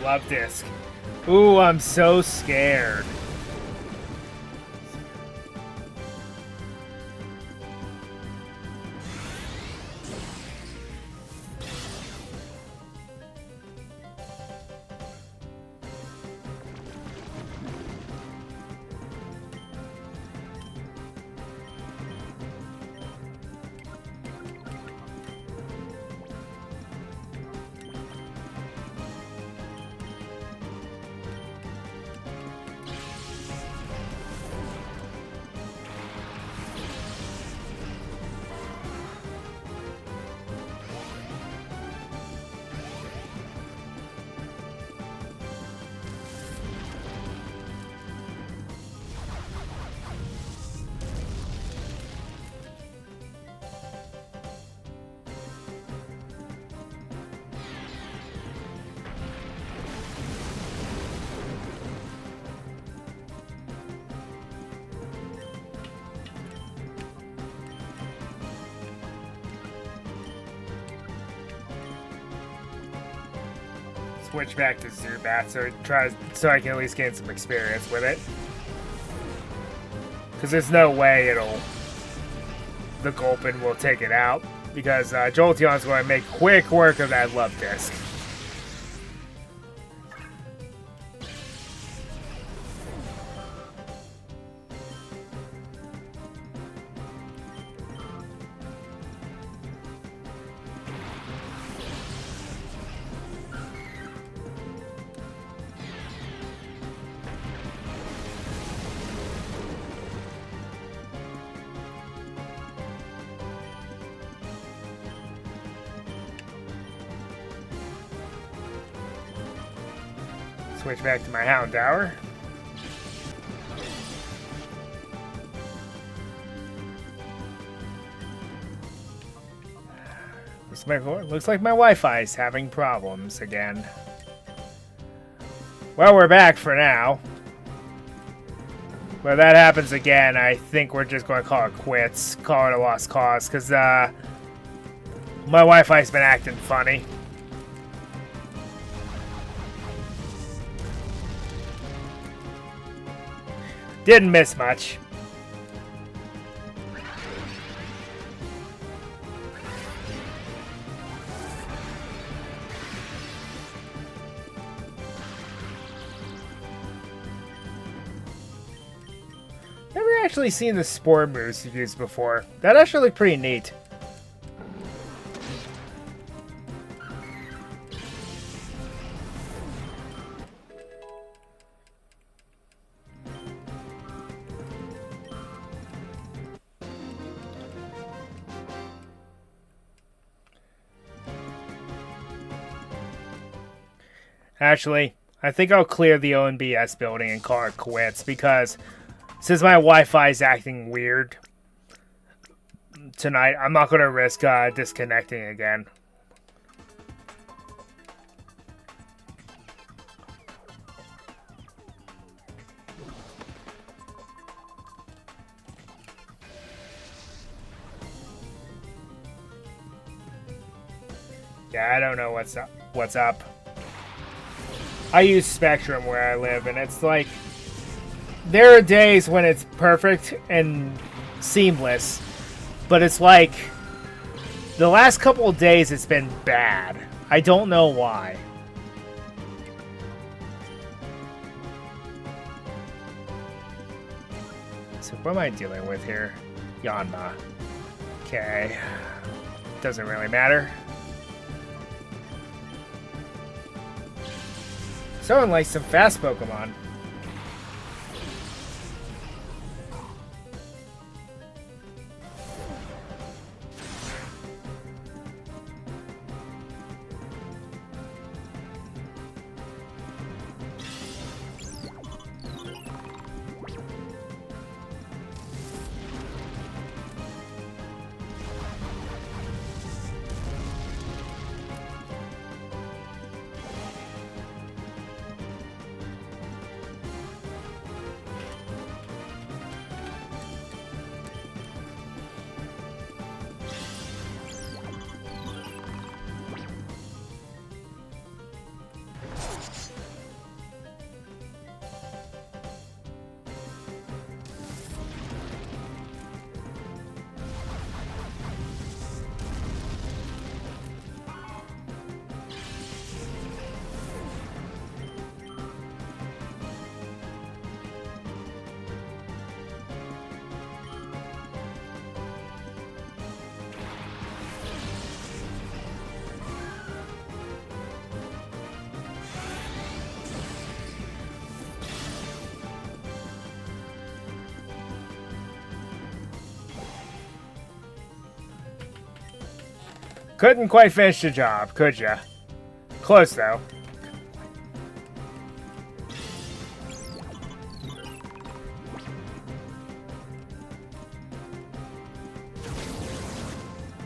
love disc. Ooh, I'm so scared. Switch back to Zubat so I can at least gain some experience with it. Because there's no way the Gulpin will take it out. Because Jolteon's going to make quick work of that Love Disc. Switch back to my Hound Tower. Looks like my Wi-Fi is having problems again. Well, we're back for now. Well, that happens again, I think we're just going to call it quits. Call it a lost cause, because my Wi-Fi's been acting funny. Didn't miss much. Never actually seen the Spore moves used before. That actually looked pretty neat. Actually, I think I'll clear the ONBS building and call it quits because since my Wi-Fi is acting weird tonight, I'm not going to risk disconnecting again. Yeah, I don't know what's up. I use Spectrum where I live, and it's like there are days when it's perfect and seamless, but it's like the last couple of days it's been bad. I don't know why. So what am I dealing with here? Yanma. Okay. Doesn't really matter. Someone likes some fast Pokemon. Couldn't quite finish the job, could ya? Close, though.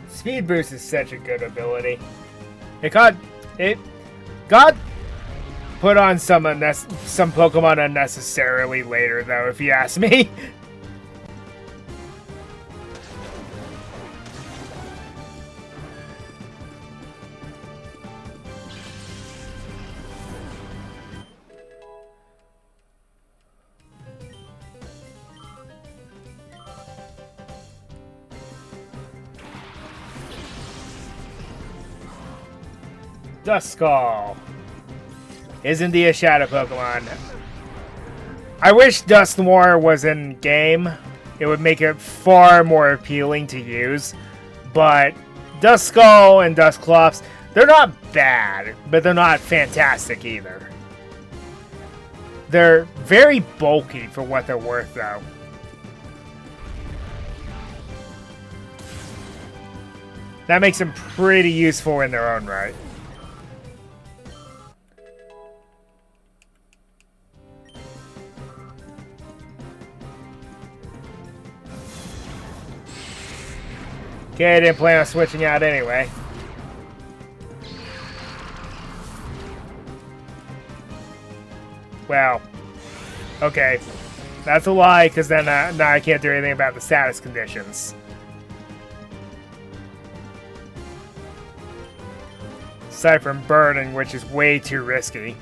Speed Boost is such a good ability. It got put on some Pokemon unnecessarily later, though, if you ask me. Duskull. Isn't he a shadow Pokemon? I wish Dusknoir was in game. It would make it far more appealing to use. But Duskull and Dusclops, they're not bad, but they're not fantastic either. They're very bulky for what they're worth, though. That makes them pretty useful in their own right. Okay, I didn't plan on switching out anyway. Well, okay. That's a lie, because then now I can't do anything about the status conditions. Aside from burning, which is way too risky.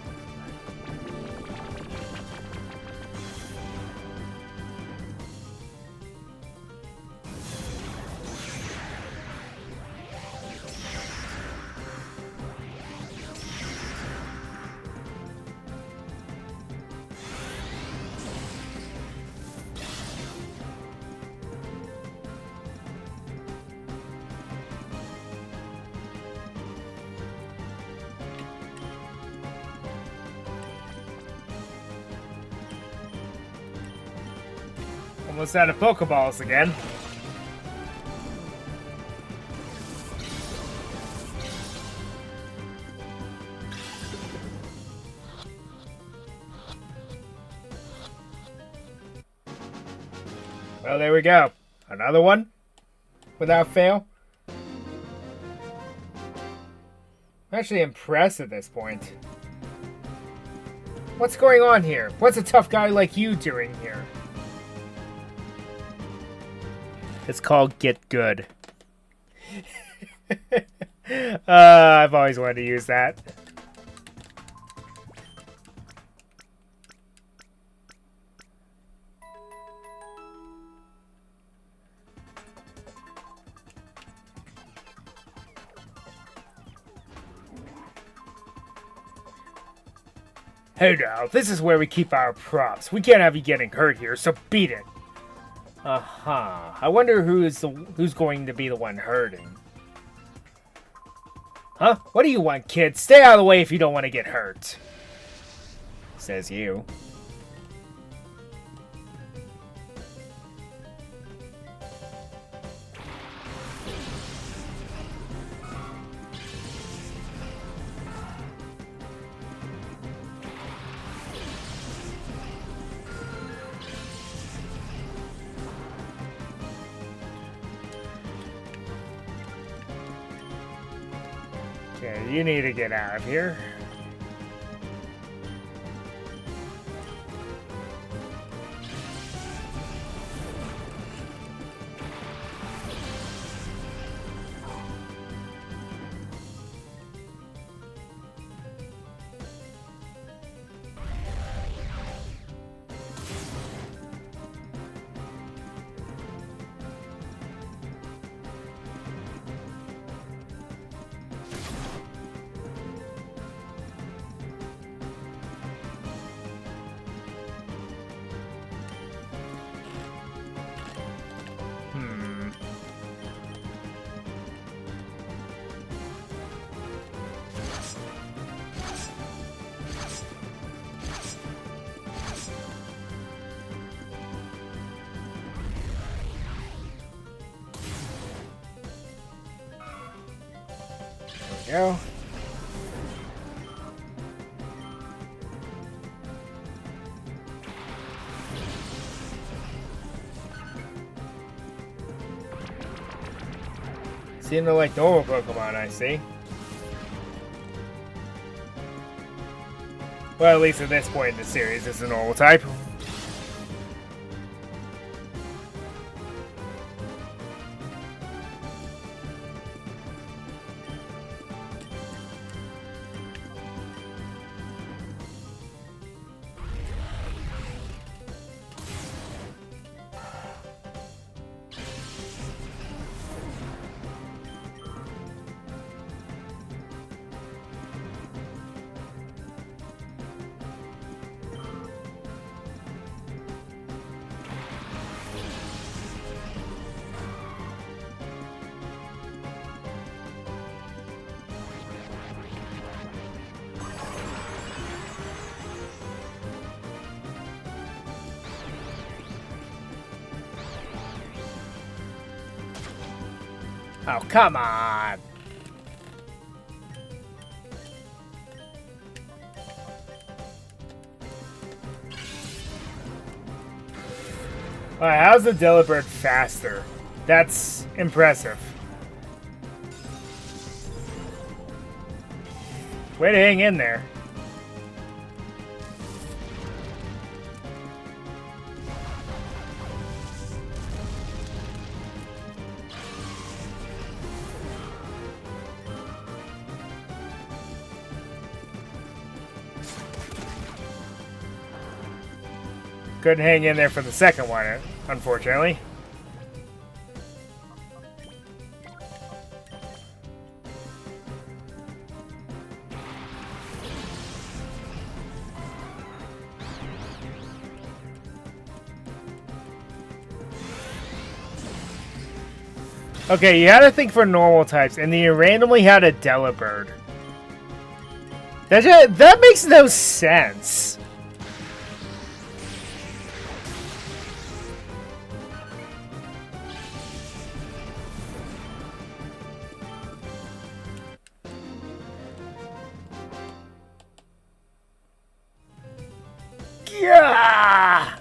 Almost out of Pokeballs again. Well, there we go. Another one? Without fail? I'm actually impressed at this point. What's going on here? What's a tough guy like you doing here? It's called Get Good. I've always wanted to use that. Hey now, this is where we keep our props. We can't have you getting hurt here, so beat it. Uh-huh. I wonder who's going to be the one hurting. Huh? What do you want, kid? Stay out of the way if you don't want to get hurt. Says you. Okay, you need to get out of here. Go. Seem to like normal Pokemon, I see. Well, at least at this point in the series, it's a normal type. Oh, come on! Alright, how's the Delibird faster? That's impressive. Way to hang in there. Couldn't hang in there for the second one, unfortunately. Okay, you had to think for normal types, and then you randomly had a Delibird. That makes no sense. Yeah!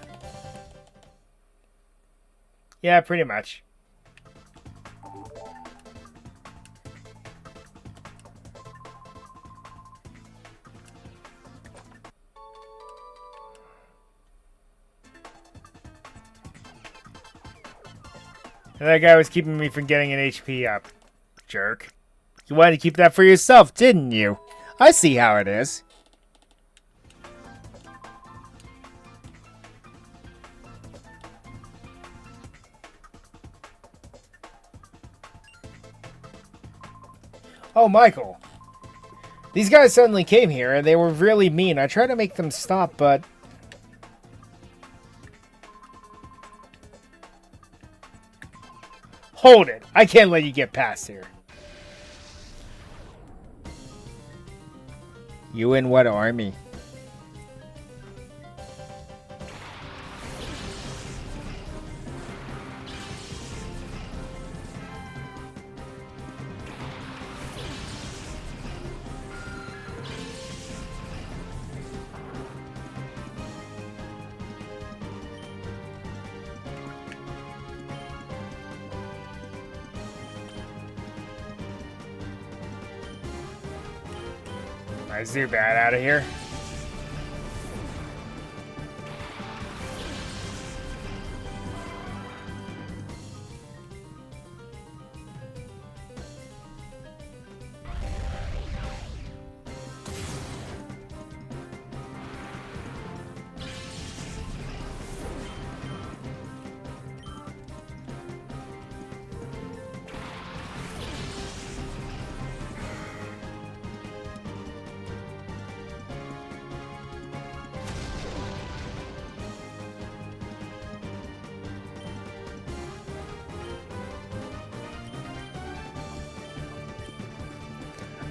Yeah, pretty much. And that guy was keeping me from getting an HP up. Jerk. You wanted to keep that for yourself, didn't you? I see how it is. Oh, Michael. These guys suddenly came here, and they were really mean. I tried to make them stop, but... Hold it. I can't let you get past here. You in what army? My Zubat out of here.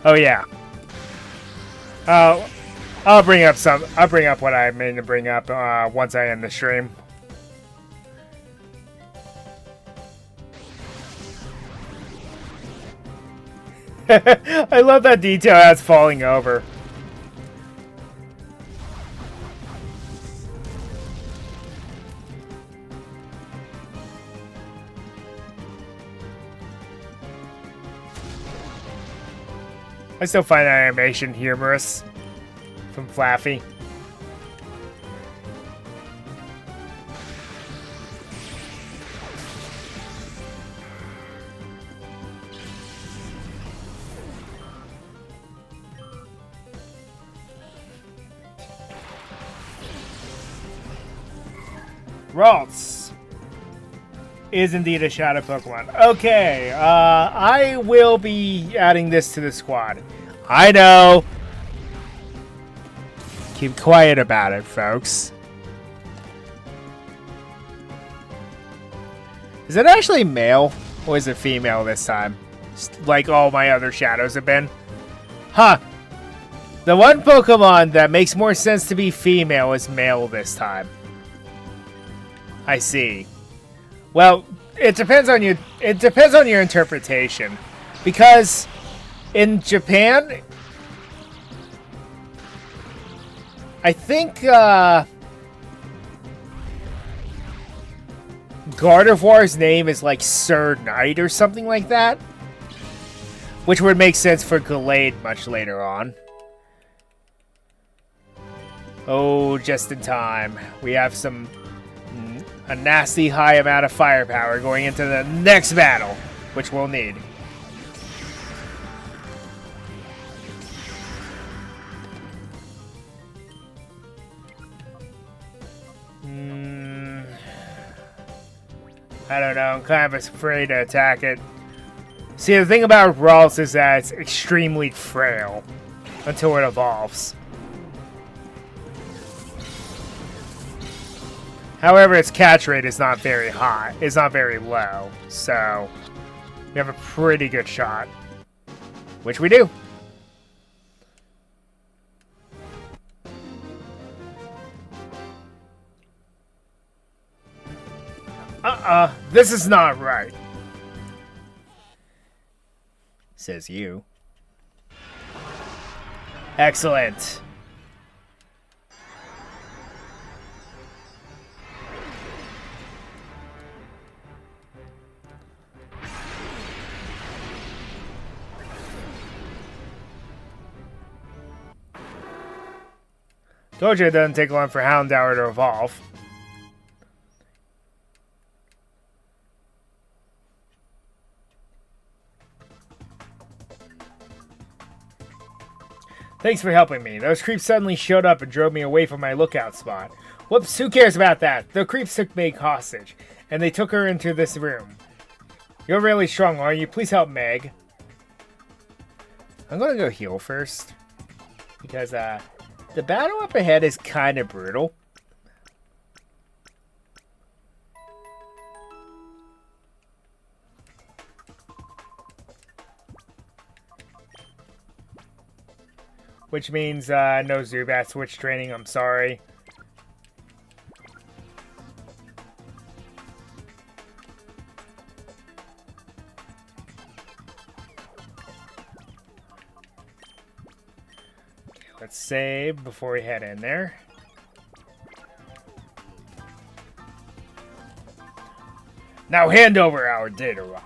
Oh yeah. I'll bring up what I mean to bring up once I end the stream. I love that detail as falling over. I still find that animation humorous from Flaffy. Ralts is indeed a shadow Pokemon. Okay, I will be adding this to the squad. I know. Keep quiet about it, folks. Is it actually male, or is it female this time? Just like all my other shadows have been. Huh. The one Pokemon that makes more sense to be female is male this time. I see. Well, it depends on your interpretation, because in Japan, I think Gardevoir's name is like Sir Knight or something like that, which would make sense for Gallade much later on. Oh, just in time. We have a nasty high amount of firepower going into the next battle, which we'll need. I don't know, I'm kind of afraid to attack it. See, the thing about Ralts is that it's extremely frail until it evolves. However, its catch rate is not very high. It's not very low, so we have a pretty good shot, which we do. This is not right, says you. Excellent. Told you it doesn't take long for Houndour to evolve. Thanks for helping me. Those creeps suddenly showed up and drove me away from my lookout spot. Whoops, who cares about that? The creeps took Meg hostage, and they took her into this room. You're really strong, are you? Please help Meg. I'm gonna go heal first, because the battle up ahead is kind of brutal. Which means no Zubat switch training, I'm sorry. Let's save before we head in there. Now hand over our data ROM.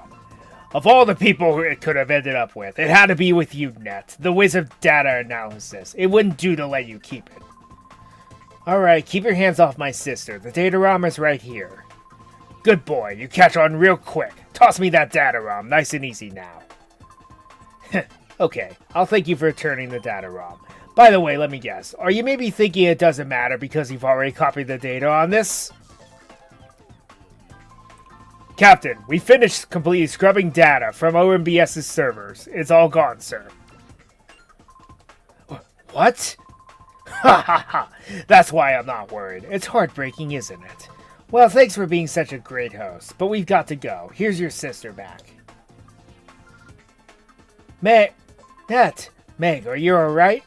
Of all the people who it could have ended up with, it had to be with you, Net, the whiz of data analysis. It wouldn't do to let you keep it. Alright, keep your hands off my sister. The data ROM is right here. Good boy, you catch on real quick. Toss me that data ROM, nice and easy now. Okay, I'll thank you for returning the data ROM. By the way, let me guess. Are you maybe thinking it doesn't matter because you've already copied the data on this? Captain, we finished completely scrubbing data from OMBS's servers. It's all gone, sir. What? Ha ha ha! That's why I'm not worried. It's heartbreaking, isn't it? Well, thanks for being such a great host, but we've got to go. Here's your sister back. Meg, are you alright?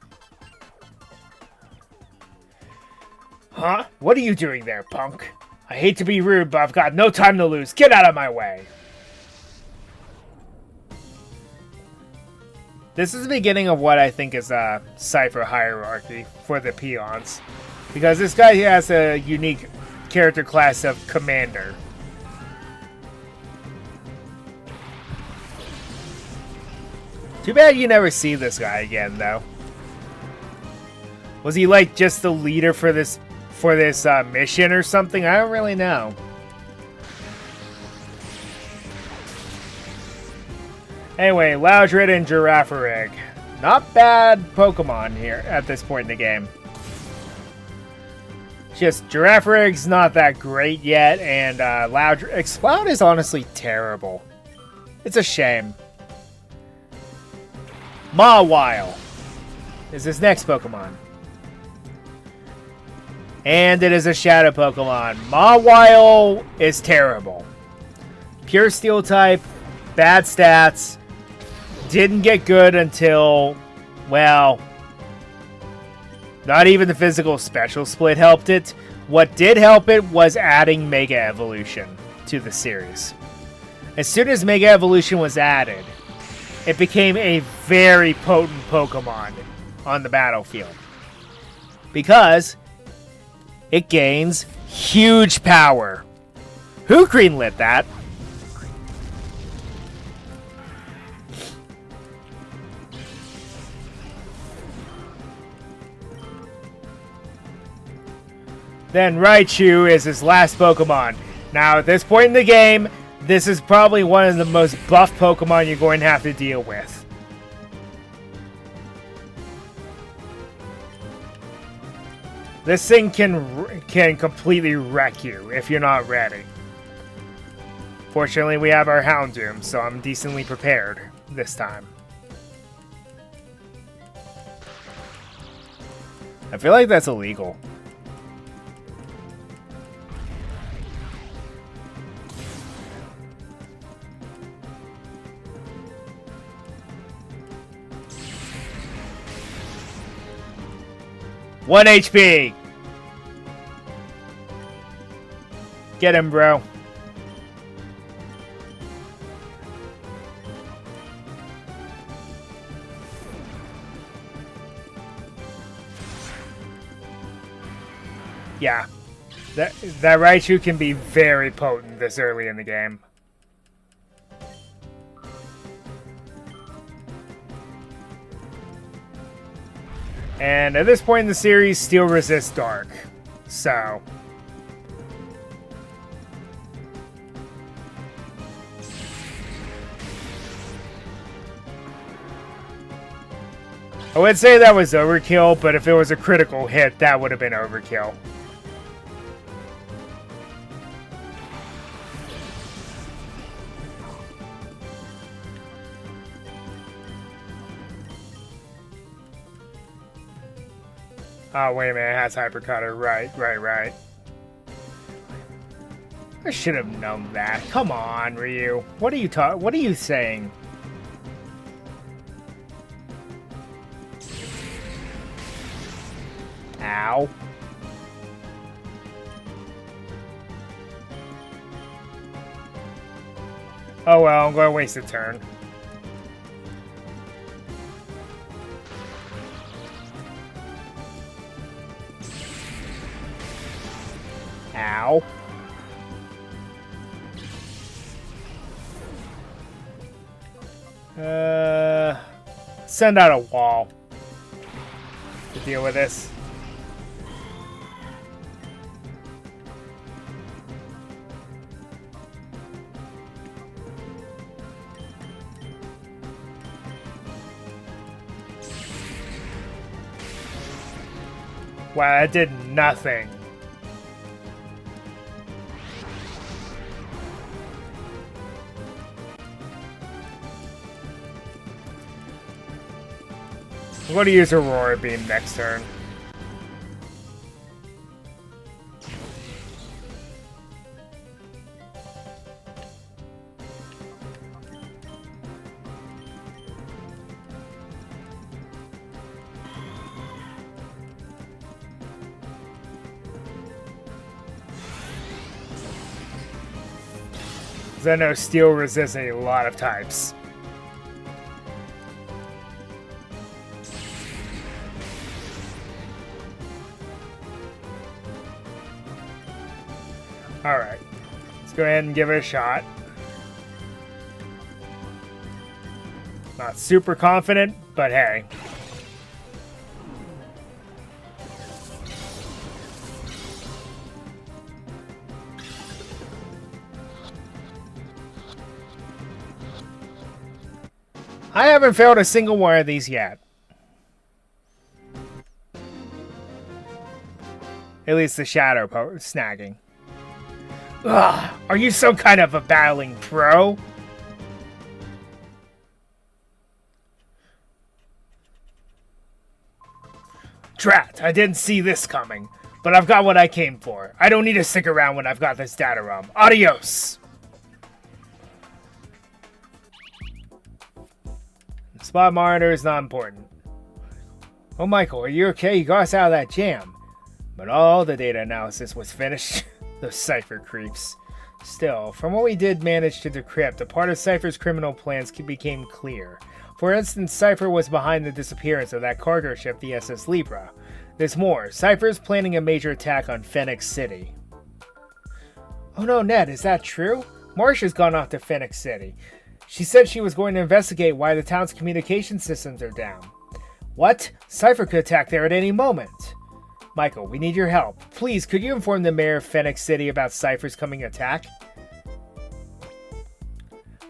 Huh? What are you doing there, punk? I hate to be rude, but I've got no time to lose. Get out of my way! This is the beginning of what I think is a Cypher hierarchy for the peons. Because this guy has a unique character class of Commander. Too bad you never see this guy again, though. Was he like just the leader for this mission or something? I don't really know. Anyway, Loudred and Girafarig. Not bad Pokemon here at this point in the game. Just Girafarig's not that great yet, and Loudred... Exploud is honestly terrible. It's a shame. Mawile is his next Pokemon. And it is a Shadow Pokemon. Mawile is terrible. Pure Steel type, bad stats. Didn't get good until, well, not even the physical special split helped it. What did help it was adding Mega Evolution to the series. As soon as Mega Evolution was added, it became a very potent Pokemon on the battlefield. Because it gains huge power. Who greenlit that? Then Raichu is his last Pokemon. Now, at this point in the game, this is probably one of the most buff Pokemon you're going to have to deal with. This thing can completely wreck you if you're not ready. Fortunately, we have our Houndoom, so I'm decently prepared this time. I feel like that's illegal. One HP. Get him, bro. Yeah. That Raichu can be very potent this early in the game. And at this point in the series, Steel resists Dark. So... I would say that was overkill, but if it was a critical hit, that would have been overkill. Oh, wait a minute, it has Hyper Cutter. Right. I should have known that. Come on, Ryu. What are you saying? Ow. Oh well, I'm going to waste a turn. Ow. Send out a wall to deal with this. Wow, that did nothing. I'm going to use Aurora Beam next turn. Because I know Steel resists a lot of types. Alright. Let's go ahead and give it a shot. Not super confident, but hey. I haven't failed a single one of these yet. At least the shadow snagging. Ugh, are you some kind of a battling pro? Drat, I didn't see this coming, but I've got what I came for. I don't need to stick around when I've got this data ROM. Adios! Spot monitor is not important. Oh, Michael, are you okay? You got us out of that jam. But all the data analysis was finished. Those Cypher creeps. Still, from what we did manage to decrypt, a part of Cypher's criminal plans became clear. For instance, Cypher was behind the disappearance of that cargo ship, the SS Libra. There's more. Cypher is planning a major attack on Phoenix City. Oh no, Ned, is that true? Marsha's gone off to Phoenix City. She said she was going to investigate why the town's communication systems are down. What? Cypher could attack there at any moment. Michael, we need your help. Please, could you inform the mayor of Phoenix City about Cypher's coming attack?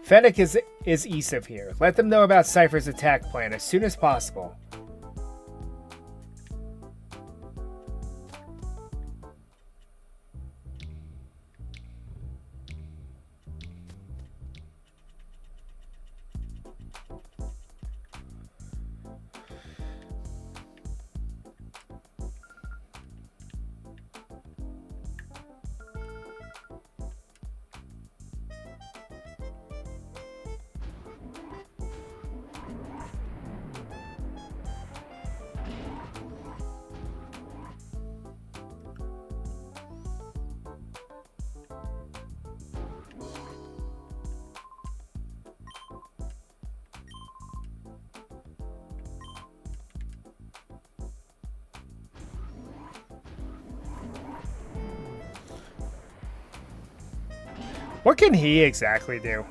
Fennec is east of here. Let them know about Cypher's attack plan as soon as possible. What can he exactly do?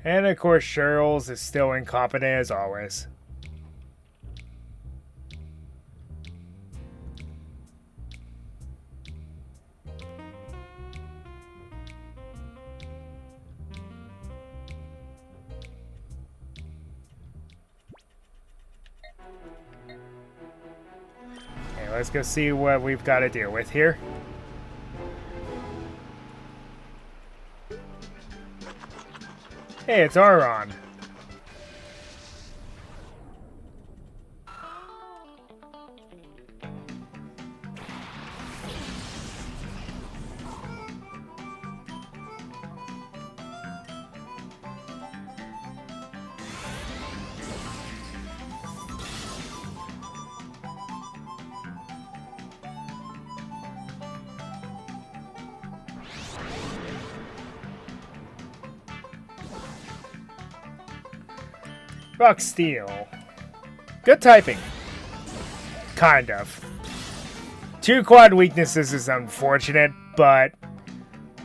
And of course, Cheryl's is still incompetent as always. Okay, let's go see what we've got to deal with here. Hey, it's Auron. Rock Steel. Good typing. Kind of. 2 quad weaknesses is unfortunate, but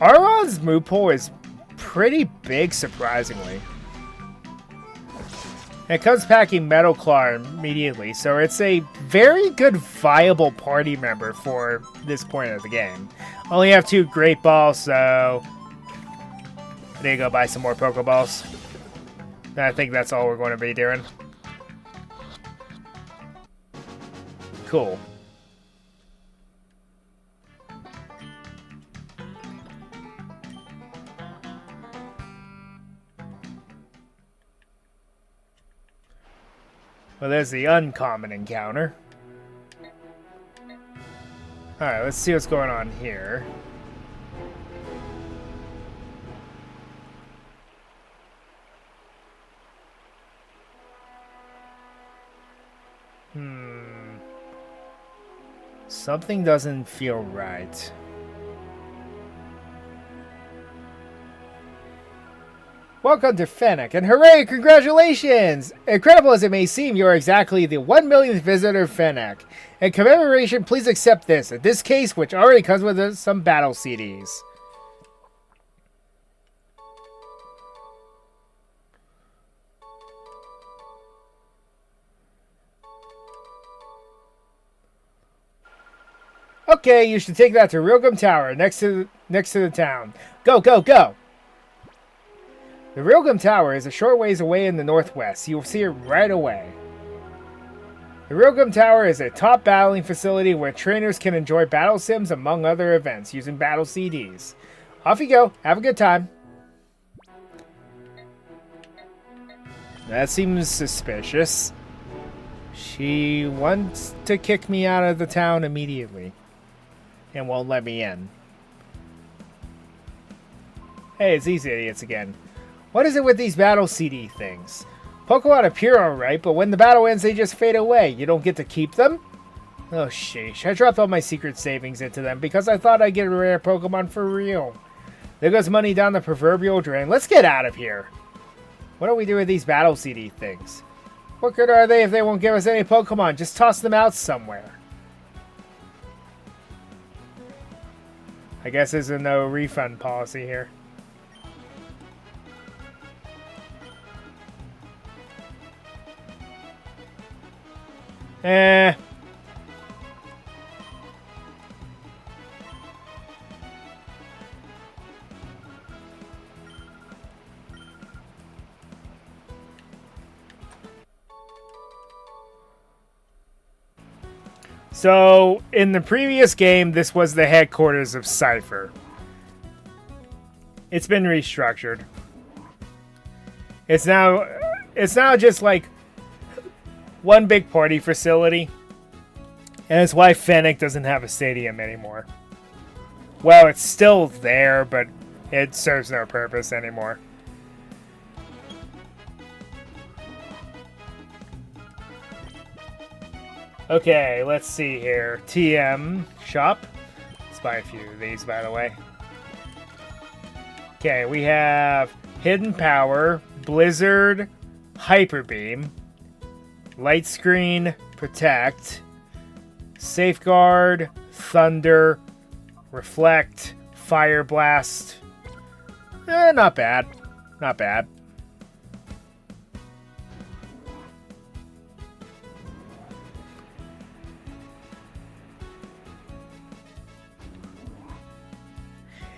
Auron's move pool is pretty big, surprisingly. It comes packing Metal Claw immediately, so it's a very good viable party member for this point of the game. Only have 2 Great Balls, so I need to go buy some more Pokeballs. I think that's all we're going to be doing. Cool. Well, there's the uncommon encounter. Alright, let's see what's going on here. Something doesn't feel right. Welcome to Fennec, and hooray, congratulations! Incredible as it may seem, you are exactly the 1 millionth visitor of Fennec. In commemoration, please accept this, in this case, which already comes with some battle CDs. Okay, you should take that to Rilgum Tower, next to the town. Go, go, go! The Rilgum Tower is a short ways away in the northwest. You will see it right away. The Rilgum Tower is a top battling facility where trainers can enjoy battle sims among other events using battle CDs. Off you go. Have a good time. That seems suspicious. She wants to kick me out of the town immediately and won't let me in. Hey, it's these idiots again. What is it with these battle CD things? Pokemon appear alright, but when the battle ends, they just fade away. You don't get to keep them? Oh, sheesh. I dropped all my secret savings into them because I thought I'd get a rare Pokemon for real. There goes money down the proverbial drain. Let's get out of here. What do we do with these battle CD things? What good are they if they won't give us any Pokemon? Just toss them out somewhere. I guess there's a no refund policy here. So, in the previous game, this was the headquarters of Cypher. It's been restructured. It's now just like one big party facility. And it's why Fennec doesn't have a stadium anymore. Well, it's still there, but it serves no purpose anymore. Okay, let's see here. TM shop. Let's buy a few of these, by the way. Okay, we have Hidden Power, Blizzard, Hyper Beam, Light Screen, Protect, Safeguard, Thunder, Reflect, Fire Blast. Not bad. Not bad.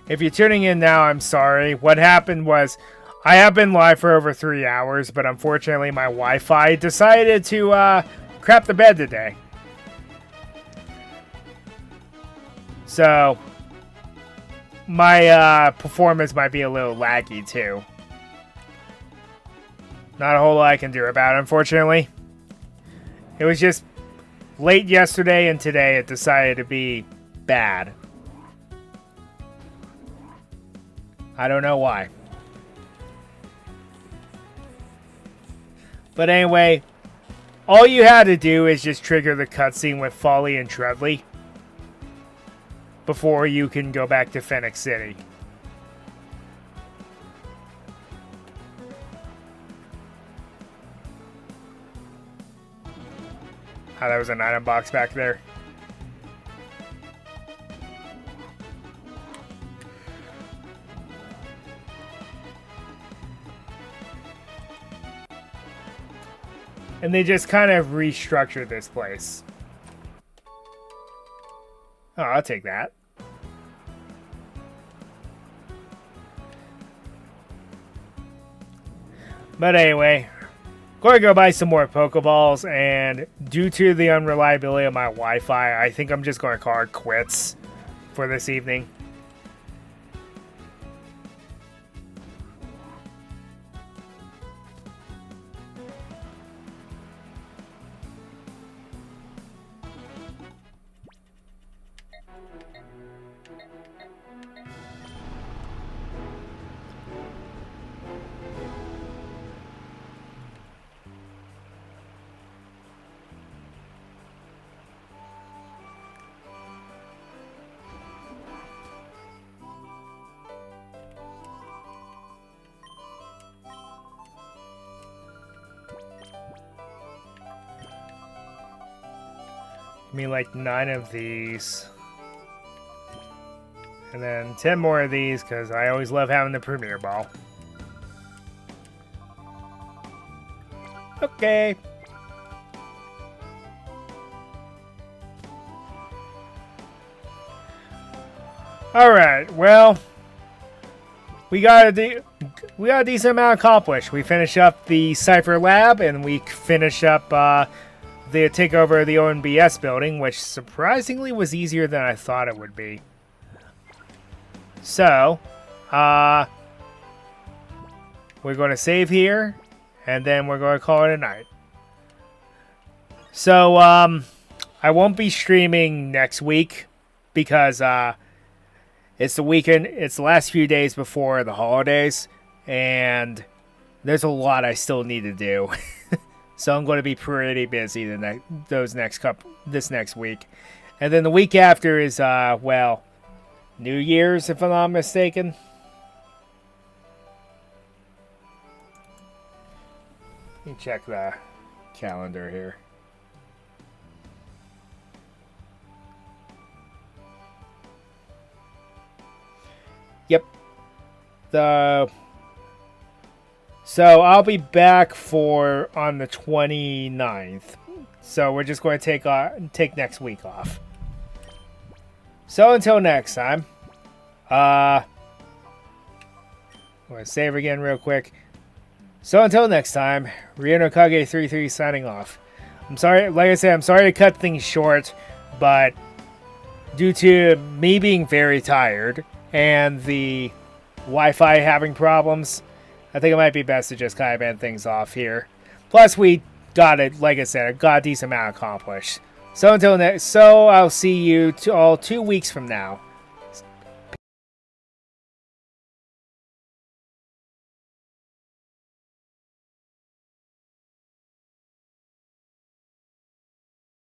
If you're tuning in now, I'm sorry. What happened was, I have been live for over 3 hours, but unfortunately my Wi-Fi decided to crap the bed today. So, my performance might be a little laggy too. Not a whole lot I can do about it, unfortunately. It was just late yesterday and today it decided to be bad. I don't know why. But anyway, all you had to do is just trigger the cutscene with Folly and Treadley before you can go back to Fennec City. Oh, that was an item box back there. And they just kind of restructured this place. Oh, I'll take that. But anyway, going to go buy some more Pokeballs, and due to the unreliability of my Wi-Fi, I think I'm just going to call it quits for this evening. me like 9 of these. And then 10 more of these, because I always love having the Premier Ball. Okay. Alright, well, we got a decent amount accomplished. We finish up the Cypher Lab, and we finish up the takeover of the ONBS building, which surprisingly was easier than I thought it would be. So, we're going to save here, and then we're going to call it a night. So, I won't be streaming next week because it's the weekend. It's the last few days before the holidays, and there's a lot I still need to do. So I'm going to be pretty busy this next week, and then the week after is well, New Year's, if I'm not mistaken. Let me check the calendar here. Yep. So I'll be back on the 29th. So we're just going to take next week off. So until next time, I'm going to save again real quick. So until next time, RionoKage33 signing off. I'm sorry, like I said, I'm sorry to cut things short, but due to me being very tired and the Wi-Fi having problems, I think it might be best to just kind of end things off here. Plus, we got it, like I said, got a decent amount accomplished. So until next, I'll see you all 2 weeks from now.